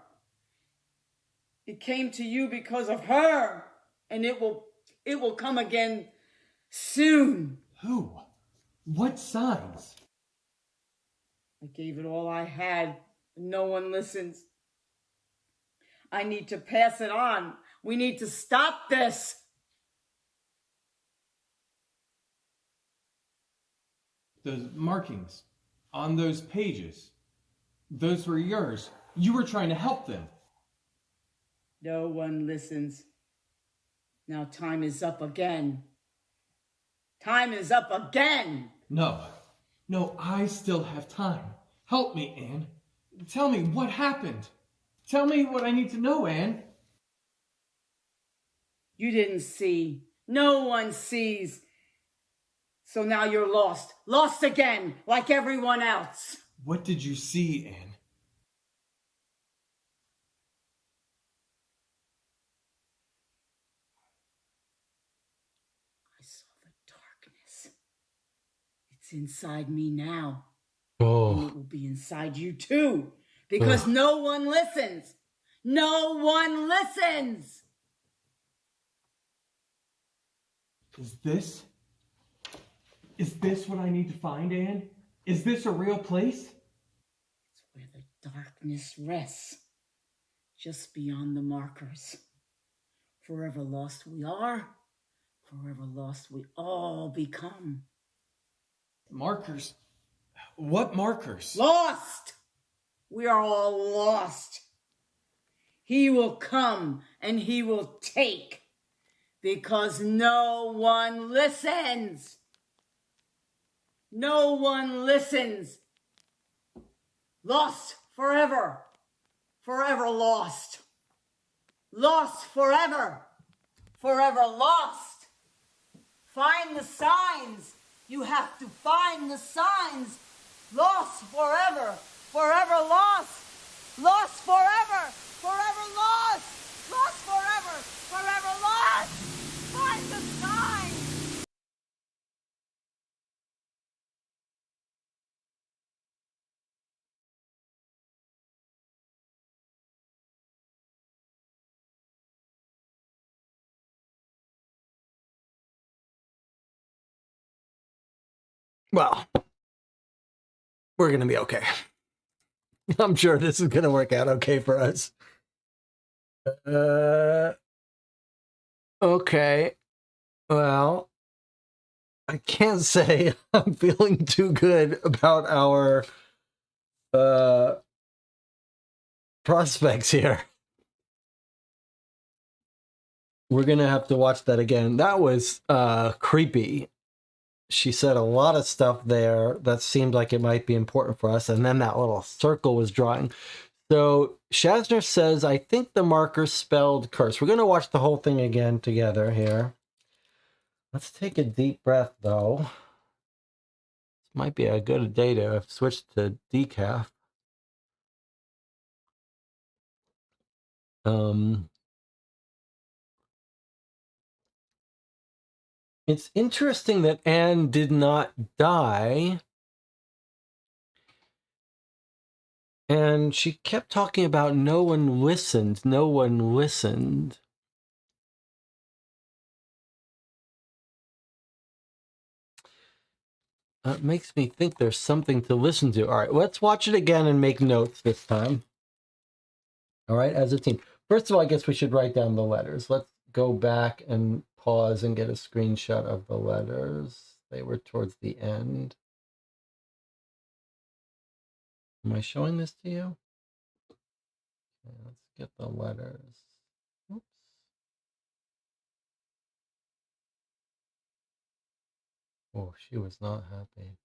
It came to you because of her, and it will come again soon. Who? What signs? I gave it all I had, and no one listens. I need to pass it on. We need to stop this. Those markings on those pages, those were yours. You were trying to help them. No one listens. Now time is up again. Time is up again. No, I still have time. Help me, Anne. Tell me what happened. Tell me what I need to know, Anne. You didn't see. No one sees. So now you're lost. Lost again, like everyone else. What did you see, Anne? I saw the darkness. It's inside me now. And Oh. it will be inside you too. Because no one listens. No one listens. Is this what I need to find, Anne? Is this a real place? It's where the darkness rests. Just beyond the markers. Forever lost we are. Forever lost we all become. Markers? What markers? Lost! We are all lost. He will come and he will take because no one listens. No one listens. Lost forever. Forever lost. Lost forever. Forever lost. Find the signs. You have to find the signs. Lost forever. Forever lost. Lost forever. Forever lost. Lost forever. Forever lost. Find the signs. Well, we're going to be okay. I'm sure this is going to work out okay for us. Okay. Well, I can't say I'm feeling too good about our prospects here. We're going to have to watch that again. That was creepy. she said a lot of stuff there that seemed like it might be important for us, and then that little circle was drawing. So Shazner says, I think the marker spelled curse. We're going to watch the whole thing again together here. Let's take a deep breath, though. This might be a good day to switch to decaf. It's interesting that Anne did not die. And she kept talking about no one listened, no one listened. That makes me think there's something to listen to. All right, let's watch it again and make notes this time. All right, as a team. First of all, I guess we should write down the letters. Let's go back and pause and get a screenshot of the letters. They were towards the end. Am I showing this to you? Okay, let's get the letters. Oops. Oh, she was not happy.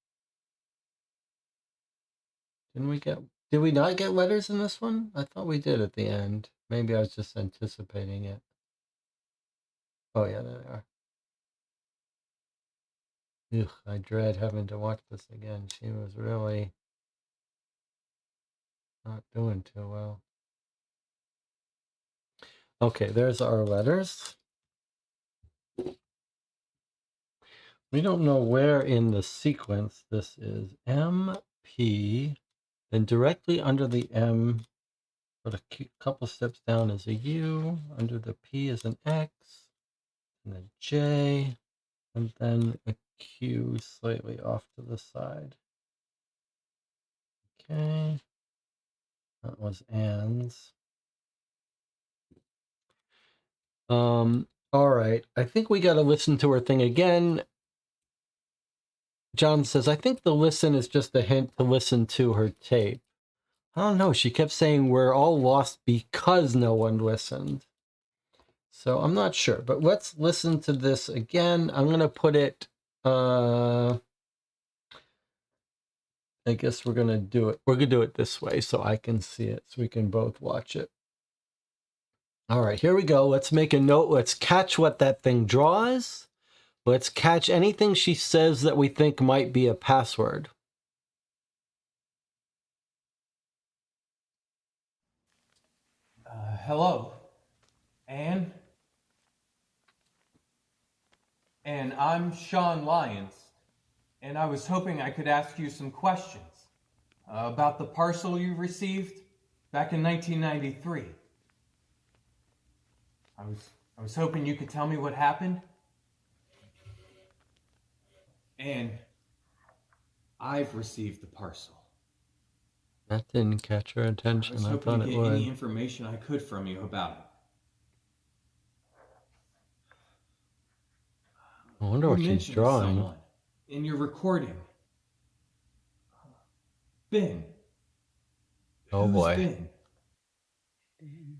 Did we not get letters in this one? I thought we did at the end. Maybe I was just anticipating it. Oh yeah, there they are. Ugh, I dread having to watch this again. She was really not doing too well. Okay, there's our letters. We don't know where in the sequence this is. M, P, then directly under the M, but a couple steps down is a U, under the P is an X, and a J, and then a Q slightly off to the side. Okay, that was Anne's. All right, I think we got to listen to her thing again. John says, I think the listen is just a hint to listen to her tape. I don't know. She kept saying we're all lost because no one listened. So I'm not sure, but let's listen to this again. I'm going to put it, I guess we're going to do it. We're going to do it this way so I can see it, so we can both watch it. All right, here we go. Let's make a note. Let's catch what that thing draws. Let's catch anything she says that we think might be a password. Hello, Anne? And I'm Sean Lyons, and I was hoping I could ask you some questions about the parcel you received back in 1993. I was hoping you could tell me what happened. And I've received the parcel. That didn't catch her attention. I thought it to get would. any information I could from you about it. I wonder You what she's mentioned drawing. someone in your recording. Ben. Oh Who's boy. Ben? Ben.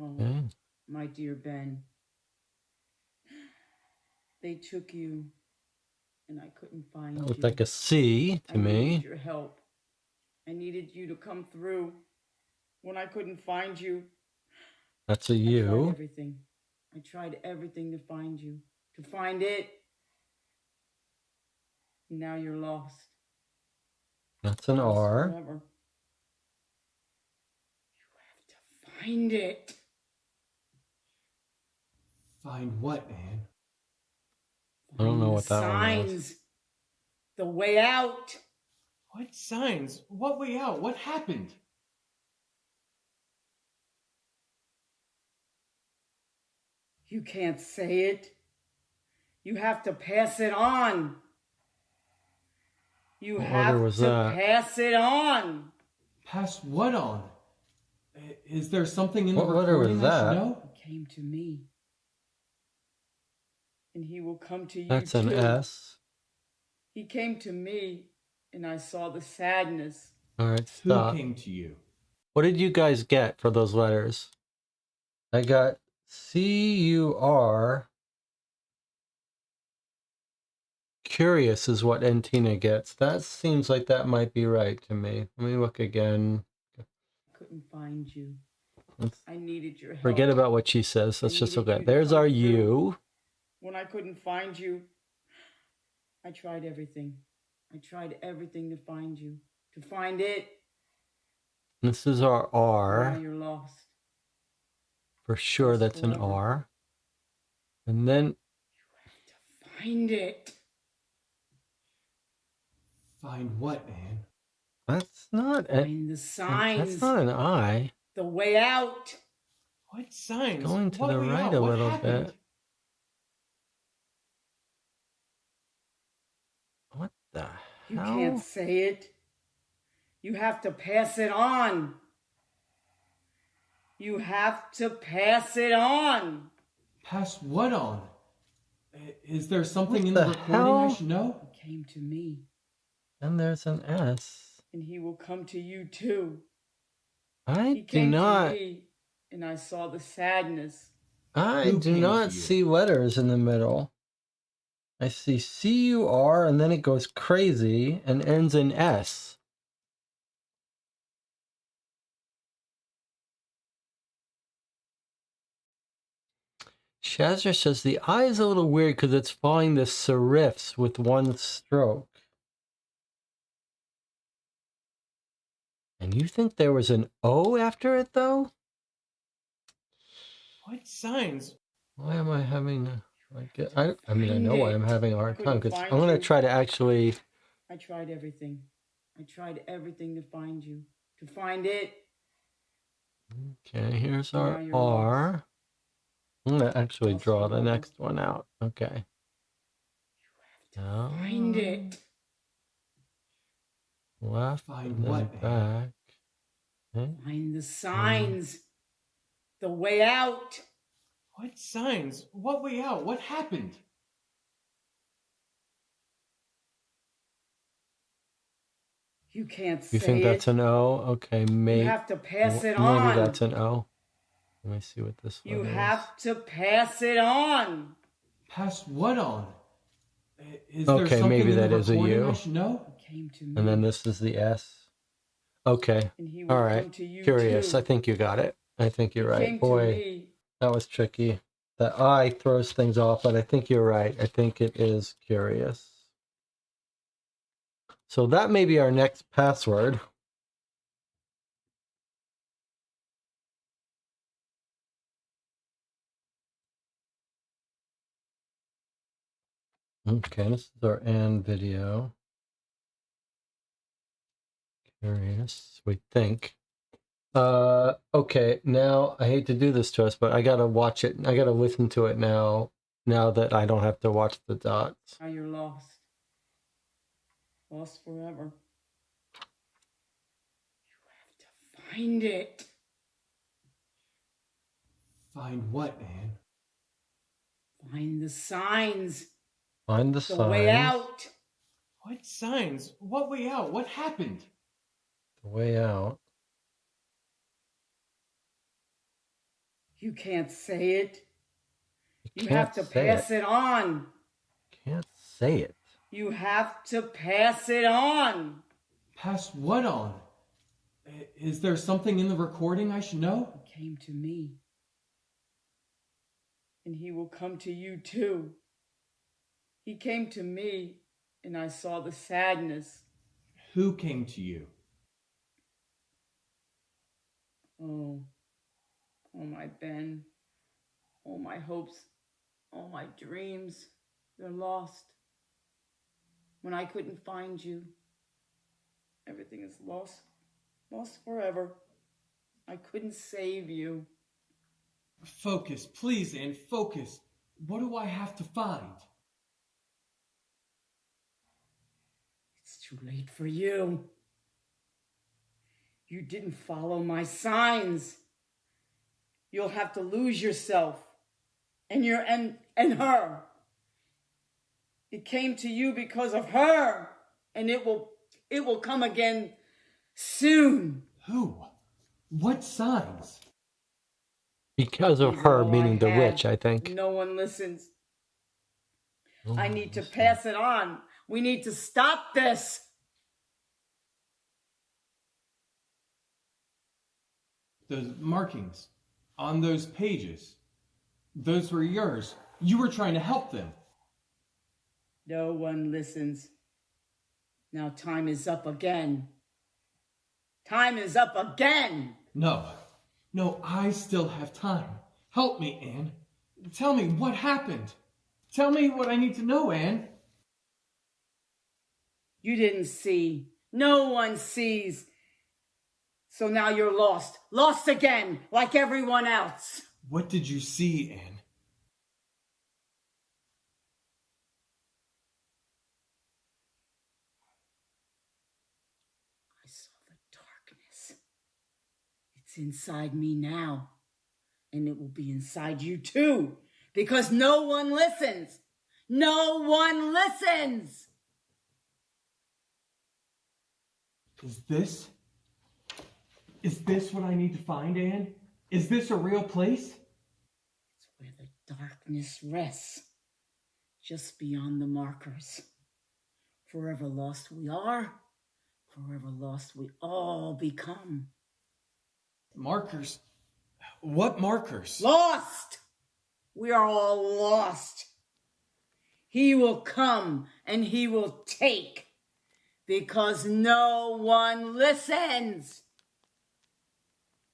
Oh, Okay. my dear Ben. They took you, and I couldn't find That you. looked like a C to I me. needed your help. I needed you to come through when I couldn't find you. That's a I tried U. everything. I tried everything to find you, to find it. Now you're lost. That's an Lost R. forever. You have to find it. Find what, Anne? I don't know Find what the that one was. signs. The way out. What signs? What way out? What happened? You can't say it. You have to pass it on. You What have letter was to that? pass it on. Pass what on? Is there something in What the letter was recording I should that? know? He came to me. And he will come to you That's too. an S. He came to me, and I saw the sadness. All right, Who stop. came to you? What did you guys get for those letters? I got C-U-R, curious is what Antina gets. That seems like that might be right to me. Let me look again. Couldn't find you. Let's I needed your help. forget about what she says. Let's just look needed at you it. to There's come our through. you. When I couldn't find you, I tried everything. I tried everything to find you, to find it. This is our Now R. you're lost. For sure Lost that's an forever. R. And then Find it. Find what, Anne? that's not a, Find the signs. that's not an I. The way out. What signs? Going to What the way right out? a What little happened? bit. What the You hell? can't say it. You have to pass it on. You have to pass it on. Pass what on? Is there something What in the the recording hell? I should know? He came to me, And there's an S. and he will come to you too. I He do came not. to me, and I saw the sadness. I Who do came not to you? see letters in the middle. I see C-U-R and then it goes crazy and ends in S. Shazzer says the I is a little weird because it's following the serifs with one stroke. And you think there was an O after it though? What signs? Why am I having I mean I know why I'm Find it. having a hard time because Couldn't I'm gonna find you. try to actually I tried everything. I tried everything to find you, to find it. okay, here's Now our you're R. lost. I'm gonna actually Lost draw the forever. next one out. Okay. Now, Find it. left Find and then what, back. Okay. Find the signs. The way out. What signs? What way out? What happened? You can't say You think it. that's an O? Okay, You maybe have to pass it maybe on. that's an O. Let me see what this one You is. have to pass it on. Pass what on? Is Okay, there something maybe in the that is a recording U. I should know? He came to me. And then this is the S. Okay. and he will All come right. to you Curious. too. I think you got it. I think you're He right. came to Boy, me. that was tricky. The I throws things off, but I think you're right. I think it is curious. So that may be our next password. Okay, this is our Anne video. Curious, we think. Okay, now I hate to do this to us, but I gotta watch it. I gotta listen to it now that I don't have to watch the dots. Now you're lost. Lost forever. You have to find it. Find what, Anne? Find the signs. Find the The signs. way out. What signs? What way out? What happened? The way out. You can't say it. You Can't have to say pass it on. Can't say it. You have to pass it on. Pass what on? Is there something in the recording I should know? He came to me. And he will come to you too. He came to me, and I saw the sadness. Who came to you? Oh, my Ben. All my hopes, all my dreams, they're lost. When I couldn't find you, everything is lost forever. I couldn't save you. Focus, please, Anne, focus. What do I have to find? It's too late for you. You didn't follow my signs. You'll have to lose yourself and her. It came to you because of her, and it will come again soon. Who? What signs? Because of These are her, all meaning I the had. witch, I think. No one listens. I need to pass it on. We need to stop this. Those markings on those pages, those were yours. You were trying to help them. No one listens. Now time is up again. Time is up again. No, I still have time. Help me, Anne. Tell me what happened. Tell me what I need to know, Anne. You didn't see. No one sees. So now you're lost. Lost again, like everyone else. What did you see, Anne? I saw the darkness. It's inside me now. And it will be inside you too. Because no one listens. No one listens. Is this what I need to find, Anne? Is this a real place? It's where the darkness rests. Just beyond the markers. Forever lost we are. Forever lost we all become. Markers? What markers? Lost! We are all lost. He will come and he will take because no one listens.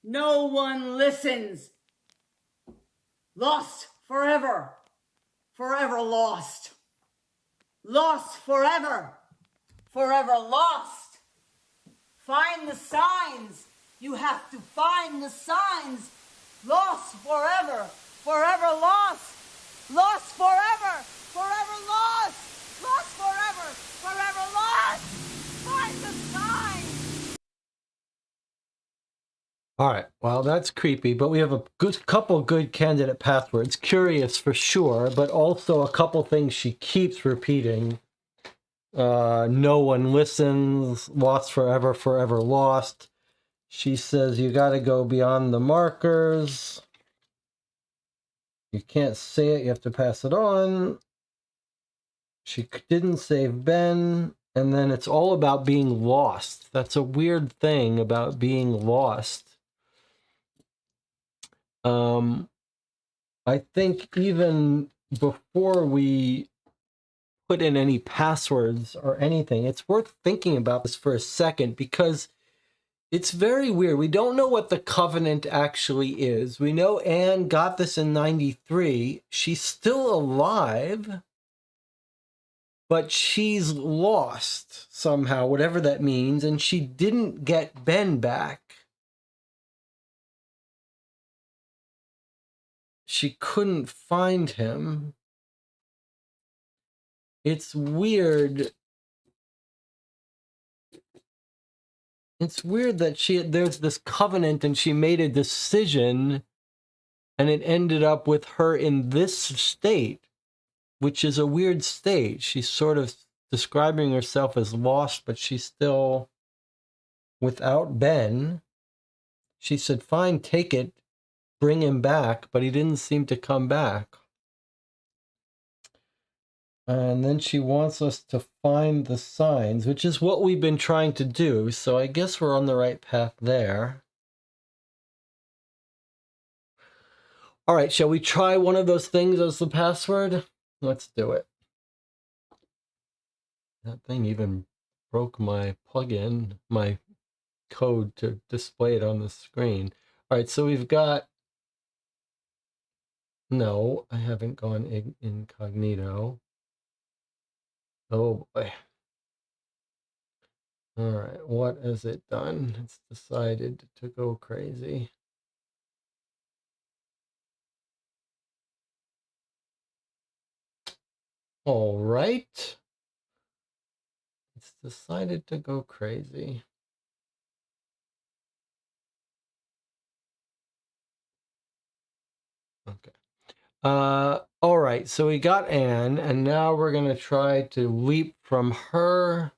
No one listens. Lost forever. Forever lost. Lost forever. Forever lost. Find the signs. You have to find the signs. Lost forever. Forever lost. Lost forever. Forever lost. Lost forever. Forever lost. Find the signs. All right. Well, that's creepy, but we have a couple good candidate passwords. Curious for sure, but also a couple things she keeps repeating. No one listens. Lost forever. Forever lost. She says you got to go beyond the markers. You can't say it. You have to pass it on. She didn't save Ben. And then it's all about being lost. That's a weird thing about being lost. I think even before we put in any passwords or anything, it's worth thinking about this for a second because it's very weird. We don't know what the covenant actually is. We know Anne got this in 93. She's still alive, but she's lost somehow, whatever that means, and she didn't get Ben back. She couldn't find him. It's weird. It's weird that there's this covenant and she made a decision and it ended up with her in this state, which is a weird state. She's sort of describing herself as lost, but she's still without Ben. She said, fine, take it, bring him back, but he didn't seem to come back. And then she wants us to find the signs, which is what we've been trying to do. So I guess we're on the right path there. All right, shall we try one of those things as the password? Let's do it. That thing even broke my plugin, my code to display it on the screen. All right, so we've got... No, I haven't gone incognito. Oh boy. All right, what has it done? It's decided to go crazy. All right. It's decided to go crazy. Okay. All right, so we got Anne, and now we're going to try to leap from her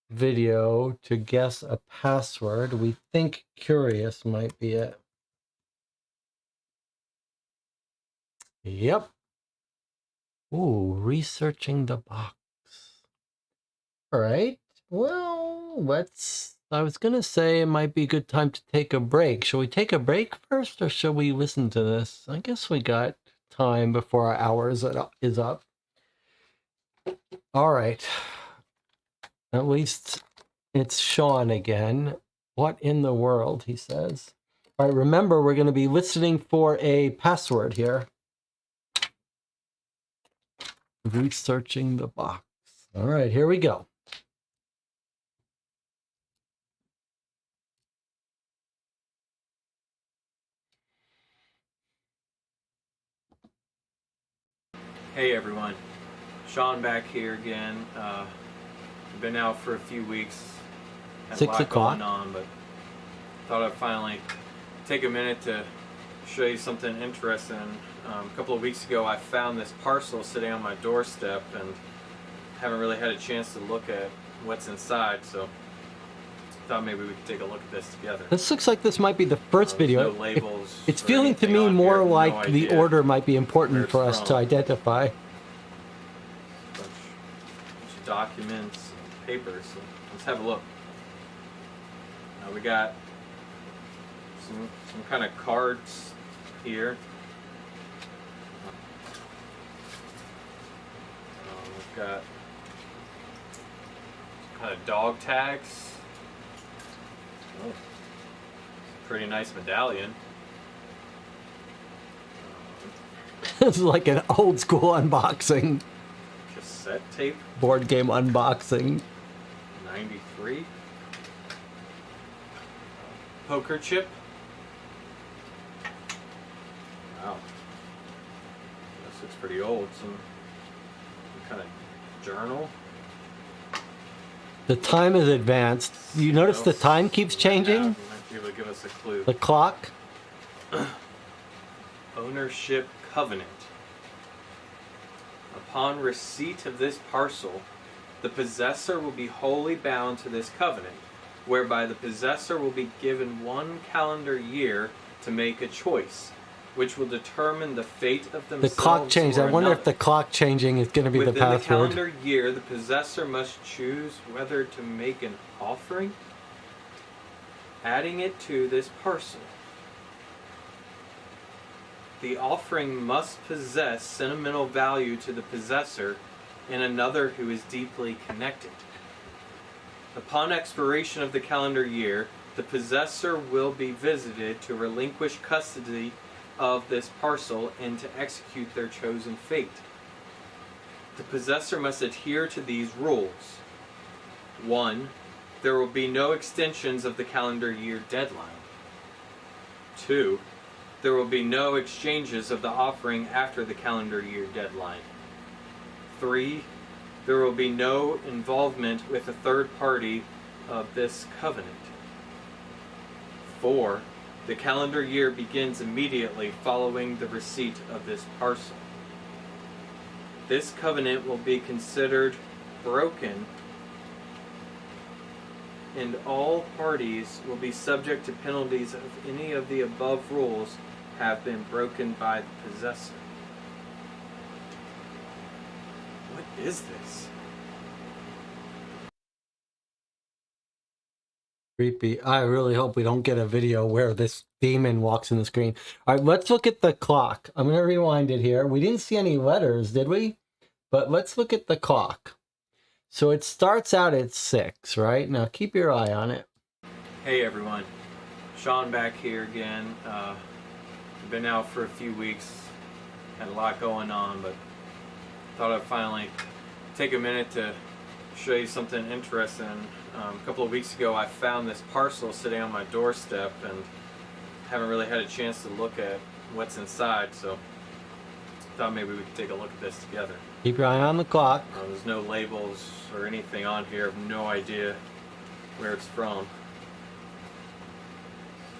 video to guess a password. We think curious might be it. Yep. Ooh, researching the box. All right. Well, I was gonna say it might be a good time to take a break. Shall we take a break first, or shall we listen to this? I guess we got time before our hour is up. All right. At least it's Sean again. What in the world, he says. All right, remember, we're going to be listening for a password here. Researching the box. All right, here we go. Hey everyone, Sean back here again. Been out for a few weeks. Had 6 a lot o'clock. going on, but thought I'd finally take a minute to show you something interesting. A couple of weeks ago, I found this parcel sitting on my doorstep, and haven't really had a chance to look at what's inside. So thought maybe we could take a look at this together. This looks like this might be the first There's video. no labels It's or feeling to anything me on more here. No like the idea order might be where important it's for us from. to identify. bunch of documents and papers. So let's have a look. Now we got some kind of cards here. We've got some kind of dog tags. Oh, pretty nice medallion. It's like an old school unboxing, Cassette tape, board game unboxing. 93. Poker chip. Wow. This looks pretty old. Some kind of journal. The time is advanced. You notice the time keeps changing? Might be able to give us a clue. The clock? Ownership covenant. Upon receipt of this parcel, the possessor will be wholly bound to this covenant, whereby the possessor will be given 1 calendar year to make a choice, which will determine the fate of The themselves. clock changed. I or wonder if another. the clock changing is going to be Within the the password. calendar year, the possessor must choose whether to make an offering, adding it to this parcel. The offering must possess sentimental value to the possessor and another who is deeply connected. Upon expiration of the calendar year, the possessor will be visited to relinquish custody of this parcel and to execute their chosen fate. The possessor must adhere to these rules. 1. There will be no extensions of the calendar year deadline. 2. There will be no exchanges of the offering after the calendar year deadline. 3. There will be no involvement with a third party of this covenant. 4. The calendar year begins immediately following the receipt of this parcel. This covenant will be considered broken, and all parties will be subject to penalties if any of the above rules have been broken by the possessor. What is this? Creepy. I really hope we don't get a video where this demon walks in the screen. All right, let's look at the clock. I'm going to rewind it here. We didn't see any letters, did we? But let's look at the clock. So it starts out at 6, right? Now keep your eye on it. Hey everyone, Sean back here again. Been out for a few weeks, had a lot going on, but thought I'd finally take a minute to show you something interesting. A couple of weeks ago, I found this parcel sitting on my doorstep, and haven't really had a chance to look at what's inside, so thought maybe we could take a look at this together. Keep your eye on the clock. There's no labels or anything on here. I have no idea where it's from.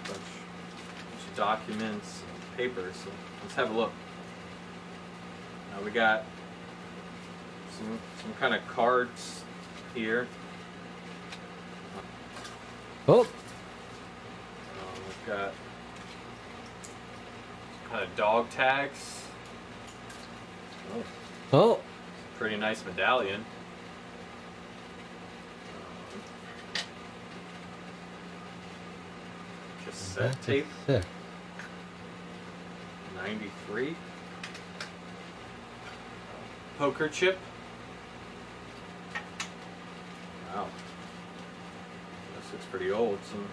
Bunch of documents and papers. So let's have a look. Now we got some kind of cards here. Oh, We've got some kind of dog tags. Oh, Oh, Pretty nice medallion. Cassette that's tape, sick. 93. Poker chip. Wow. This looks pretty old. Some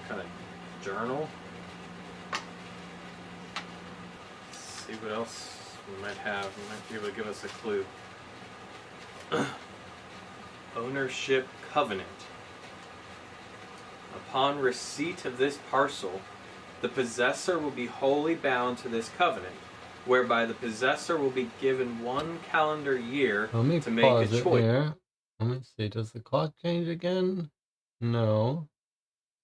kind of journal. Let's see what else we might have. We might be able to give us a clue. Ownership covenant. Upon receipt of this parcel, the possessor will be wholly bound to this covenant, whereby the possessor will be given 1 calendar year Let me to make pause a it choice. here. Let me see. Does the clock change again? No.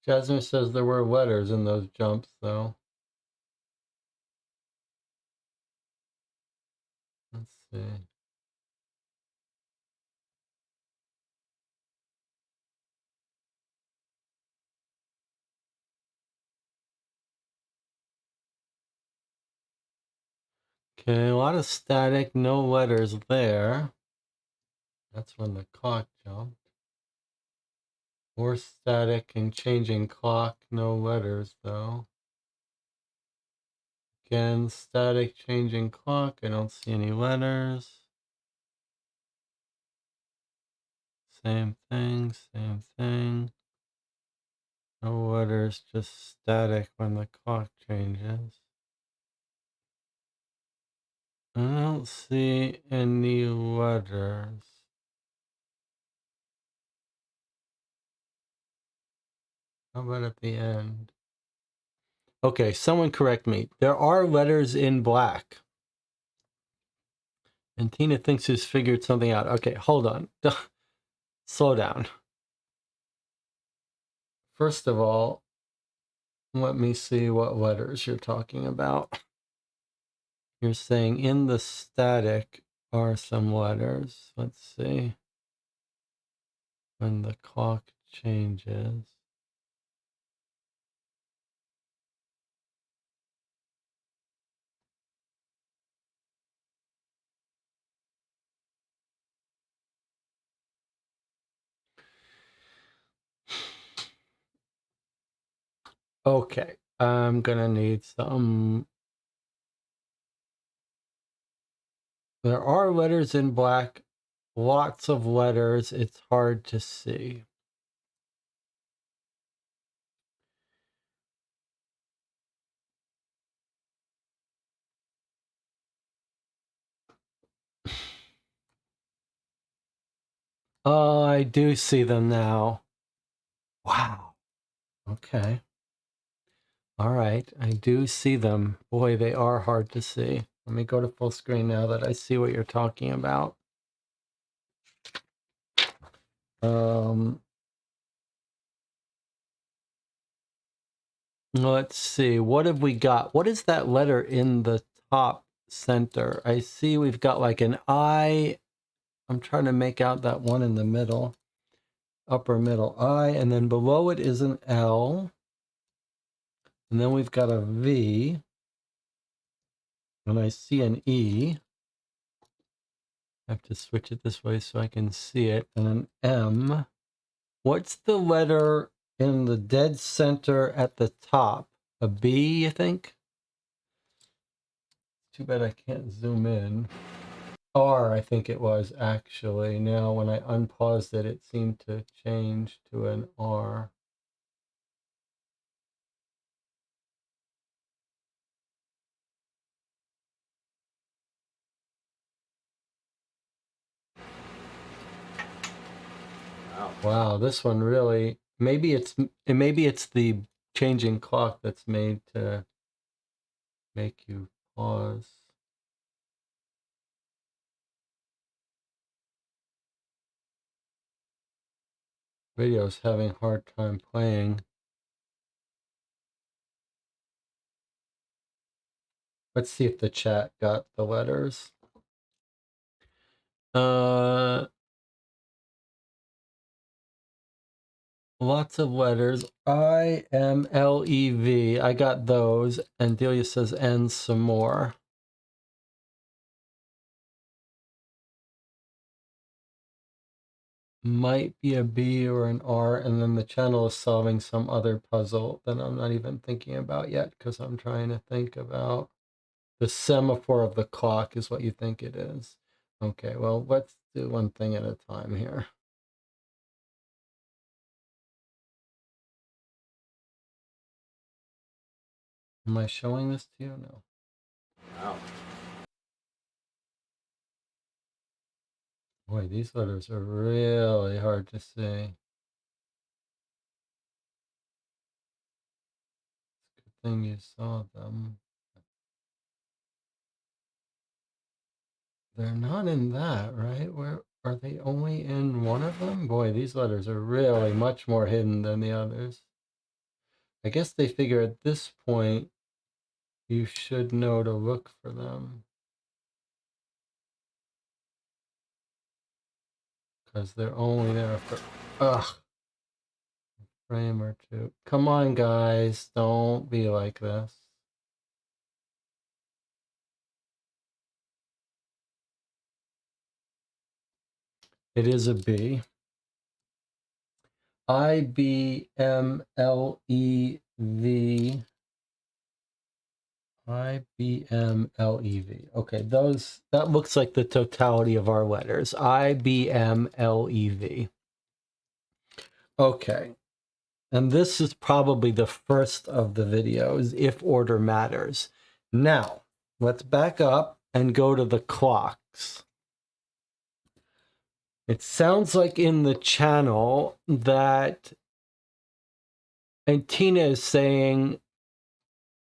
Jasmine says there were letters in those jumps, though. Let's see. Okay, a lot of static, no letters there. That's when the clock jumped. More static and changing clock, no letters though. Again, static, changing clock, I don't see any letters. Same thing, same thing. No letters, just static when the clock changes. I don't see any letters. How about at the end? Okay, someone correct me. There are letters in black. And Tina thinks she's figured something out. Okay, hold on. Slow down. First of all, let me see what letters you're talking about. You're saying in the static are some letters. Let's see. When the clock changes. Okay, I'm gonna need some. There are letters in black, lots of letters. It's hard to see. Oh, I do see them now. Wow. Okay. All right. I do see them. Boy, they are hard to see. Let me go to full screen now that I see what you're talking about. Let's see. What have we got? What is that letter in the top center? I see we've got like an I. I'm trying to make out that one in the middle. Upper middle I, and then below it is an L. And then we've got a V. And I see an E. I have to switch it this way so I can see it. And an M. What's the letter in the dead center at the top? A B, you think? Too bad I can't zoom in. R, I think it was actually. Now, when I unpaused it, it seemed to change to an R. Wow, this one really, maybe it's the changing clock that's made to make you pause. Video's having a hard time playing. Let's see if the chat got the letters. Lots of letters. I-M-L-E-V. I got those. And Delia says, and some more. might be a B or an R, and then the channel is solving some other puzzle that I'm not even thinking about yet because I'm trying to think about the semaphore of the clock is what you think it is. Okay, well, let's do one thing at a time here. Am I showing this to you? No. Wow. Boy, these letters are really hard to see. Good thing you saw them. They're not in that, right? Where are they only in one of them? Boy, these letters are really much more hidden than the others. I guess they figure at this point you should know to look for them. Because they're only there for a frame or two. Come on, guys. Don't be like this. It is a B. IBMLEV. IBMLEV. Okay, that looks like the totality of our letters. IBMLEV. Okay. And this is probably the first of the videos, if order matters. Now, let's back up and go to the clocks. It sounds like in the channel that Tina is saying,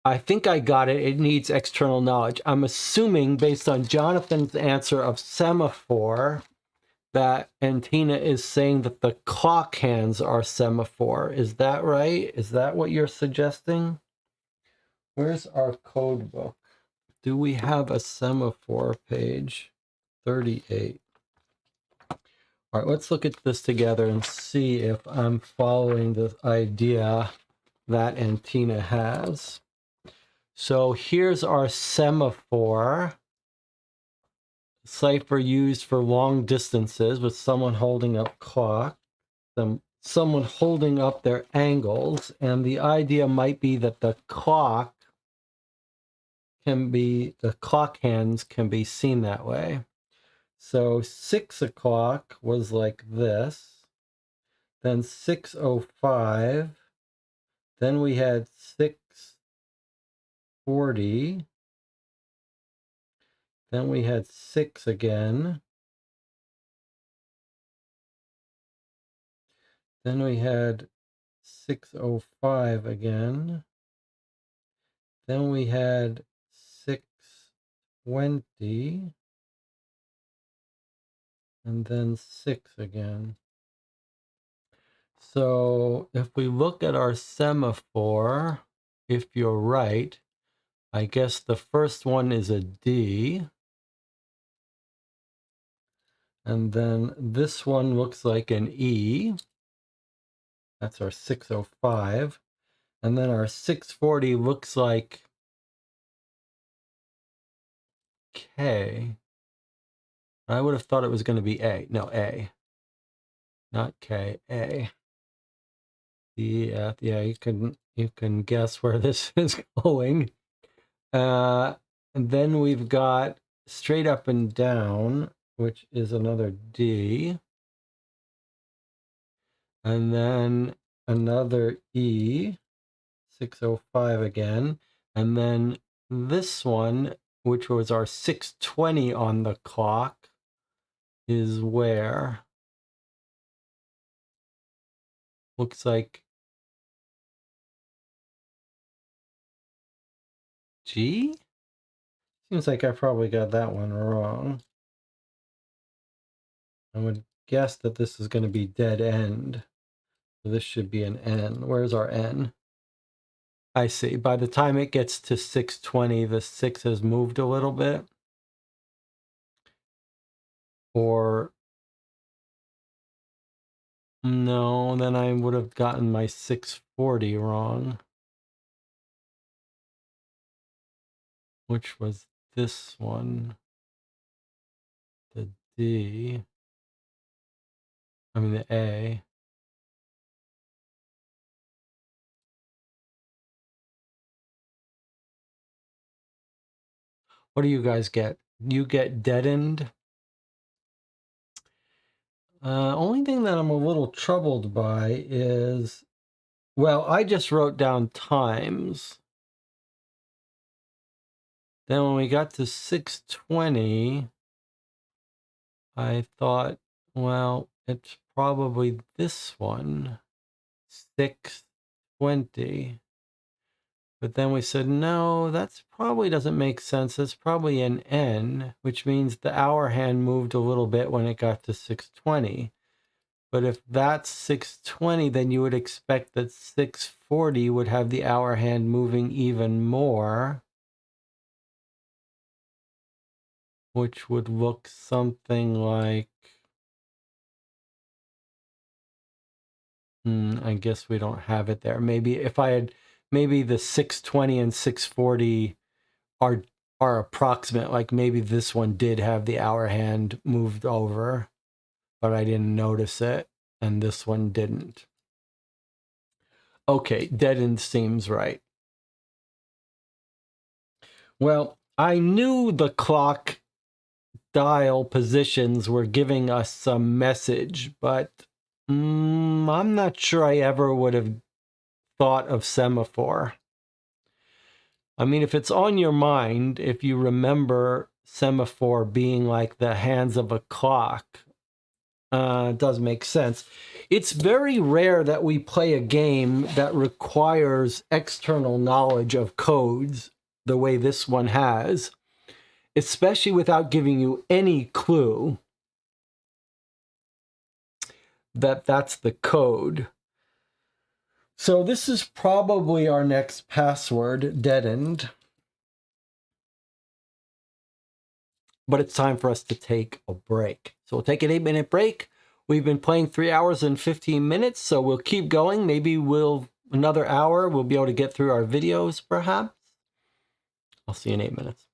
I think I got it. It needs external knowledge. I'm assuming based on Jonathan's answer of semaphore that Tina is saying that the clock hands are semaphore. Is that right? Is that what you're suggesting? Where's our code book? Do we have a semaphore page? 38. All right, let's look at this together and see if I'm following the idea that Tina has. So here's our semaphore cipher used for long distances with someone holding up clock, someone holding up their angles, and the idea might be that the clock hands can be seen that way. So 6 o'clock was like this, then 6:05, then we had 6:40, then we had 6 again, then we had 6:05 again, then we had 6:20, and then 6 again. So if we look at our semaphore, if you're right, I guess the first one is a D. And then this one looks like an E. That's our 6:05. And then our 6:40 looks like K. I would have thought it was going to be A. No, A. Not K, A. Yeah, you can guess where this is going. And then we've got straight up and down, which is another D. And then another E, 6:05 again. And then this one, which was our 6:20 on the clock, is where? Looks like G? Seems like I probably got that one wrong. I would guess that this is going to be dead end. So this should be an N. Where's our N? I see. By the time it gets to 6:20, the 6 has moved a little bit. Or no, then I would have gotten my 6:40 wrong. Which was this one. The D. I mean the A. What do you guys get? You get deadened. Only thing that I'm a little troubled by is, well, I just wrote down times. Then when we got to 620, I thought, well, it's probably this one, 620. But then we said, no, that's probably doesn't make sense. That's probably an N, which means the hour hand moved a little bit when it got to 620. But if that's 620, then you would expect that 640 would have the hour hand moving even more, which would look something like, I guess we don't have it there. Maybe if I had, maybe the 620 and 640 are approximate. Like maybe this one did have the hour hand moved over, but I didn't notice it, and this one didn't. Okay, deadened seems right. Well, I knew the clock dial positions were giving us some message, but I'm not sure I ever would have thought of semaphore. I mean, if it's on your mind, if you remember semaphore being like the hands of a clock, it does make sense. It's very rare that we play a game that requires external knowledge of codes the way this one has, especially without giving you any clue that that's the code. So this is probably our next password, deadened. But it's time for us to take a break. So we'll take an 8-minute break. We've been playing 3 hours and 15 minutes, so we'll keep going. Maybe another hour, we'll be able to get through our videos, perhaps. I'll see you in 8 minutes.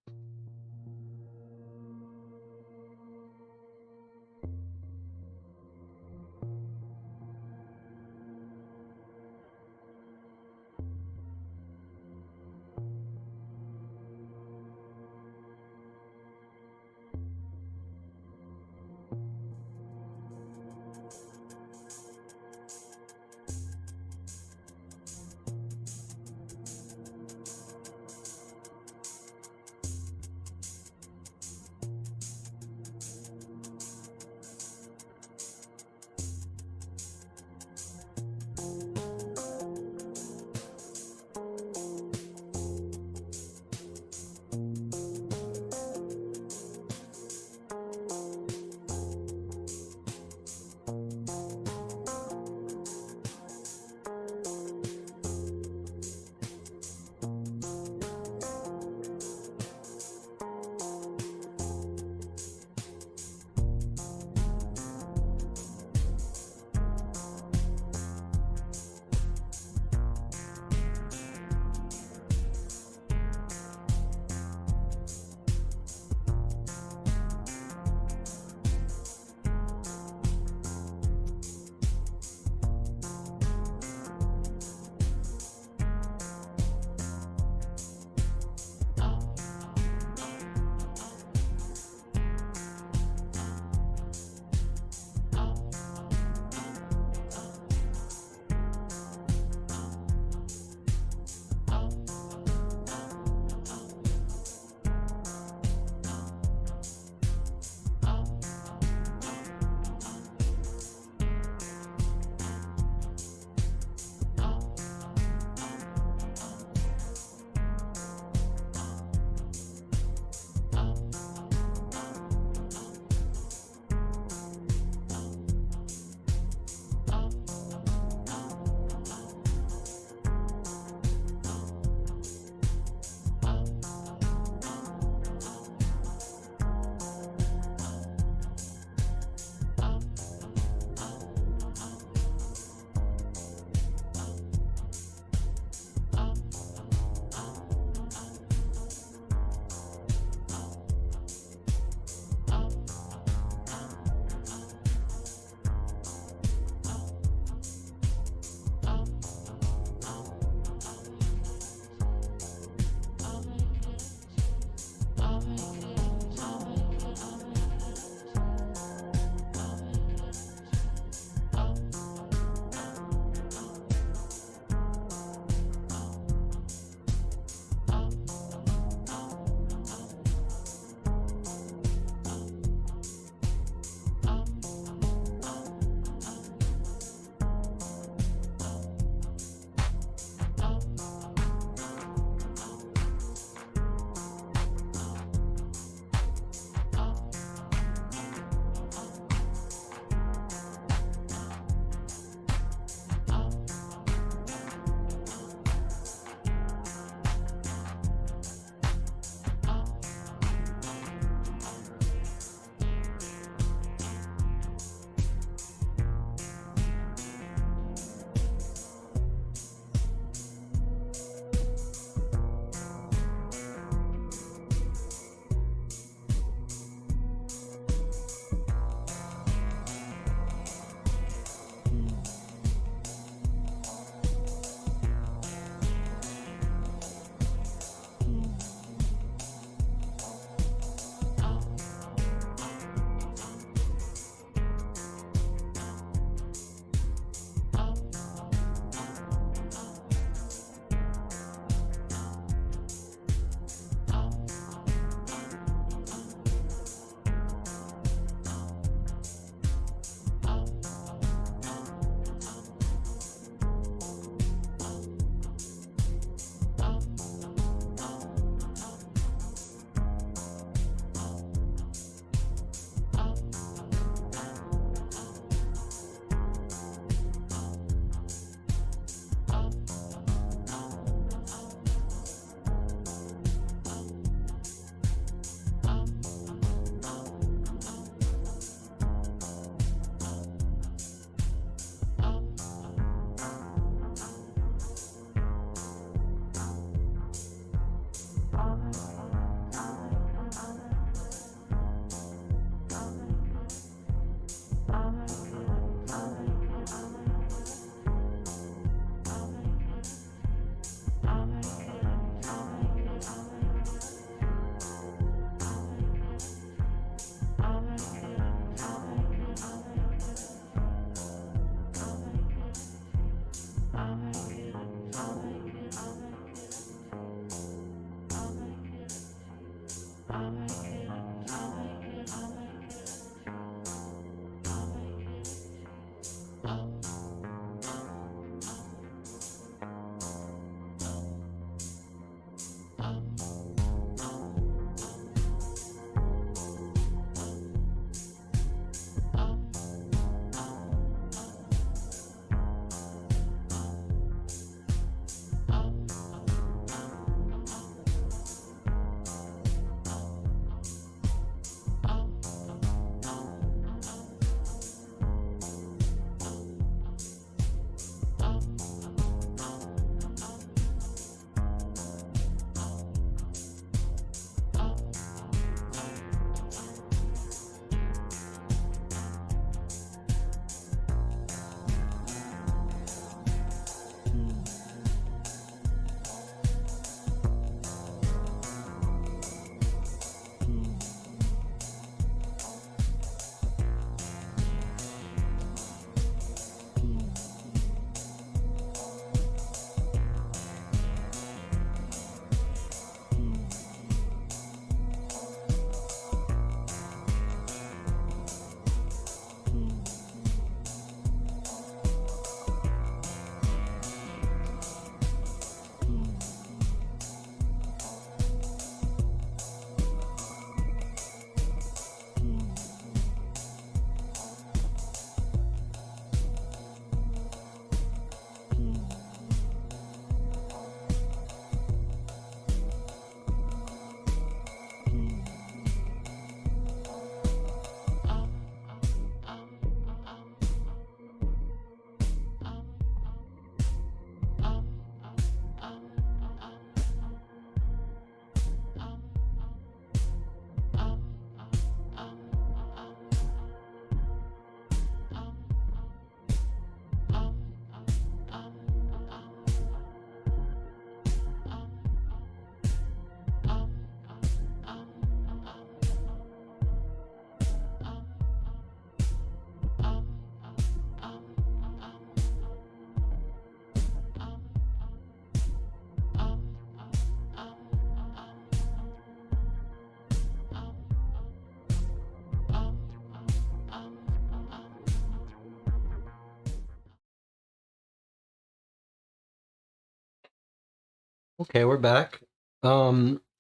Okay, we're back.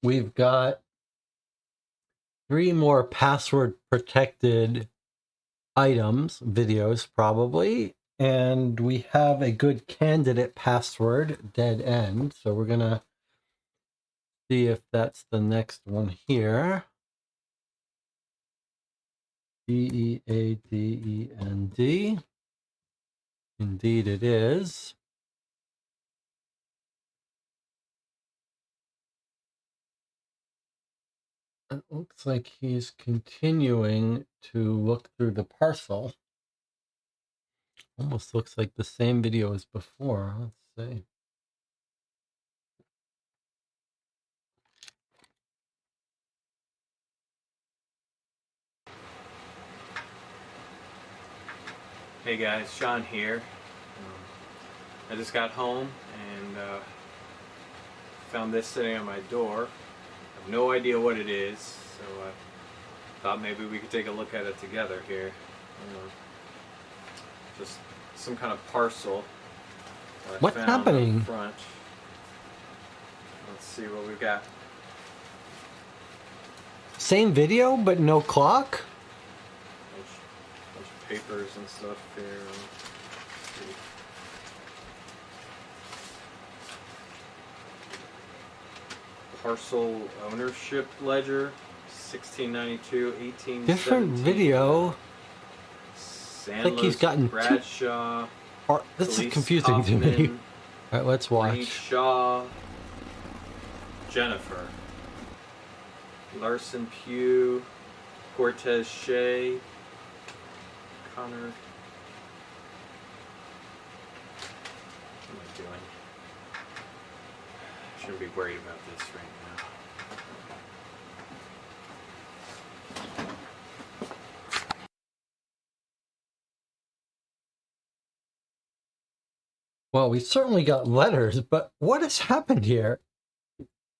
We've got 3 more password protected items, videos probably, and we have a good candidate password, dead end. So we're gonna see if that's the next one here. DEADEND. Indeed it is. It looks like he's continuing to look through the parcel. Almost looks like the same video as before. Let's see. Hey guys, Sean here. I just got home and found this sitting on my door. I have no idea what it is, so I thought maybe we could take a look at it together here. Just some kind of parcel. that I What's found on happening? the front. Let's see what we've got. Same video, but no clock? Bunch of papers and stuff here. Let's see. Parcel ownership ledger, 1692, 1817. Different video. San Like he's Luis gotten Bradshaw. This is Elise confusing to me. Hoffman, All right, let's Reed watch. Shaw, Jennifer. Larson Pugh, Cortez Shea, Connor. What am I doing? Shouldn't be worried about this right now. Well, we certainly got letters, but what has happened here?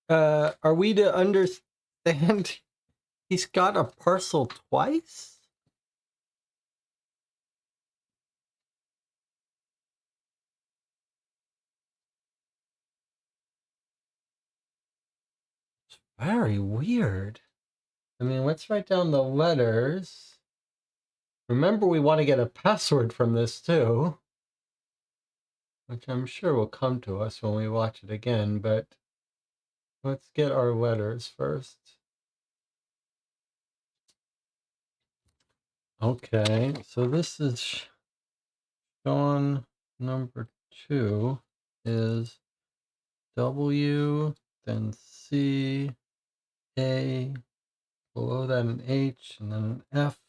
Are we to understand he's got a parcel twice? It's very weird. I mean, let's write down the letters. Remember, we want to get a password from this too, which I'm sure will come to us when we watch it again, but let's get our letters first. Okay, so this is Sean number 2 is W, then C, A, below that an H, and then an F,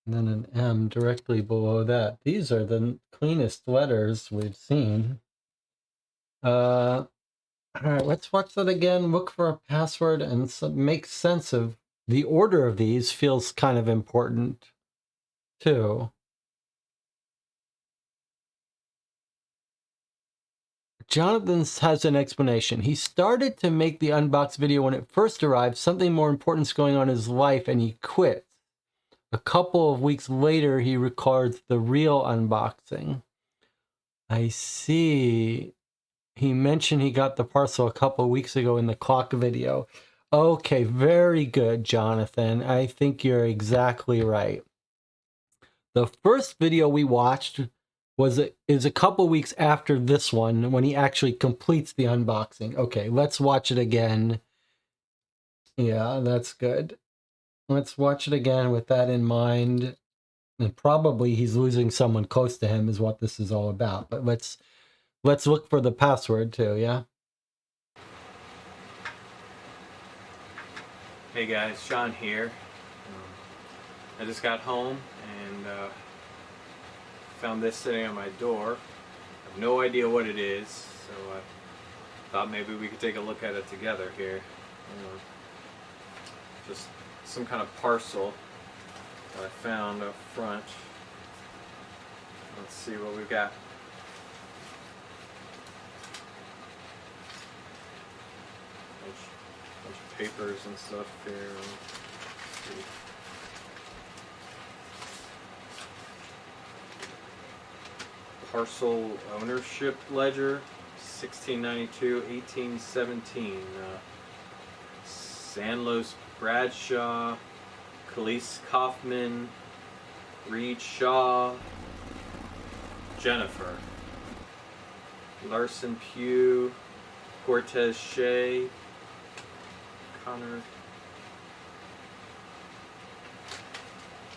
and then an M directly below that. These are the cleanest letters we've seen. All right, let's watch that again, look for a password, and make sense of the order of these feels kind of important too. Jonathan has an explanation. He started to make the unbox video when it first arrived. Something more important is going on in his life, and he quit. A couple of weeks later, he records the real unboxing. I see. He mentioned he got the parcel a couple of weeks ago in the clock video. Okay, very good, Jonathan. I think you're exactly right. The first video we watched is a couple weeks after this one when he actually completes the unboxing. Okay, let's watch it again. Yeah, that's good. Let's watch it again with that in mind. And probably he's losing someone close to him is what this is all about. But let's look for the password too, yeah? Hey guys, Sean here. I just got home and found this sitting on my door. I have no idea what it is, so I thought maybe we could take a look at it together here. Just some kind of parcel that I found up front. Let's see what we've got. Bunch of papers and stuff here. Let's see. Parcel ownership ledger, 1692-1817. Sanlos Bradshaw, Khalees Kaufman, Reed Shaw, Jennifer, Larson Pugh, Cortez Shea, Connor. What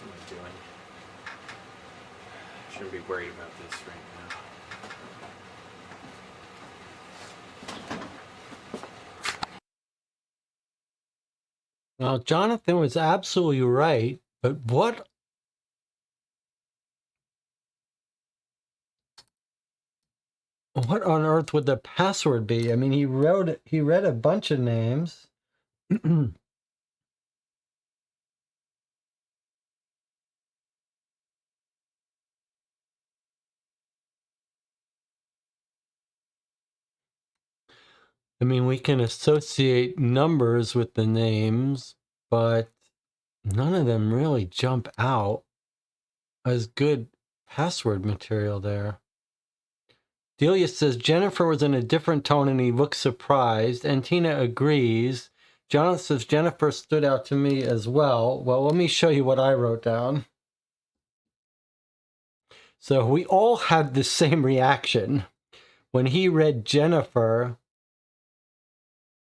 am I doing? Shouldn't be worried about this right now. Now, Jonathan was absolutely right, but what on earth would the password be? I mean, he read a bunch of names. I mean, we can associate numbers with the names, but none of them really jump out as good password material there. Delia says Jennifer was in a different tone and he looks surprised, and Tina agrees. Jonathan says Jennifer stood out to me as well. Well, let me show you what I wrote down. So we all had the same reaction. When he read Jennifer,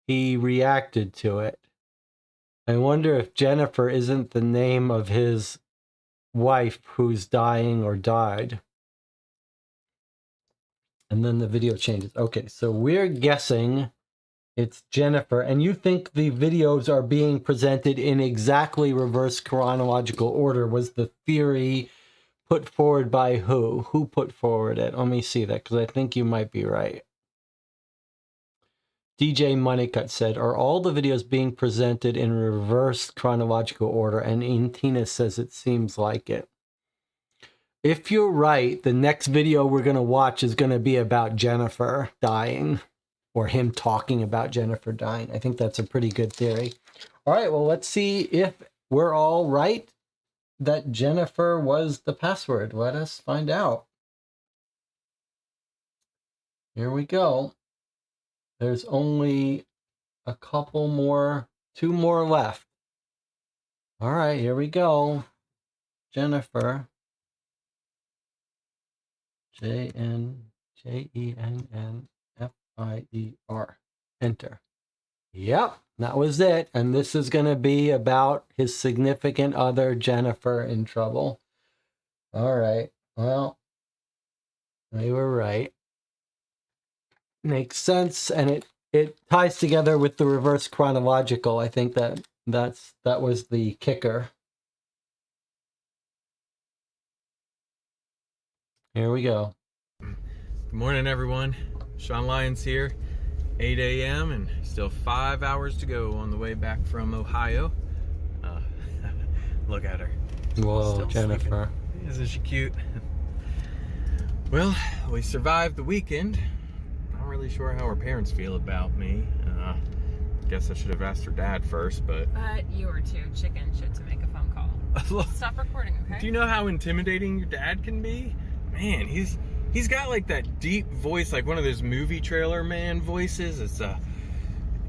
he reacted to it. I wonder if Jennifer isn't the name of his wife who's dying or died. And then the video changes. Okay, so we're guessing It's Jennifer. And you think the videos are being presented in exactly reverse chronological order was the theory put forward by who? Who put forward it? Let me see that, because I think you might be right. DJ Moneycut said, are all the videos being presented in reverse chronological order? And Intina says it seems like it. If you're right, the next video we're going to watch is going to be about Jennifer dying, or him talking about Jennifer dying. I think that's a pretty good theory. All right, well, let's see if we're all right that Jennifer was the password. Let us find out. Here we go. There's only a couple more, 2 more left. All right, here we go. Jennifer. Jennifer. Enter. Yep, that was it. And this is going to be about his significant other, Jennifer, in trouble. All right. Well, we were right. Makes sense, and it ties together with the reverse chronological. I think that was the kicker. Here we go. Good morning, everyone. Sean Lyons here. 8 a.m. and still 5 hours to go on the way back from Ohio. Look at her. Whoa, Still Jennifer. sleeping. Isn't she cute? Well, we survived the weekend. Not really sure how her parents feel about me. Guess I should have asked her dad first, but you were too chicken shit to make a phone call. Stop recording, okay? Do you know how intimidating your dad can be? Man, he's got like that deep voice, like one of those movie trailer man voices. It's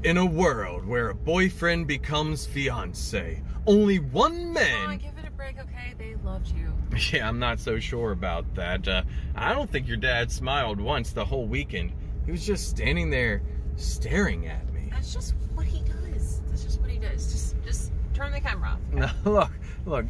in a world where a boyfriend becomes fiance, only one man. Come on, give it a break, okay? They loved you. Yeah, I'm not so sure about that. I don't think your dad smiled once the whole weekend. He was just standing there staring at me. That's just what he does. That's just what he does. Just turn the camera off. Okay? No, look.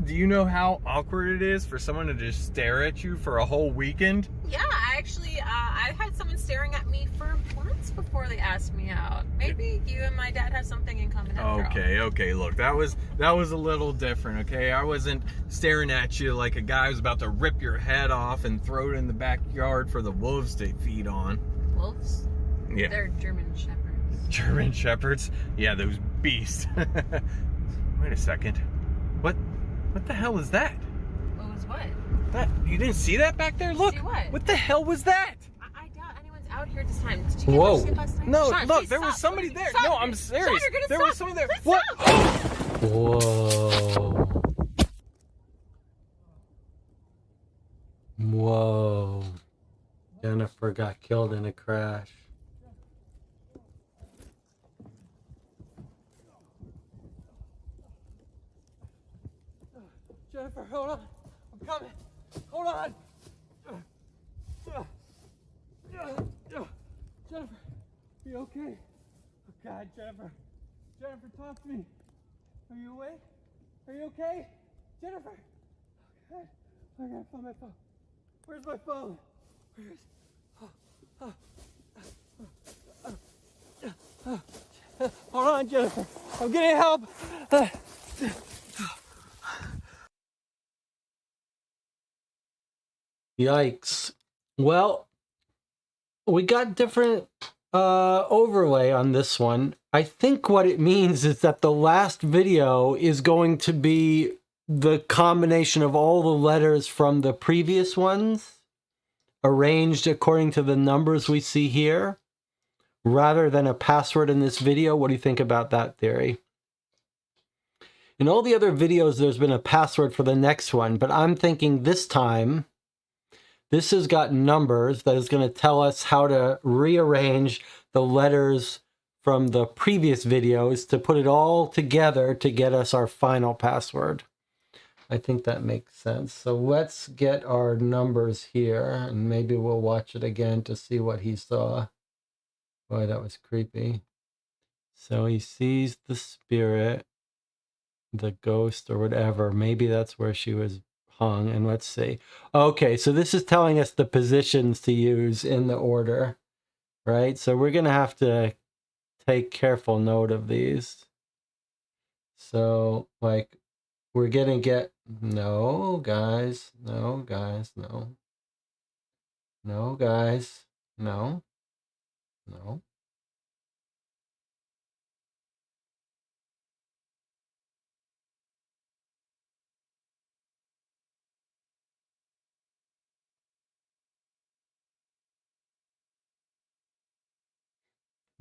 Do you know how awkward it is for someone to just stare at you for a whole weekend? Yeah, actually, I had someone staring at me for months before they asked me out. Maybe you and my dad have something in common after all. Okay, look, that was a little different, okay? I wasn't staring at you like a guy was about to rip your head off and throw it in the backyard for the wolves to feed on. Wolves? Yeah. They're German shepherds. German shepherds? Yeah, those beasts. Wait a second. What the hell is that? What was what? That, you didn't see that back there? Look. See what? What the hell was that? I doubt anyone's out here this time. Did you Whoa. get sleep last night? No, Sean, look, please there was stop. somebody there. Stop. No, I'm serious. Sean, you're gonna There stop. was somebody there. Please What? stop. Whoa. Jennifer got killed in a crash. Jennifer, hold on. I'm coming. Hold on. Jennifer, are you okay? Oh God, Jennifer. Jennifer, talk to me. Are you awake? Are you okay? Jennifer. Oh God. I gotta find my phone. Where's my phone? Hold on, Jennifer. I'm getting help. Yikes. Well, we got different overlay on this one. I think what it means is that the last video is going to be the combination of all the letters from the previous ones arranged according to the numbers we see here, rather than a password in this video. What do you think about that theory? In all the other videos, there's been a password for the next one, but I'm thinking this time, this has got numbers that is going to tell us how to rearrange the letters from the previous videos to put it all together to get us our final password. I think that makes sense. So let's get our numbers here, and maybe we'll watch it again to see what he saw. Boy, that was creepy. So he sees the spirit, the ghost, or whatever. Maybe that's where she was hung. And let's see. Okay, so this is telling us the positions to use in the order, right? So we're going to have to take careful note of these. So, like, we're gonna get, no, guys, no, guys, no. No, guys, no, no.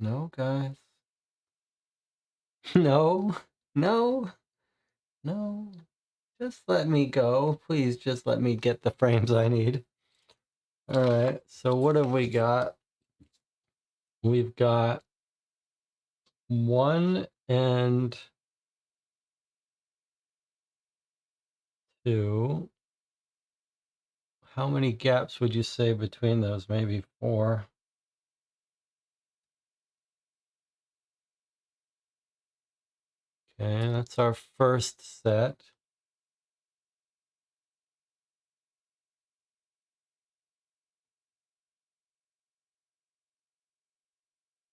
No, guys. No, no, no. Just let me go. Please just let me get the frames I need. All right, so what have we got? We've got 1 and 2. How many gaps would you say between those? Maybe 4. Okay, that's our first set.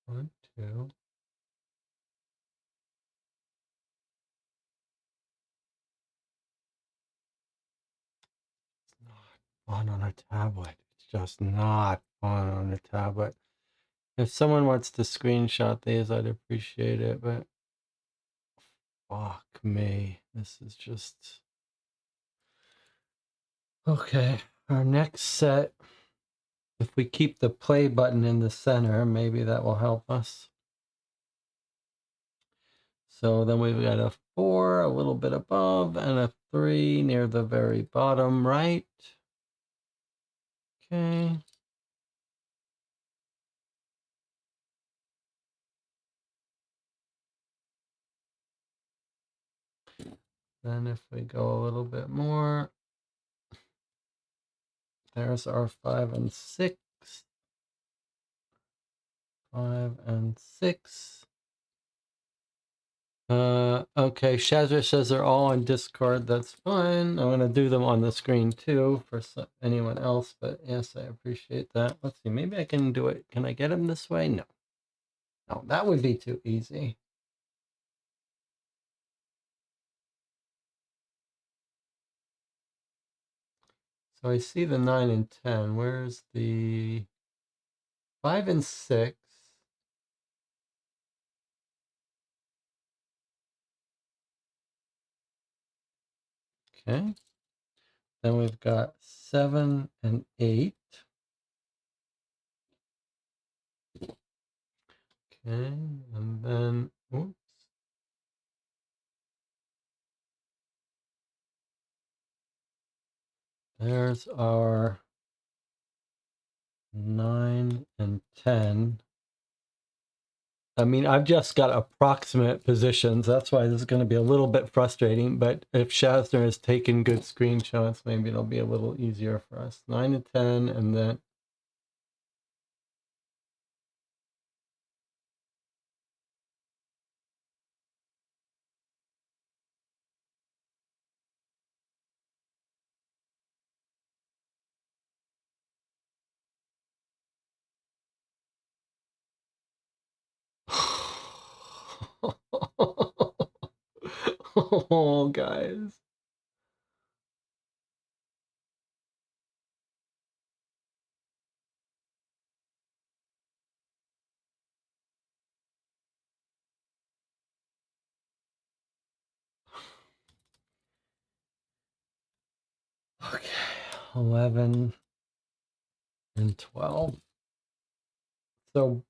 One, two. It's not fun on a tablet. It's just not fun on a tablet. If someone wants to screenshot these, I'd appreciate it, but fuck me. This is just... Okay, our next set, if we keep the play button in the center, maybe that will help us. So then we've got a 4 a little bit above and a 3 near the very bottom right. Okay. Then if we go a little bit more, there's our 5 and 6. 5 and 6. Okay, Shazra says they're all on Discord. That's fine. I'm gonna do them on the screen too for anyone else, but yes, I appreciate that. Let's see, maybe I can do it. Can I get them this way? No. No, that would be too easy. So I see the 9 and 10. Where's the 5 and 6? Okay. Then we've got 7 and 8. Okay, and then, oops. There's our 9 and 10. I mean, I've just got approximate positions. That's why this is going to be a little bit frustrating. But if Shazner has taken good screenshots, maybe it'll be a little easier for us. 9 and 10, and then... Oh, guys. Okay, 11 and 12. So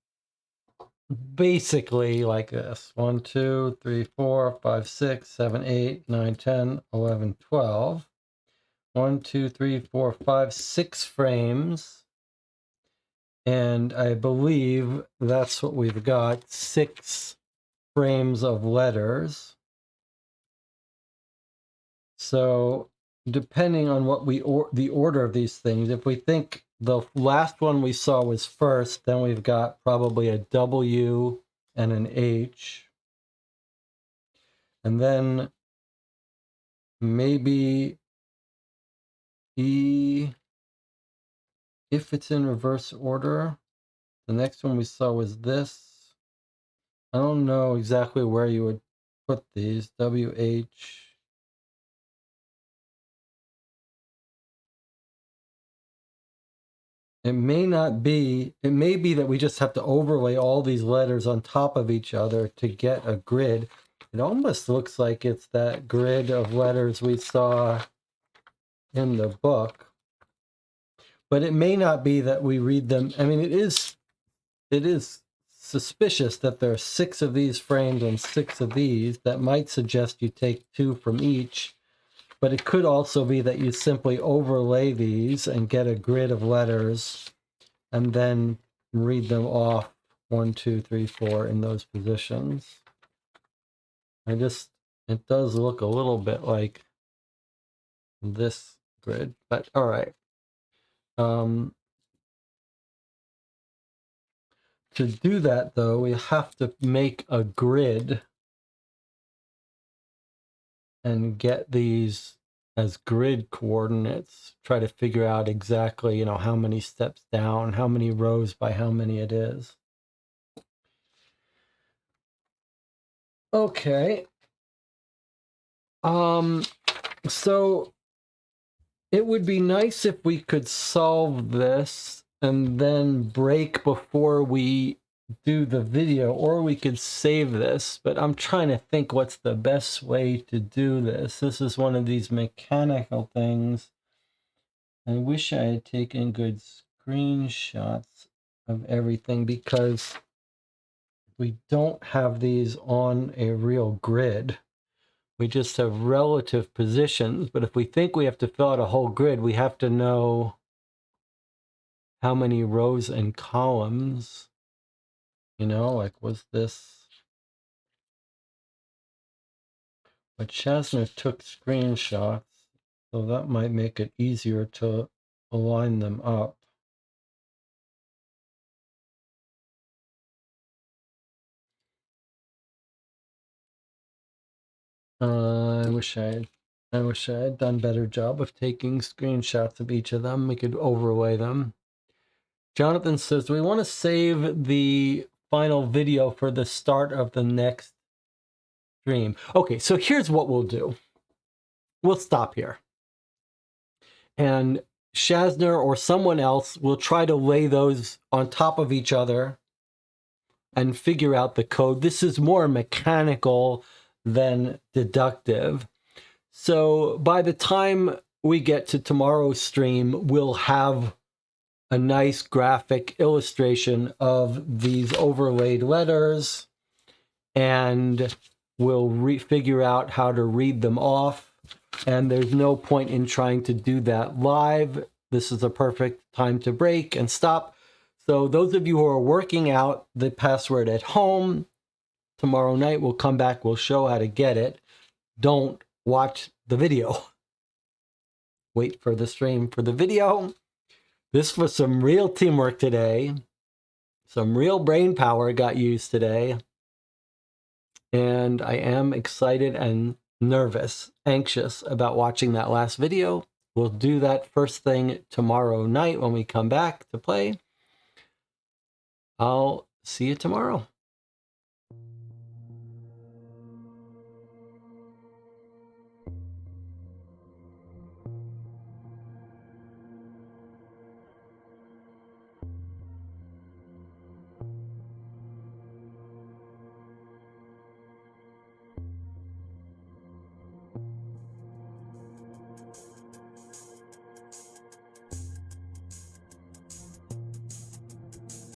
basically like this: 1, 2, 3, 4, 5, 6, 7, 8, 9, 10, 11, 12. 1, 2, 3, 4, 5, 6 frames. And I believe that's what we've got, 6 frames of letters. So depending on what the order of these things, if we think the last one we saw was first, then we've got probably a W and an H. And then maybe E, if it's in reverse order. The next one we saw was this. I don't know exactly where you would put these. WH. It may not be, it may be that we just have to overlay all these letters on top of each other to get a grid. It almost looks like it's that grid of letters we saw in the book. But it may not be that we read them. I mean, it is suspicious that there are 6 of these frames and 6 of these. That might suggest you take 2 from each. But it could also be that you simply overlay these and get a grid of letters and then read them off 1, 2, 3, 4 in those positions. It does look a little bit like this grid, but all right. To do that, though, we have to make a grid and get these as grid coordinates, try to figure out exactly, how many steps down, how many rows by how many it is. Okay. So it would be nice if we could solve this and then break before we do the video, or we could save this, but I'm trying to think what's the best way to do this. This is one of these mechanical things. I wish I had taken good screenshots of everything, because we don't have these on a real grid. We just have relative positions, but if we think we have to fill out a whole grid, we have to know how many rows and columns. Like, was this... But Shasner took screenshots, so that might make it easier to align them up. I wish I had done a better job of taking screenshots of each of them. We could overlay them. Jonathan says, do we want to save the final video for the start of the next stream? Okay, so here's what we'll do. We'll stop here. And Shasner or someone else will try to lay those on top of each other and figure out the code. This is more mechanical than deductive. So by the time we get to tomorrow's stream, we'll have a nice graphic illustration of these overlaid letters, and we'll figure out how to read them off. And there's no point in trying to do that live. This is a perfect time to break and stop. So those of you who are working out the password at home, tomorrow night we'll come back, we'll show how to get it. Don't watch the video. Wait for the stream for the video. This was some real teamwork today. Some real brain power got used today. And I am excited and nervous, anxious about watching that last video. We'll do that first thing tomorrow night when we come back to play. I'll see you tomorrow.